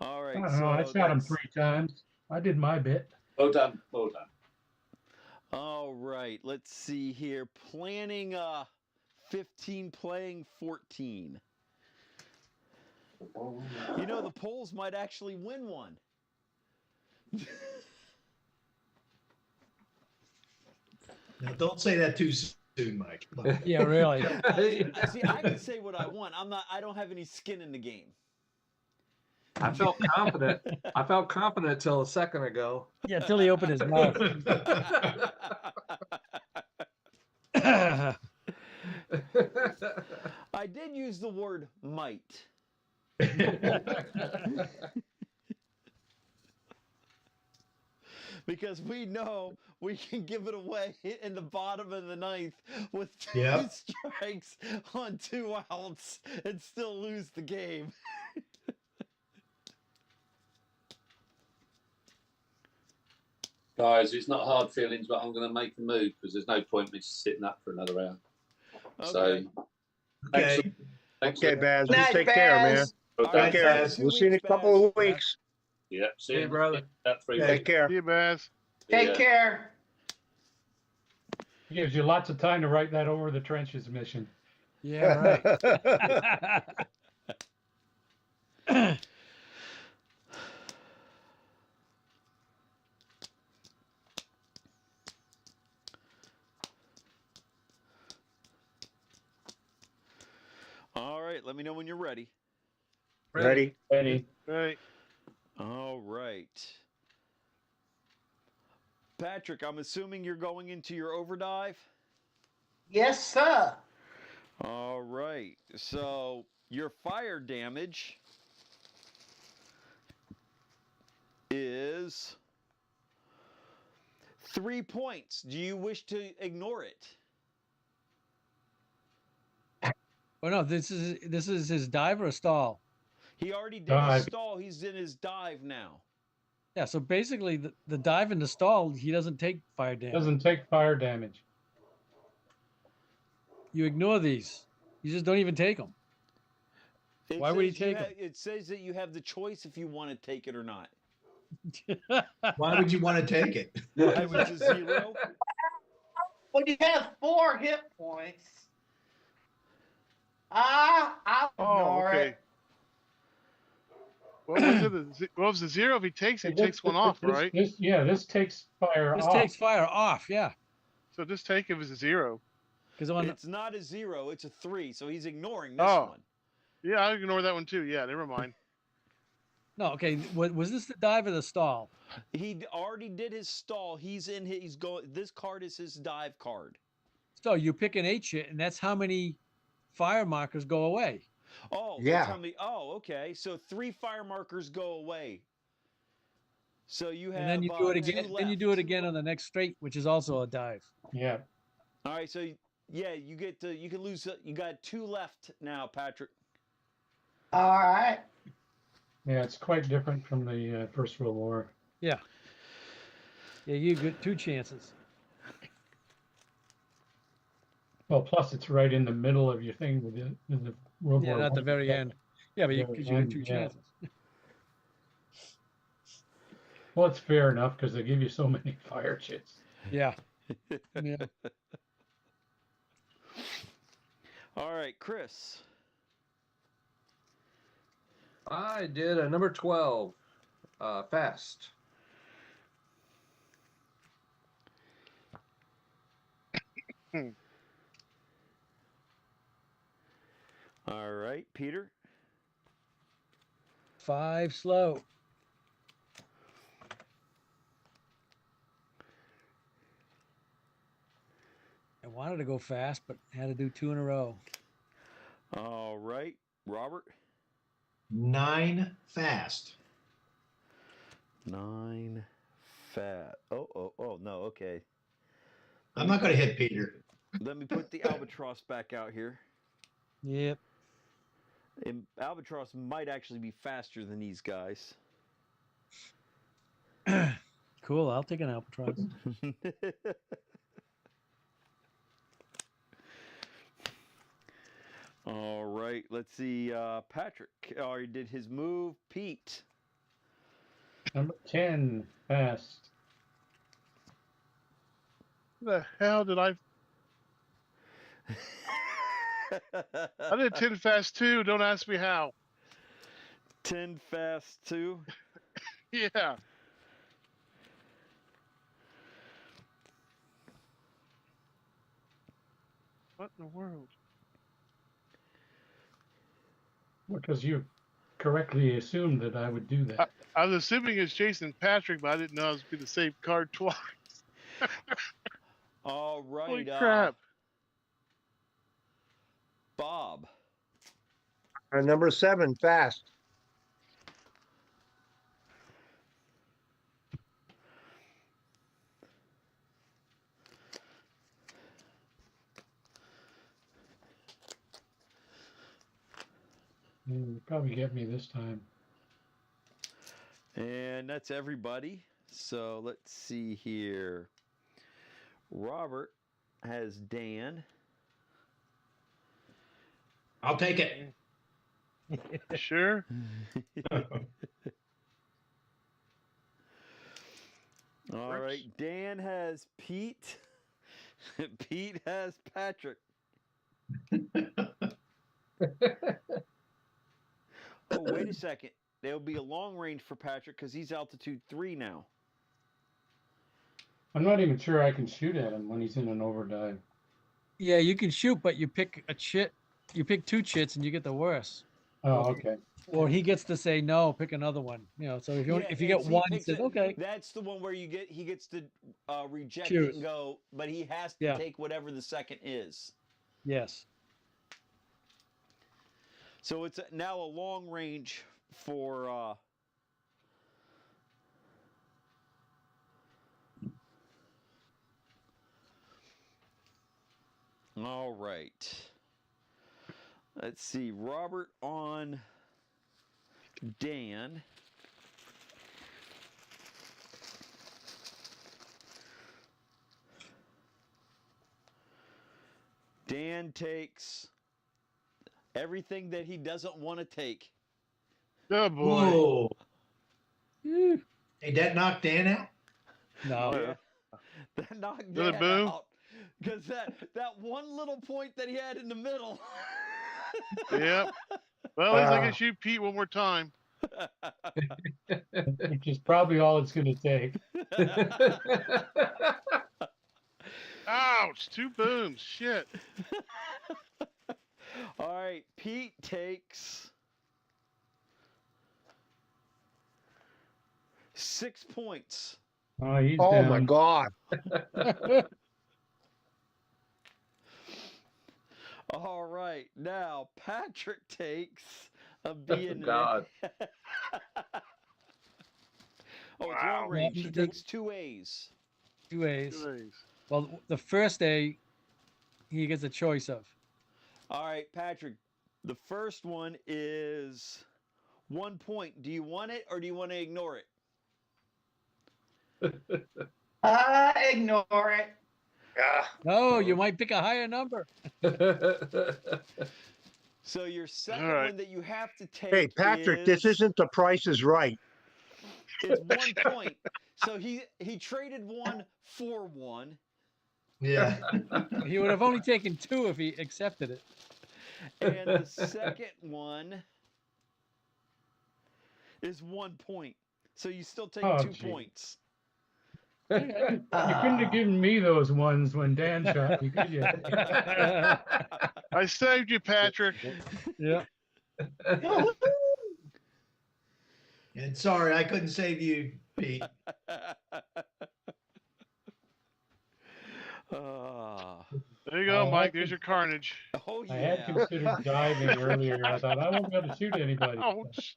All right. I don't know. I so shot him that's- 3 times. I did my bit. Well done. Well done. All right. Let's see here. Planning 15, playing 14. You know, the Poles might actually win one. Now, don't say that too soon, Mike. Come on. Yeah, really. See, I can say what I want. I don't have any skin in the game. I felt confident. I felt confident till a second ago. Yeah, until he opened his mouth. I did use the word might. Because we know we can give it away in the bottom of the 9th with 2 Yep. strikes on 2 outs and still lose the game. Guys, it's not hard feelings, but I'm going to make a move because there's no point me sitting up for another round. So, Okay. Okay. thanks. Okay, Baz, you Night, take care, man. Baz. All Take right, care. Baz. 2 We'll see you in a weeks, couple of Baz. weeks. Yeah, see Hey, you, brother. About 3 Okay. weeks. Take care. see you, Baz. Take Yeah. care. Gives you lots of time to write that over the trenches mission. Yeah, right. All right, let me know when you're ready. Ready? Ready? Right. All right. Patrick, I'm assuming you're going into your overdrive? Yes, sir. All right. So your fire damage is 3 points. Do you wish to ignore it? Oh no, this is his dive or a stall. He already did Dive. his stall. He's in his dive now. Yeah, so basically the dive and the stall, he doesn't take fire damage. Doesn't take fire damage. You ignore these. You just don't even take them. It Why would he says you take ha- 'em? It says that you have the choice if you want to take it or not. Why would you want to take it? Which is 0. When you have 4 hit points, I'll Oh, ignore okay. it. What was it? What was the 0? If he takes, he takes one off, right? This takes fire This off. takes fire off, yeah. So just take if it's a 0. Because on It's not a 0, it's a 3, so he's ignoring this Oh. one. Yeah, I ignore that one too. Yeah, never mind. No, okay. Was this the dive or the stall? He already did his stall. He's going. This card is his dive card. So you pick an 8 chit, and that's how many fire markers go away. Oh, Yeah. it's how many? Oh, okay. So 3 fire markers go away. So you have. And then you do it 2 again. Then you do it left. again on the next straight, which is also a dive. Yeah. All right. So yeah, you get to. You can lose. You got 2 left now, Patrick. All right. Yeah, it's quite different from the First World War. Yeah. Yeah, you get 2 chances. Well, plus it's right in the middle of your thing with the World Yeah, War at the I. very end. Yeah, but Very because you get 2 end, yeah. chances. Well, it's fair enough because they give you so many fire chits. Yeah. Yeah. All right, Chris. I did a number 12, fast. All right, Peter. 5 slow. I wanted to go fast, but had to do 2 in a row. All right, Robert. 9 fast. 9 fat. Oh, no, okay. I'm not going to hit Peter. Let me put the albatross back out here. Yep. And albatross might actually be faster than these guys. Cool. I'll take an albatross. All right, let's see. Patrick already did his move. Pete. Number 10 fast. The hell did I did 10 fast too. Don't ask me how. 10 fast too. Yeah. What in the world? Because you correctly assumed that I would do that. I was assuming it's Jason Patrick, but I didn't know it was be the same card twice. All right. Holy crap. Bob. Number 7 fast. You probably get me this time. And that's everybody. So let's see here. Robert has Dan. I'll take it. Sure. All right. Dan has Pete. Pete has Patrick. Oh, wait a second. There'll be a long range for Patrick because he's altitude 3 now. I'm not even sure I can shoot at him when he's in an overdive. Yeah, you can shoot, but you pick a chit. You pick 2 chits and you get the worst. Oh, okay. Or he gets to say no, pick another one. You know, so if you get one, he says okay. That's the one where he gets to reject Choose. it and go, but he has to take whatever the second is. Yes. So it's now a long range for all right. Let's see. Robert on Dan. Dan takes everything that he doesn't want to take. Oh boy. Whoa. Yeah. Hey, that knocked Dan out? No. Yeah. That knocked Another Dan boom? out. Because that one little point that he had in the middle. Yep. Well, at least I can shoot Pete one more time. Which is probably all it's going to take. Ouch! 2 booms. Shit. All right, Pete takes 6 points. Oh, he's Oh down. my God. All right, now Patrick takes a B and God. Oh, it's Wow. long range. He Yeah, takes 2 A's. 2 A's. Jeez. Well, the first A, he gets a choice of. All right, Patrick. The first one is 1 point. Do you want it or do you want to ignore it? Ignore it. No, you might pick a higher number. So your second All right. one that you have to take Hey, Patrick, this is, isn't The Price is Right. is 1 point. So he traded 1 for 1. Yeah. He would have only taken 2 if he accepted it. And the second one is 1 point. So you still take Oh, 2 gee. points. You couldn't have given me those ones when Dan shot me, could you? I saved you, Patrick. Yeah. And sorry, I couldn't save you, Pete. Ah. There you go, Mike. There's your carnage. Oh I had yeah. considered diving earlier. I thought I won't be able to shoot anybody. Ouch.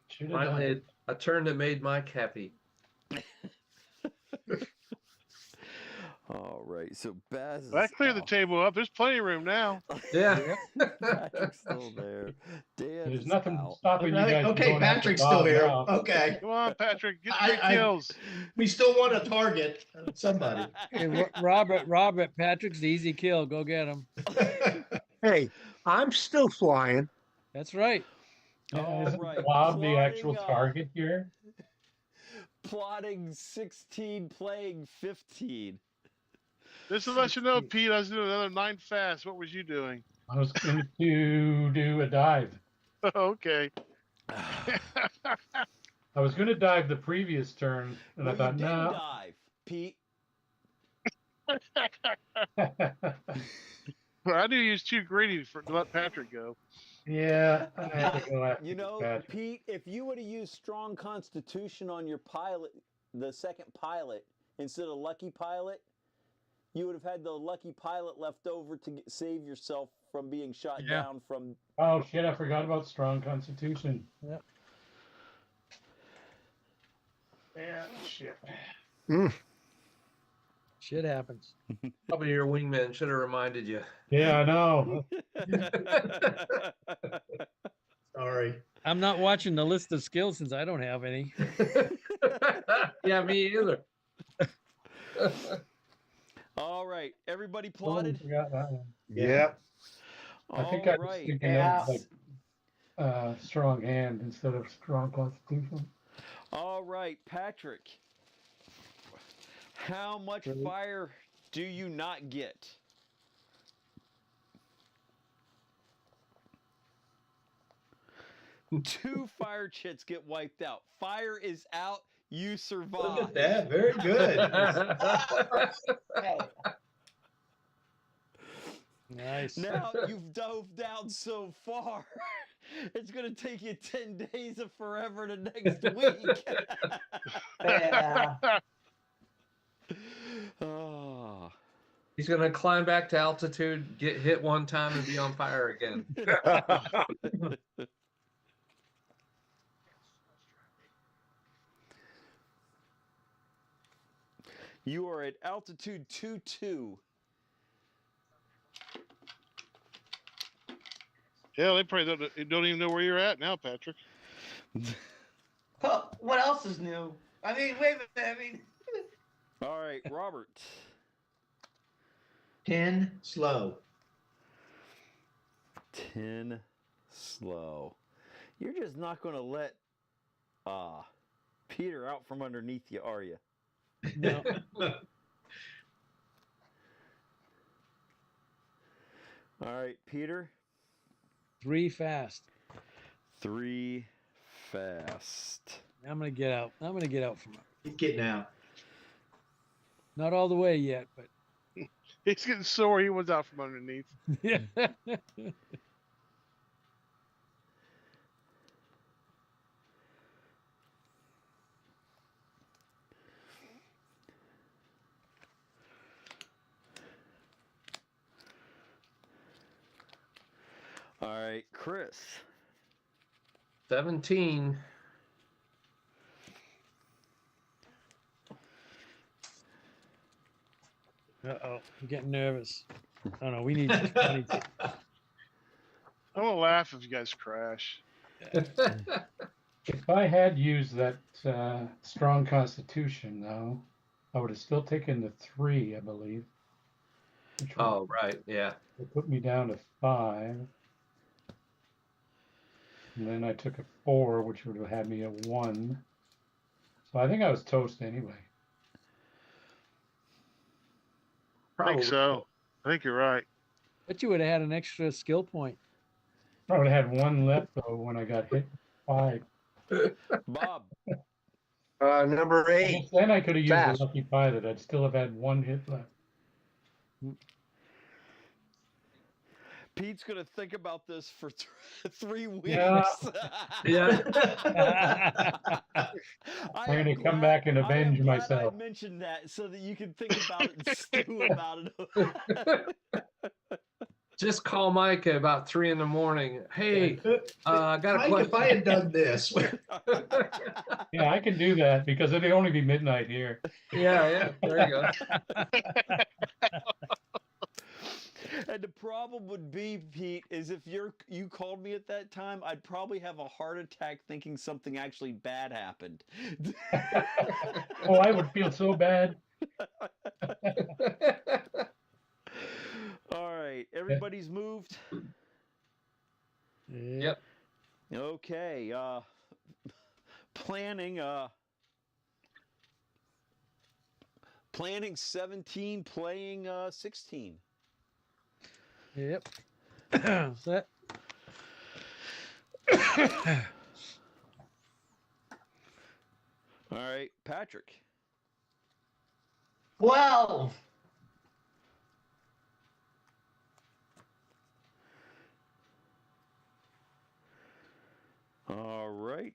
Should have done Finally, it. a turn that made Mike happy. All right. So Baz is That cleared the out. table up. There's plenty of room now. Yeah. Patrick's still there. Dan There's is nothing out. stopping you guys. from Okay, going after Patrick's Bob still here. now. Okay. Come on, Patrick. Get I- 3 I- kills. We still want a target. Somebody. Hey, Patrick's the easy kill. Go get him. Hey, I'm still flying. That's right. Yeah, All isn't right, Bob the actual plotting, target here? Plotting 16, playing 15. Just to let you know, Pete, I was doing another 9 fast. What was you doing? I was going to do a dive. Okay. I was going to dive the previous turn, and Well, I thought, you didn't no. dive, Pete. Well, I knew he was too greedy to let Patrick go. Yeah, I had to go after You know, Patrick. Pete, if you would have used strong constitution on your pilot, the second pilot, instead of lucky pilot, you would have had the lucky pilot left over to save yourself from being shot Yeah. down from. Oh shit! I forgot about strong constitution. Yep. Yeah, shit. Shit happens. Probably your wingman should have reminded you. Yeah, I know. Sorry. I'm not watching the list of skills since I don't have any. Yeah, me either. All right, everybody Totally plotted. forgot that one. Yeah. I think All I was right. thinking of like strong hand instead of strong constitution. All right, Patrick. How much Really? fire do you not get? Two fire chits get wiped out. Fire is out. You survive. Look at that. Very good. Hey, Nice. Now you've dove down so far. It's going to take you 10 days of forever to next week. yeah. Oh. He's gonna climb back to altitude, get hit one time, and be on fire again. You are at altitude 22. Yeah, they probably don't even know where you're at now, Patrick. Well, what else is new? I mean, wait a minute. I mean, All right, Robert. 10 slow. 10 slow. You're just not going to let Peter out from underneath you, are you? No. All right, Peter. 3 fast. 3 fast. I'm gonna get out. I'm gonna get out from it. He's getting out. Not all the way yet, but He's getting sore. He was out from underneath. yeah. Chris. 17. Uh-oh, I'm getting nervous. Oh no, we need 22. I won't laugh if you guys crash. If I had used that strong constitution, though, I would have still taken the 3, I believe. Which would Oh, right. Yeah. put me down to 5. And then I took a 4, which would have had me at 1. So I think I was toast anyway. I think so. I think you're right. But you would have had an extra skill point. I would have had 1 left, though, when I got hit 5. Bob. Number I 8. guess then I could have used Fast. a lucky pilot. I'd still have had 1 hit left. Pete's going to think about this for 3 weeks. Yeah. Yeah. I'm going to come back and avenge myself. I mentioned that so that you can think about it and stew about it. Just call Mike at about 3 in the morning. Hey, I got a Mike, question. if I had done this, Yeah, I can do that because it'd only be midnight here. Yeah, there you go. And the problem would be, Pete, is if you called me at that time, I'd probably have a heart attack thinking something actually bad happened. Oh, I would feel so bad. All right, everybody's moved. Yep. Okay, planning 17, playing 16. Yep. Set. All right, Patrick. 12. All right.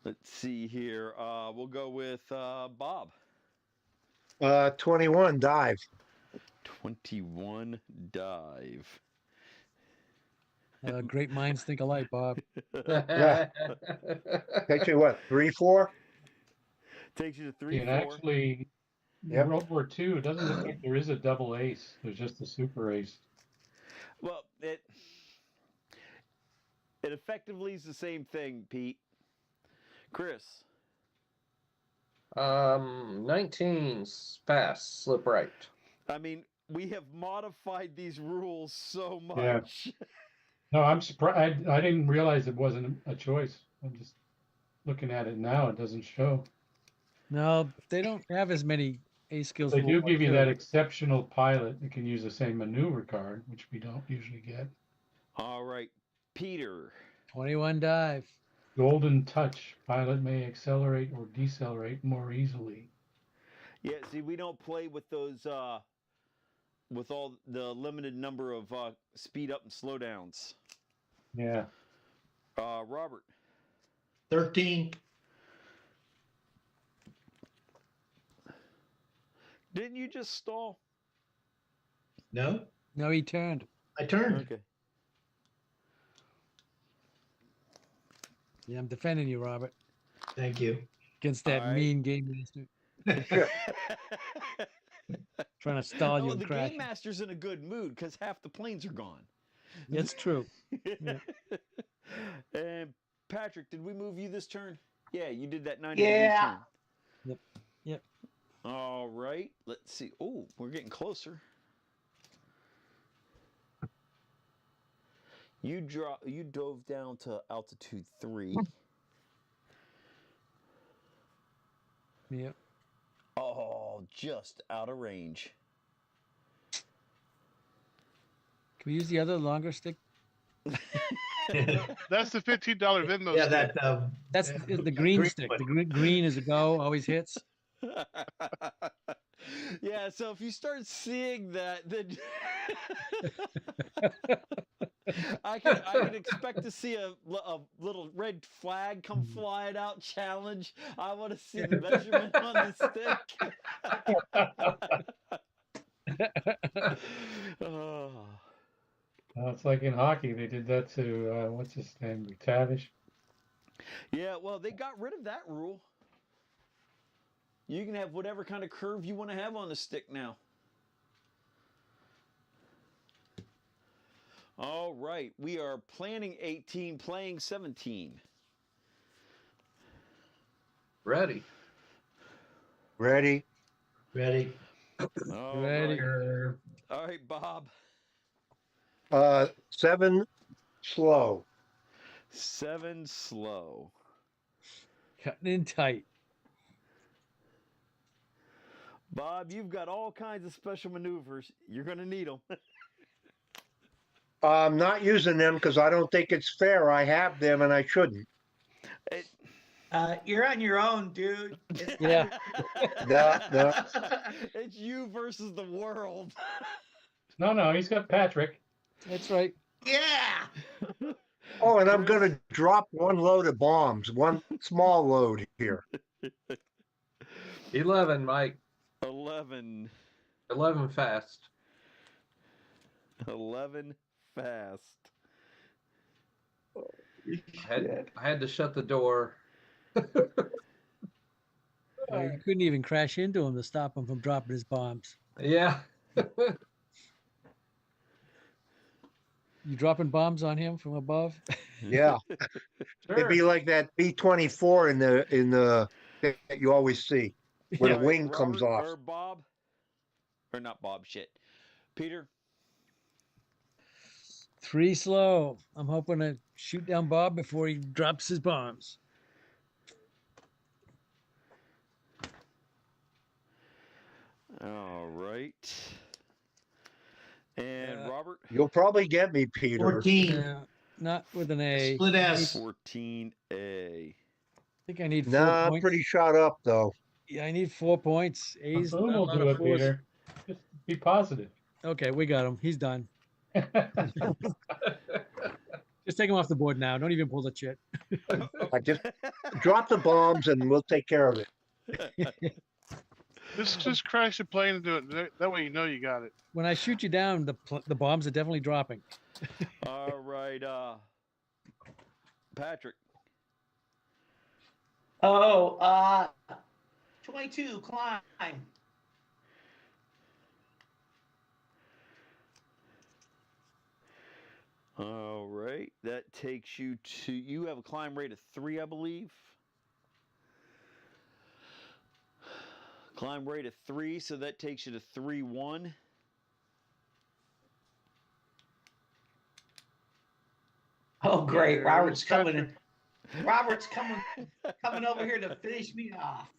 Let's see here. We'll go with Bob. 21, dive. 21 dive. Great minds think alike, Bob. Yeah. Takes you what, 3, 4? Takes you to 3, And 4. actually, Yep. in World War II, it doesn't look like there is a double ace. There's just a super ace. Well, it effectively is the same thing, Pete. Chris. 19, pass, slip right. I mean, we have modified these rules so Yeah. much. No, I'm surprised. I didn't realize it wasn't a choice. I'm just looking at it now. It doesn't show. No, they don't have as many ace skills. They in do World War give you II. that exceptional pilot that can use the same maneuver card, which we don't usually get. All right, Peter. 21 dive. Golden touch. Pilot may accelerate or decelerate more easily. Yeah, see, we don't play with those, with all the limited number of speed up and slow downs. Yeah. Robert. 13. Didn't you just stall? No, No, he turned. I turned. Okay. Yeah, I'm defending you, Robert, Thank you. against that All right. mean game master. Trying to stall you Oh, and the crash. game master's in a good mood because half the planes are gone. That's true. Yeah. And Patrick, did we move you this turn? Yeah, you did that 90 Yeah. turn. Yep. Yep. All right. Let's see. Oh, we're getting closer. You dove down to altitude 3. Yep. Oh, just out of range. Can we use the other longer stick? That's the $15 Venmo. Yeah, stick. that. That's the green stick. The green is a go, always hits. Yeah, so if you start seeing that, then I can expect to see a little red flag come flying out. Challenge. I want to see the measurement on the stick. Oh. It's like in hockey, they did that to what's his name, McTavish. Yeah, well, they got rid of that rule. You can have whatever kind of curve you want to have on the stick now. All right, we are planning 18, playing 17. Ready. Ready? Ready. All Ready. right. All right, Bob. 7 slow. 7 slow. Cutting in tight. Bob, you've got all kinds of special maneuvers. You're going to need them. I'm not using them because I don't think it's fair. I have them and I shouldn't. You're on your own, dude. Yeah. No. It's you versus the world. No, he's got Patrick. That's right. Yeah. Oh, and I'm going to drop one load of bombs, one small load here. 11, Mike. 11. 11 fast. 11 fast. I had to shut the door. You couldn't even crash into him to stop him from dropping his bombs. Yeah. You dropping bombs on him from above? Yeah. It'd be like that B-24 in the that you always see when All the right, wing comes Robert, off. Or Bob. Or not Bob, shit. Peter. 3 slow. I'm hoping to shoot down Bob before he drops his bombs. All right. And Robert. You'll probably get me, Peter. 14. Yeah, not with an A. Split S. 14A. I think I need 4 Nah, I'm points. pretty shot up though. Yeah, I need 4 points. A's Boom not a will lot do of it, fours. Peter. Just be positive. Okay, we got him. He's done. Just take him off the board now. Don't even pull the chit. I just drop the bombs and we'll take care of it. Just crash the plane and do it. That way you know you got it. When I shoot you down, the bombs are definitely dropping. All right. Patrick. 22, climb. All right. That takes you to, you have a climb rate of 3, I believe. Climb rate of 3, so that takes you to 3-1. Oh, great. Robert's coming Patrick. in. Robert's coming over here to finish me off.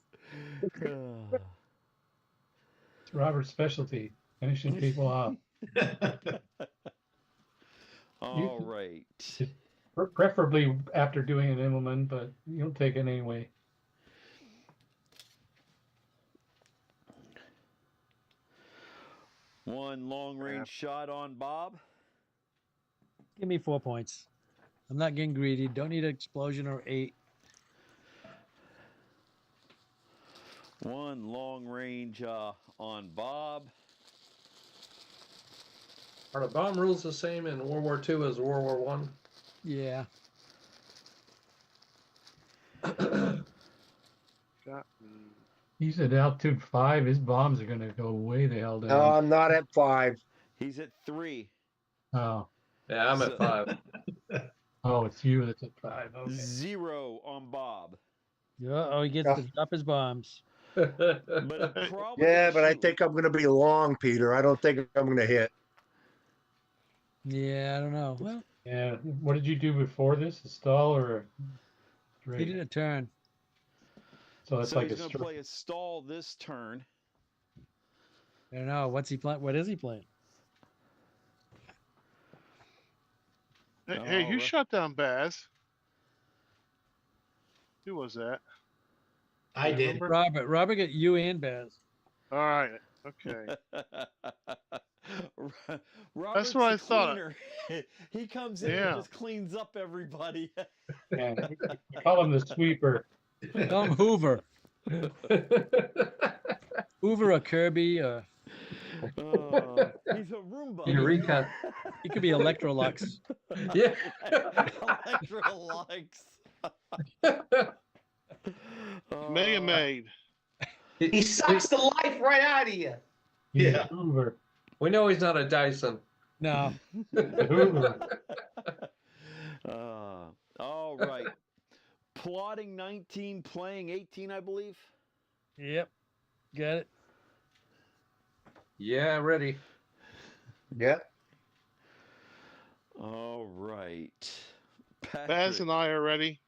It's Robert's specialty, finishing people off. All right. Preferably after doing an Immelman, but you don't take it anyway. One long range shot on Bob. Give me 4 points. I'm not getting greedy. Don't need an explosion or 8. One long range on Bob. Are the bomb rules the same in World War II as World War One? Yeah. Got me. He's at altitude 5. His bombs are going to go way the hell down. No, I'm not at 5. He's at 3. Oh, Yeah, I'm at 5. it's you that's at 5. Okay. 0 on Bob. Yeah. Oh, he gets to drop his bombs. But it probably Yeah, but I shoot- think I'm going to be long, Peter. I don't think I'm going to hit. Yeah, I don't know. Well, Yeah. What did you do before this? A stall or a he straight? did a turn. So it's So like a he's going to straight. play a stall this turn. I don't know. What's he playing? What is he playing? Hey, who right. shot down Baz? Who was that? I did. Remember? Robert got you and Baz. All right. Okay. Robert's what I the thought. cleaner. He comes in Yeah. and just cleans up everybody. Yeah, we call him the sweeper. Call him Hoover. Hoover or Kirby or He's a Roomba. Eureka. He could be Electrolux. Yeah. Electrolux. Mega Maid. He sucks the life right out of you. He's Yeah. a Hoover. We know he's not a Dyson. No. The Hoover. All right. Plotting 19, playing 18, I believe. Yep. Got it. Yeah, ready. Yeah. All right. Baz Patrick. and I are ready.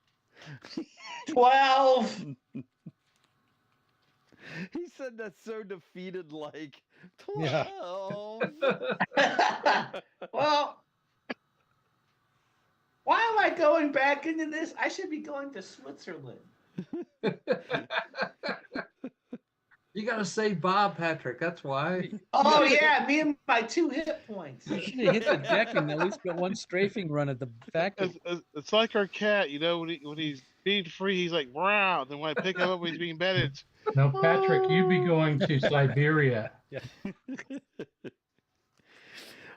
12. He said that so defeated, like 12. Yeah. Well, why am I going back into this? I should be going to Switzerland. You got to save Bob, Patrick. That's why. Oh, yeah, me and my 2 hit points. You should have hit the deck and at least got one strafing run at the factory. It's like our cat, when he's being free, he's like, wow. Then when I pick him up when he's being bedded, Now, Patrick, you'd be going to Siberia.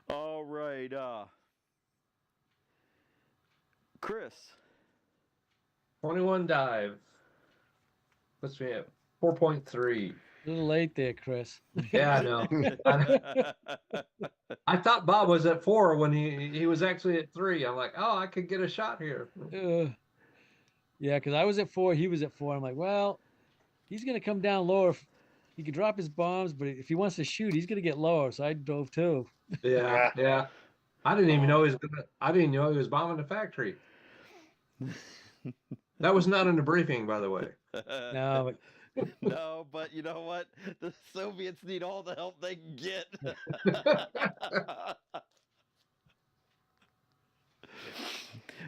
All right. Chris. 21 dive. What's me at? 4.3. A little late there, Chris. Yeah, I know. I thought Bob was at 4 when he was actually at 3. I'm like, oh, I could get a shot here. Yeah, because I was at 4, he was at 4. I'm like, well, he's going to come down lower. He could drop his bombs, but if he wants to shoot, he's going to get lower. So I dove too. Yeah. I didn't even know I didn't know he was bombing the factory. That was not in the briefing, by the way. No, but No, but you know what? The Soviets need all the help they can get.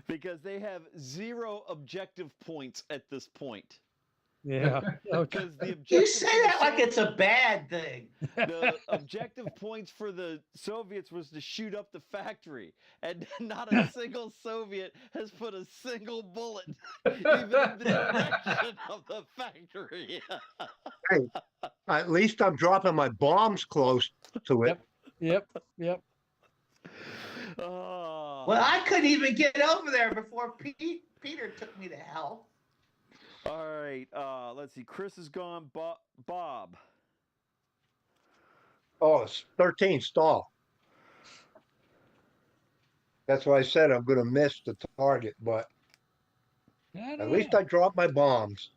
Because they have 0 objective points at this point. yeah. Okay. Because the You objective say that like it's a bad thing. the objective points for the Soviets was to shoot up the factory, and not a single Soviet has put a single bullet even in the direction of the factory. Hey, at least I'm dropping my bombs close to it. Yep. Well, I couldn't even get over there before Peter took me to hell. All right, let's see. Chris is gone. Bob. Oh, it's 13 stall. That's why I said I'm going to miss the target, but at least I dropped my bombs.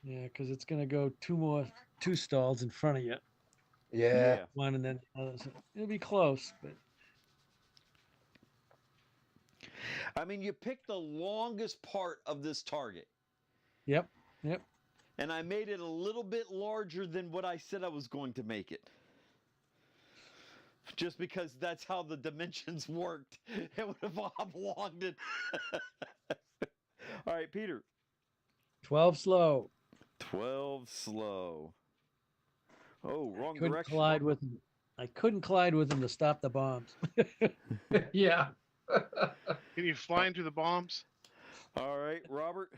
Yeah, because it's going to go 2 stalls in front of you. Yeah. One and then it'll be close, but I mean, you picked the longest part of this target. Yep. And I made it a little bit larger than what I said I was going to make it. Just because that's how the dimensions worked. It would have oblonged it. All right, Peter. 12 slow. 12 slow. Oh, wrong Couldn't direction. collide with him. I couldn't collide with him to stop the bombs. Yeah. can you fly into the bombs? All right, Robert.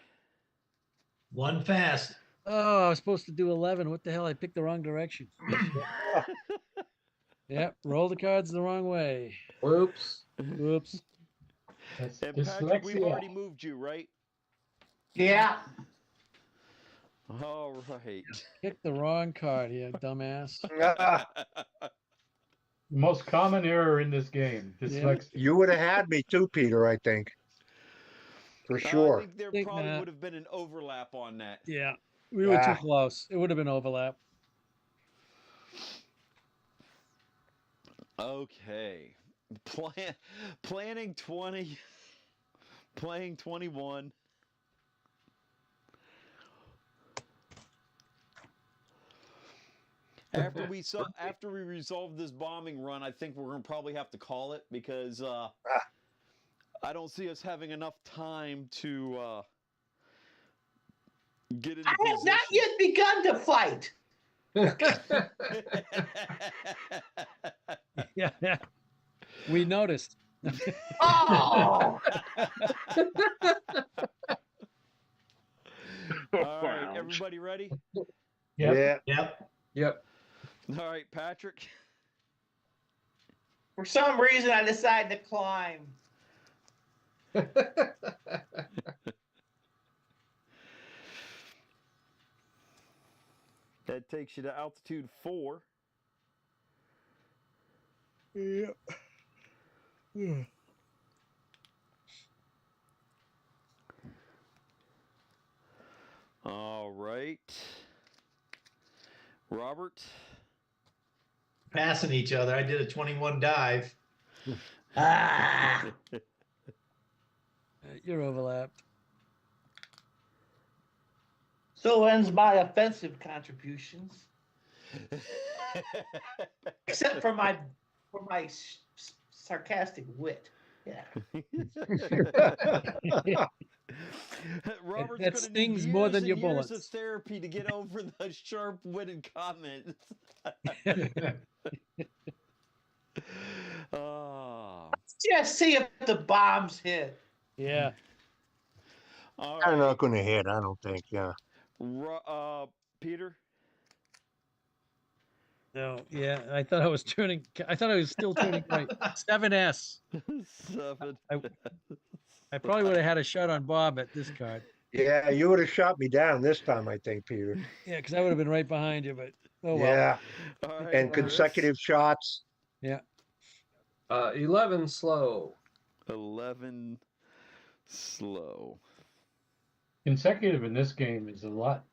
1 fast. Oh, I was supposed to do 11. What the hell? I picked the wrong direction. Yep, roll the cards the wrong way. Whoops. Oops. That's And Patrick, we've already dyslexia. moved you, right? Yeah. All right. Picked the wrong card here, dumbass. Ah, Most common error in this game, dyslexia. you would have had me too, Peter, I think. For I sure. think there Think probably not. would have been an overlap on that. Yeah, we were too Ah. close. It would have been overlap. Okay. Planning 20, playing 21. After we resolve this bombing run, I think we're gonna probably have to call it because I don't see us having enough time to get into I have not yet begun to fight. Yeah. We noticed. Oh, All right, everybody Everybody ready? Yep. Yeah. Yep. Yep. All right, Patrick. For some reason, I decided to climb. That takes you to altitude 4. Yep. All right. Robert. Passing each other. I did a 21 dive. Ah! You're overlapped. So ends my offensive contributions. Except for my sarcastic wit. Yeah. Robert's That gonna stings need more years than and your years bullets. of therapy to get over the sharp-witted comments. Oh. Just see if the bombs hit. Yeah. All I'm right. not going to hit. I don't think. Yeah. Peter. No. Yeah. I thought I was turning. I thought I was still turning right. 7S. 7. I probably would have had a shot on Bob at this card. Yeah, you would have shot me down this time, I think, Peter. Yeah, because I would have been right behind you. But oh well. Yeah, All right, and Chris. consecutive shots. 11 slow. 11 slow. Consecutive in this game is a lot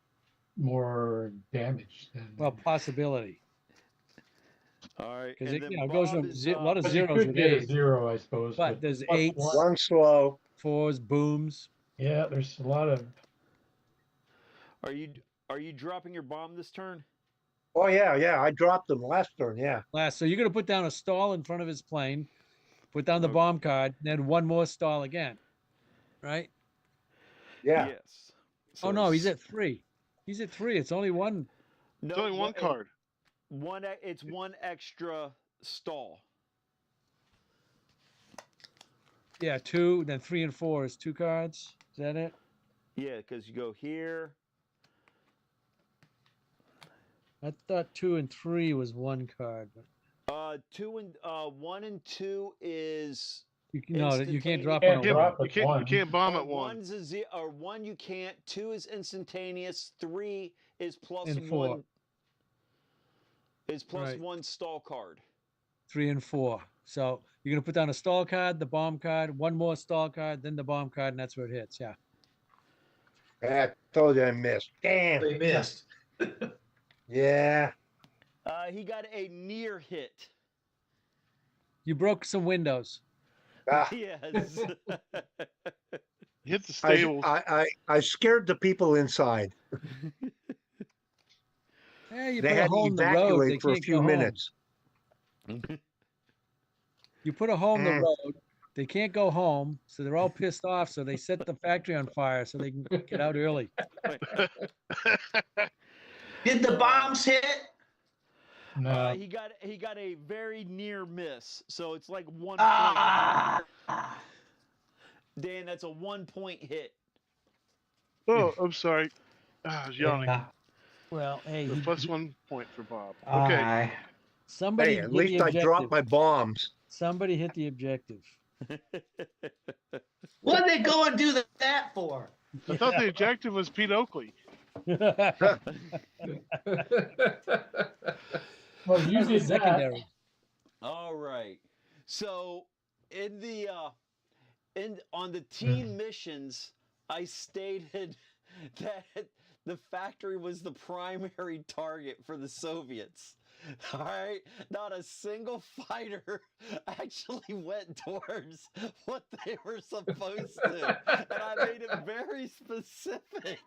more damage than. Well, possibility. All right. Because and it, then it goes Bob from is, a lot of But you zeros could with get a A's. 0, I suppose. But there's plus 8s, one. One slow. 4s, booms. Yeah, there's a lot of. Are you dropping your bomb this turn? Oh yeah. I dropped them last turn. Yeah. So you're going to put down a stall in front of his plane, put down the Okay. bomb card, then one more stall again. Right? Yeah. Yes. Oh, no, he's at 3. He's at 3. It's only one. No, It's only one card. It's one extra stall. Yeah, 2. Then 3 and 4 is 2 cards. Is that it? Yeah, because you go here. I thought 2 and 3 was 1 card. But 1 and 2 is you can't drop Can't on a You drop one. at can't, one. you can't bomb or at one. one's a zero, or 1 you can't. 2 is instantaneous. 3 is plus And 4. 1. Is plus Right. 1 stall card. 3 and 4. So you're going to put down a stall card, the bomb card, one more stall card, then the bomb card, and that's where it hits. Yeah. I told you I missed. Damn. They missed. Yeah. He got a near hit. You broke some windows. Ah, Yes. Hit the stables. I scared the people inside. Hey, you They put a had to hole in the road. They evacuate for a can't few go home. minutes. You put a hole in the Mm. road. They can't go home, so they're all pissed off. So they set the factory on fire so they can get out early. Did the bombs hit? No. He got a very near miss. So it's like 1 point. Ah! Dan, that's a 1 point hit. Oh, I'm sorry. I was yawning. Yeah. Well, hey, So he- plus 1 point for Bob. Okay. Aye. somebody Hey, at hit least the I objective. dropped my bombs. Somebody hit the objective. What did they go and do that for? I thought the objective was Pete Oakley. Well, you That's the did that. secondary. All right. So in the on the team missions, I stated that the factory was the primary target for the Soviets. All right. Not a single fighter actually went towards what they were supposed to. And I made it very specific.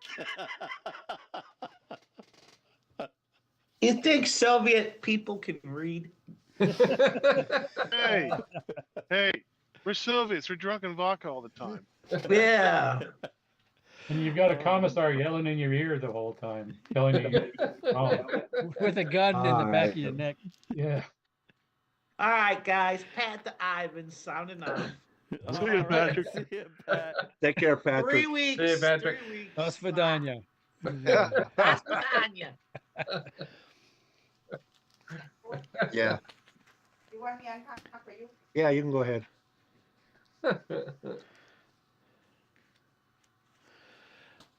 You think Soviet people can read? Hey, we're Soviets. We're drunk vodka all the time. Yeah. And you've got a commissar yelling in your ear the whole time, telling you. Oh, With a gun in the back Alright. of your neck. yeah. All right, guys. Pat the Ivan sounding off. See ya, All right, Patrick. see ya, Pat. Take care, Patrick. 3 weeks. See you, Patrick. 3 weeks. Dos Vidania. That's lasagna. Yeah. You want me on top for you? Yeah, you can go ahead.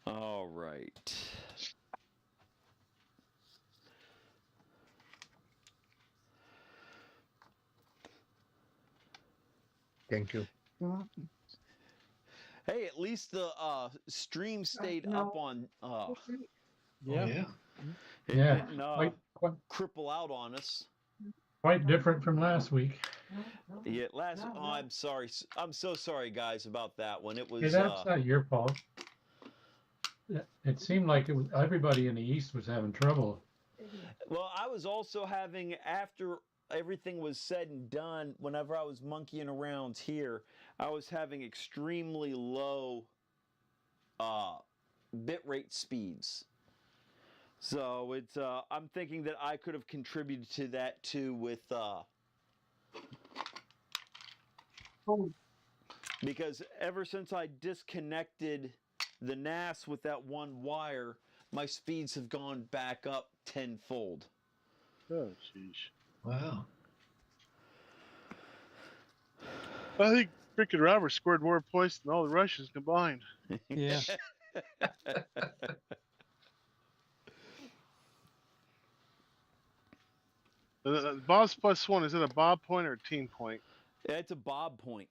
All right. Thank you. Hey, at least the stream stayed No. up on. Yeah. Yeah. It Yeah. didn't cripple out on us. Quite different from last week. Yeah, oh, I'm sorry. I'm so sorry, guys, about that one. It Yeah, was. that's not your fault. It seemed like it was everybody in the East was having trouble. Well, I was also having, after everything was said and done, whenever I was monkeying around here, I was having extremely low bitrate speeds. So it's I'm thinking that I could have contributed to that too with because ever since I disconnected the NAS with that one wire, my speeds have gone back up tenfold. Oh, sheesh. Wow. I think freaking Robert scored more points than all the Russians combined. Yeah. Bob's +1, is it a Bob point or a team point? Yeah, it's a Bob point.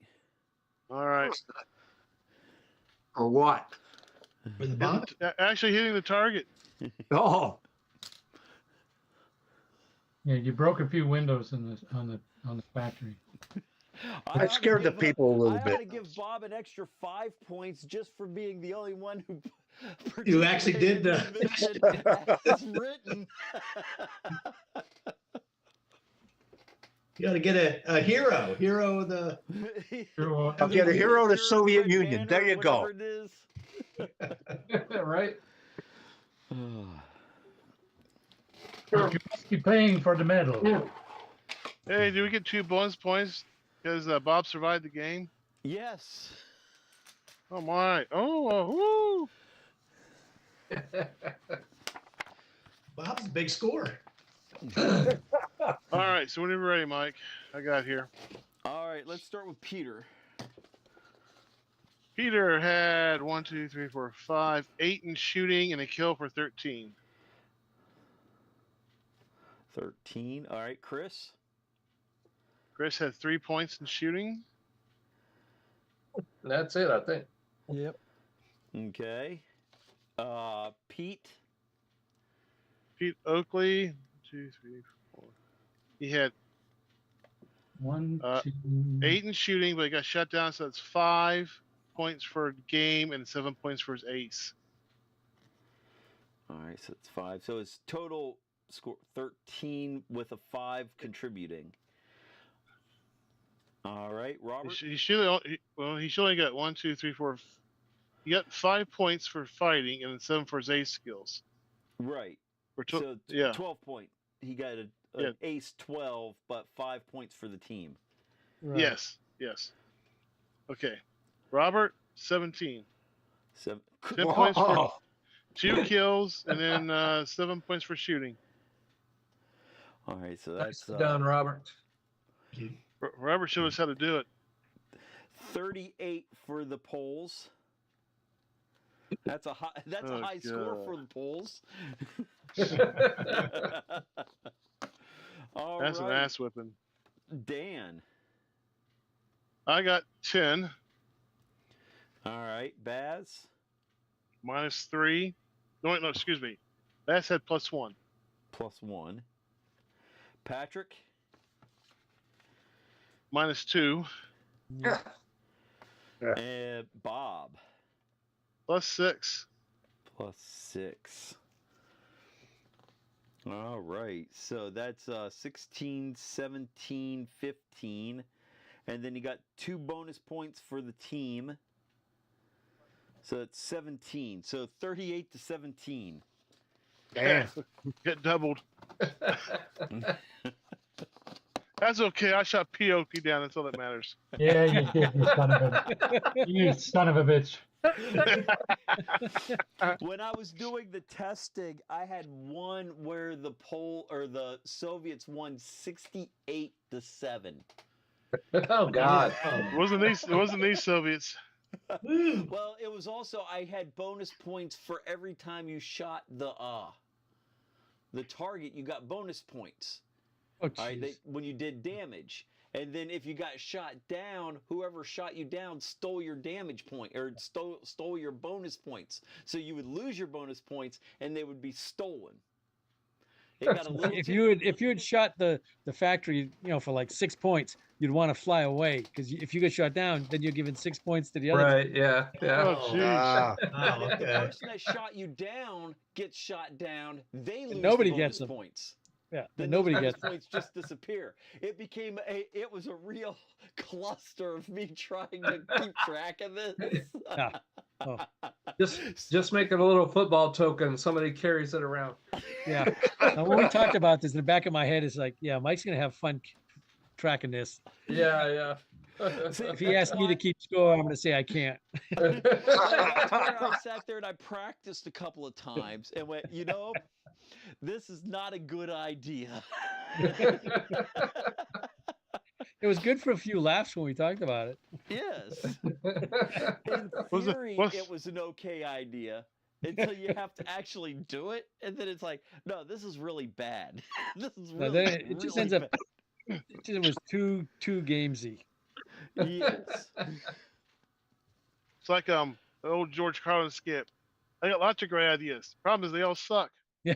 All right. Or what? For the bomb? Actually hitting the target. Oh, Yeah, you broke a few windows in on the factory. that scared the people a little I ought to bit. give Bob an extra 5 points just for being the only one who. You actually did It's written. You got to get a hero. Hero of the. I'll get a hero of the Soviet Red Union. banner, There you go. whatever it is. Right? You must be paying for the medal. Hey, do we get 2 bonus points because Bob survived the game? Yes. Oh my! Oh, woo! Bob's a big scorer. All right, so whenever you're ready, Mike, I got here. All right, let's start with Peter. Peter had 1, 2, 3, 4, 5, 8 in shooting and a kill for 13. 13. All right, Chris. Chris had 3 points in shooting. That's it, I think. Yep. Okay. Pete. Pete Oakley, 2, 3, 4. He had 1, 2. 8 in shooting, but he got shut down, so that's 5 points for game and 7 points for his ace. All right, so it's 5. So his total score 13 with a 5 contributing. All right, Robert. He should only got 1, 2, 3, 4. He got 5 points for fighting and then 7 for his ace skills. Right. For So yeah. 12 point. He got an Yeah. ace 12, but 5 points for the team. Right. Yes. Okay. Robert, 17. 7. 10 points for 2 kills and then 7 points for shooting. All right, so that's Nicely done, Robert. Robert showed us how to do it. 38 for the Poles. That's a high. That's a high score for the Poles. All That's an right. ass whipping. Dan. I got 10. All right, Baz. -3. No, excuse me. Baz had +1. +1. Patrick. -2. And Bob. +6. +6. All right, so that's 16, 17, 15. And then you got 2 bonus points for the team. So it's 17. So 38 to 17. Damn. Get doubled. That's okay. I shot P.O.P. down. That's all that matters. Yeah, you did, you son of a bitch. When I was doing the testing, I had one where the Soviets won 68-7. Oh God. It wasn't these Soviets. Well, it was also I had bonus points for every time you shot the target. You got bonus points. Oh, All right, jeez. when you did damage. And then if you got shot down, whoever shot you down stole your damage point or stole your bonus points. So you would lose your bonus points and they would be stolen. It got a little If you had shot the factory, for like 6 points, you'd want to fly away because if you get shot down, then you're giving 6 points to the other. Right. Yeah. Yeah. Oh, jeez. And if the okay. person that shot you down gets shot down, they lose nobody the gets bonus them. points. Yeah, Then nobody those gets bonus points just disappear. It was a real cluster of me trying to keep track of this. Ah. Oh. Just make it a little football token. Somebody carries it around. Yeah. Now, when we talked about this, in the back of my head is like, yeah, Mike's gonna have fun tracking this. Yeah. Yeah. If he asks me to keep score, I'm gonna say I can't. I sat there and I practiced a couple of times and went, this is not a good idea. It was good for a few laughs when we talked about it. Yes. In theory, it was an okay idea until you have to actually do it. And then it's like, no, this is really bad. This is No, really, then it just ends up, it was too gamesy. Yes. It's like the old George Carlin skit. I got lots of great ideas. Problem is they all suck. Yeah.